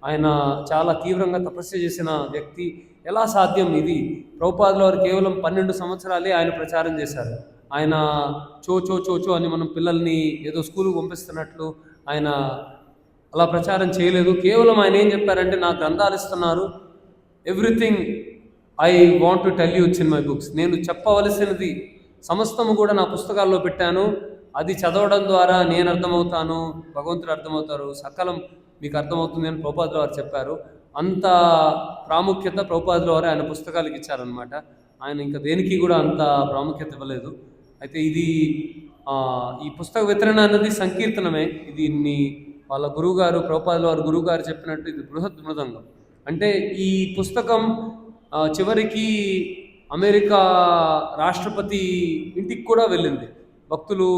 Speaker 5: ఆయన చాలా తీవ్రంగా తపస్సు చేసిన వ్యక్తి. ఎలా సాధ్యం ఇది? ప్రభుపాదుల వారు కేవలం 12 సంవత్సరాలే ఆయన ప్రచారం చేశారు. ఆయన చో చో చో చో అని మనం పిల్లల్ని ఏదో స్కూల్కి పంపిస్తున్నట్లు ఆయన అలా ప్రచారం చేయలేదు. కేవలం ఆయన ఏం చెప్పారంటే, నా గ్రంథాలు ఇస్తున్నారు, everything I want to tell you in my books, నేను చెప్పవలసినది సమస్తము కూడా నా పుస్తకాల్లో పెట్టాను, అది చదవడం ద్వారా నేను అర్థమవుతాను, భగవంతుడు అర్థమవుతారు, సకలం మీకు అర్థమవుతుంది అని ప్రభుపాదుల వారు చెప్పారు. అంత ప్రాముఖ్యత ప్రభుపాదుల వారు ఆయన పుస్తకాలకు ఇచ్చారనమాట. ఆయన ఇంకా దేనికి కూడా అంత ప్రాముఖ్యత ఇవ్వలేదు. అయితే ఇది ఈ పుస్తక వితరణ అనేది సంకీర్తనమే. దీన్ని వాళ్ళ గురువుగారు, ప్రభుపాదుల వారు గురువుగారు చెప్పినట్టు ఇది బృహత్ మృదంగం. అంటే ఈ పుస్తకం చివరికి అమెరికా రాష్ట్రపతి ఇంటికి కూడా వెళ్ళింది. భక్తులు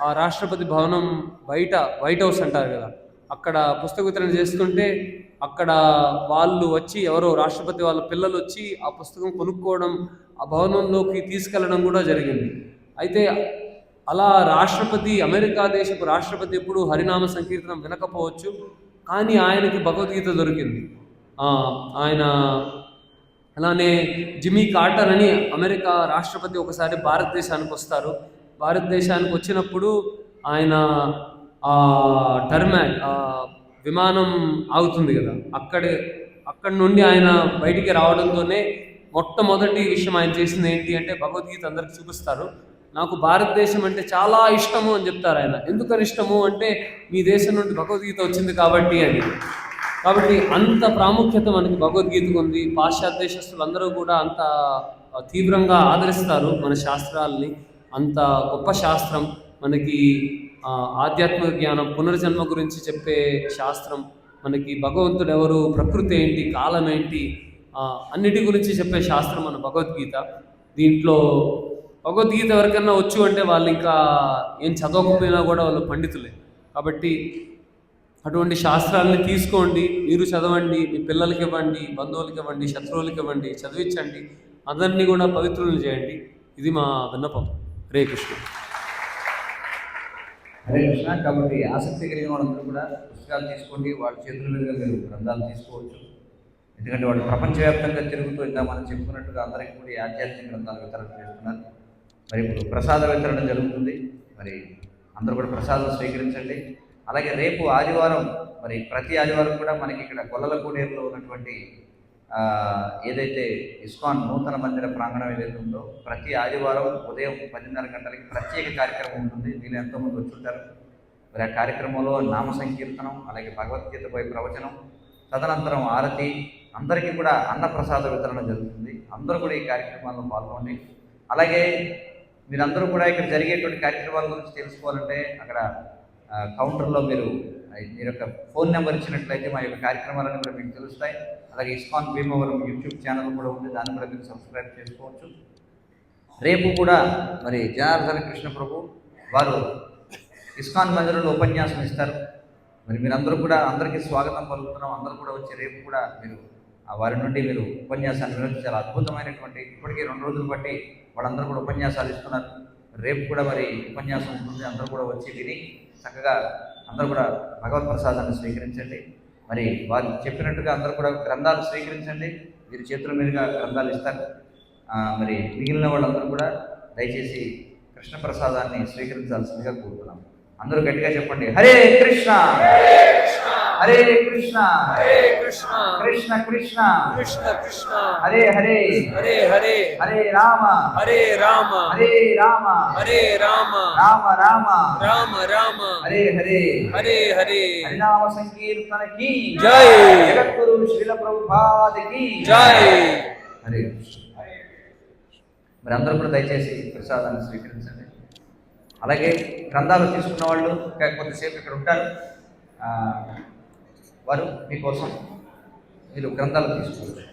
Speaker 5: ఆ రాష్ట్రపతి భవనం బయట, వైట్ హౌస్ అంటారు కదా, అక్కడ పుస్తక వితరణ చేస్తుంటే అక్కడ వాళ్ళు వచ్చి, ఎవరో రాష్ట్రపతి వాళ్ళ పిల్లలు వచ్చి ఆ పుస్తకం కొనుక్కోవడం, ఆ భవనంలోకి తీసుకెళ్లడం కూడా జరిగింది. అయితే అలా రాష్ట్రపతి, అమెరికా దేశపు రాష్ట్రపతి ఎప్పుడు హరినామ సంకీర్తనం వినకపోవచ్చు, కానీ ఆయనకి భగవద్గీత దొరికింది. ఆయన అలానే జిమ్మీ కార్టర్ అని అమెరికా రాష్ట్రపతి ఒకసారి భారతదేశానికి వస్తారు. భారతదేశానికి వచ్చినప్పుడు ఆయన టర్మాక్ విమానం ఆగుతుంది కదా, అక్కడి నుండి ఆయన బయటికి రావడంతోనే మొట్టమొదటి విషయం ఆయన చేసింది ఏంటి అంటే, భగవద్గీత అందరికి చూపిస్తారు. నాకు భారతదేశం అంటే చాలా ఇష్టము అని చెప్తారు ఆయన. ఎందుకని ఇష్టము అంటే, మీ దేశం నుండి భగవద్గీత వచ్చింది కాబట్టి అని. కాబట్టి అంత ప్రాముఖ్యత మనకి భగవద్గీతకు ఉంది. పాశ్చాత్య దేశస్తులందరూ కూడా అంత తీవ్రంగా ఆదరిస్తారు మన శాస్త్రాలని. అంత గొప్ప శాస్త్రం మనకి. ఆధ్యాత్మిక జ్ఞానం, పునర్జన్మ గురించి చెప్పే శాస్త్రం, మనకి భగవంతుడు ఎవరు, ప్రకృతి ఏంటి, కాలం ఏంటి, అన్నిటి గురించి చెప్పే శాస్త్రం మన భగవద్గీత. దీంట్లో భగవద్గీత ఎవరికన్నా వచ్చు అంటే వాళ్ళు ఇంకా ఏం చదవకపోయినా కూడా వాళ్ళు పండితులే. కాబట్టి అటువంటి శాస్త్రాలని తీసుకోండి, మీరు చదవండి, మీ పిల్లలకి ఇవ్వండి, బంధువులకి ఇవ్వండి, శత్రువులకి ఇవ్వండి, చదివించండి, అందరినీ కూడా పవిత్రులను చేయండి. ఇది మా విన్నపం. హరే కృష్ణ.
Speaker 1: హరే కృష్ణ. కాబట్టి ఆసక్తి కలిగిన వాళ్ళందరూ కూడా పుస్తకాలు తీసుకోండి, వాళ్ళ చేతుల మీదుగా మీరు గ్రంథాలు తీసుకోవచ్చు. ఎందుకంటే వాళ్ళు ప్రపంచవ్యాప్తంగా తిరుగుతూ ఇంకా మనం చెప్పుకున్నట్టుగా అందరికీ కూడా ఈ ఆధ్యాత్మిక గ్రంథాలు వితరణ చేస్తున్నారు. మరి ఇప్పుడు ప్రసాద వితరణ జరుగుతుంది. మరి అందరూ కూడా ప్రసాదం స్వీకరించండి. అలాగే రేపు ఆదివారం, మరి ప్రతి ఆదివారం కూడా మనకి ఇక్కడ గొల్లలకోడేరులో ఉన్నటువంటి ఏదైతే ఇస్కాన్ నూతన మందిర ప్రాంగణం ఏదైతే ఉందో, ప్రతి ఆదివారం ఉదయం 10:30 గంటలకి ప్రత్యేక కార్యక్రమం ఉంటుంది. మీరు ఎంతోమంది వచ్చుంటారు. మరి ఆ కార్యక్రమంలో నామ సంకీర్తనం, అలాగే భగవద్గీతపై ప్రవచనం, తదనంతరం ఆరతి, అందరికీ కూడా అన్నప్రసాద వితరణ జరుగుతుంది. అందరూ కూడా ఈ కార్యక్రమాల్లో పాల్గొండి. అలాగే మీరందరూ కూడా ఇక్కడ జరిగేటువంటి కార్యక్రమాల గురించి తెలుసుకోవాలంటే అక్కడ కౌంటర్లో మీరు యొక్క ఫోన్ నెంబర్ ఇచ్చినట్లయితే మా యొక్క కార్యక్రమాలన్నీ కూడా మీకు తెలుస్తాయి. అలాగే ఇస్కాన్ భీమవరం యూట్యూబ్ ఛానల్ కూడా ఉంది, దాన్ని కూడా మీరు సబ్స్క్రైబ్ చేసుకోవచ్చు. రేపు కూడా మరి జనార్దన కృష్ణ ప్రభు వారు ఇస్కాన్ మందిరంలో ఉపన్యాసం ఇస్తారు. మరి మీరందరూ కూడా, అందరికీ స్వాగతం పలుకుతున్నాం. అందరూ కూడా వచ్చి రేపు కూడా మీరు వారి నుండి మీరు ఉపన్యాసాన్ని వినొచ్చు. చాలా అద్భుతమైనటువంటి, ఇప్పటికీ 2 రోజులు బట్టి వాళ్ళందరూ కూడా ఉపన్యాసాలు ఇస్తున్నారు. రేపు కూడా మరి ఉపన్యాసం ఉంటుంది. అందరూ కూడా వచ్చి విని చక్కగా అందరూ కూడా భగవత్ ప్రసాదాన్ని స్వీకరించండి. మరి వారు చెప్పినట్టుగా అందరూ కూడా గ్రంథాలు స్వీకరించండి. వీరి చేతుల మీదుగా గ్రంథాలు ఇస్తారు. మరి మిగిలిన వాళ్ళందరూ కూడా దయచేసి కృష్ణ ప్రసాదాన్ని స్వీకరించాల్సిందిగా కోరుతున్నాం. అందరూ గట్టిగా చెప్పండి, హరే కృష్ణ హరే కృష్ణ కృష్ణ కృష్ణ హరే హరే హరే రామ హరే రామ రామ రామ హరే హరే హరినామ సంకీర్తనకి
Speaker 5: జై.
Speaker 1: జగద్గురు శ్రీల ప్రభుపాదకి
Speaker 5: జై.
Speaker 1: హరే కృష్ణ. మరి అందరూ కూడా దయచేసి ప్రసాదాన్ని స్వీకరించండి. అలాగే గ్రంథాలు తీసుకున్న వాళ్ళు ఇంకా కొద్దిసేపు ఇక్కడ ఉంటారు. వారు మీకోసం మీరు గ్రంథాలు తీసుకోవచ్చు.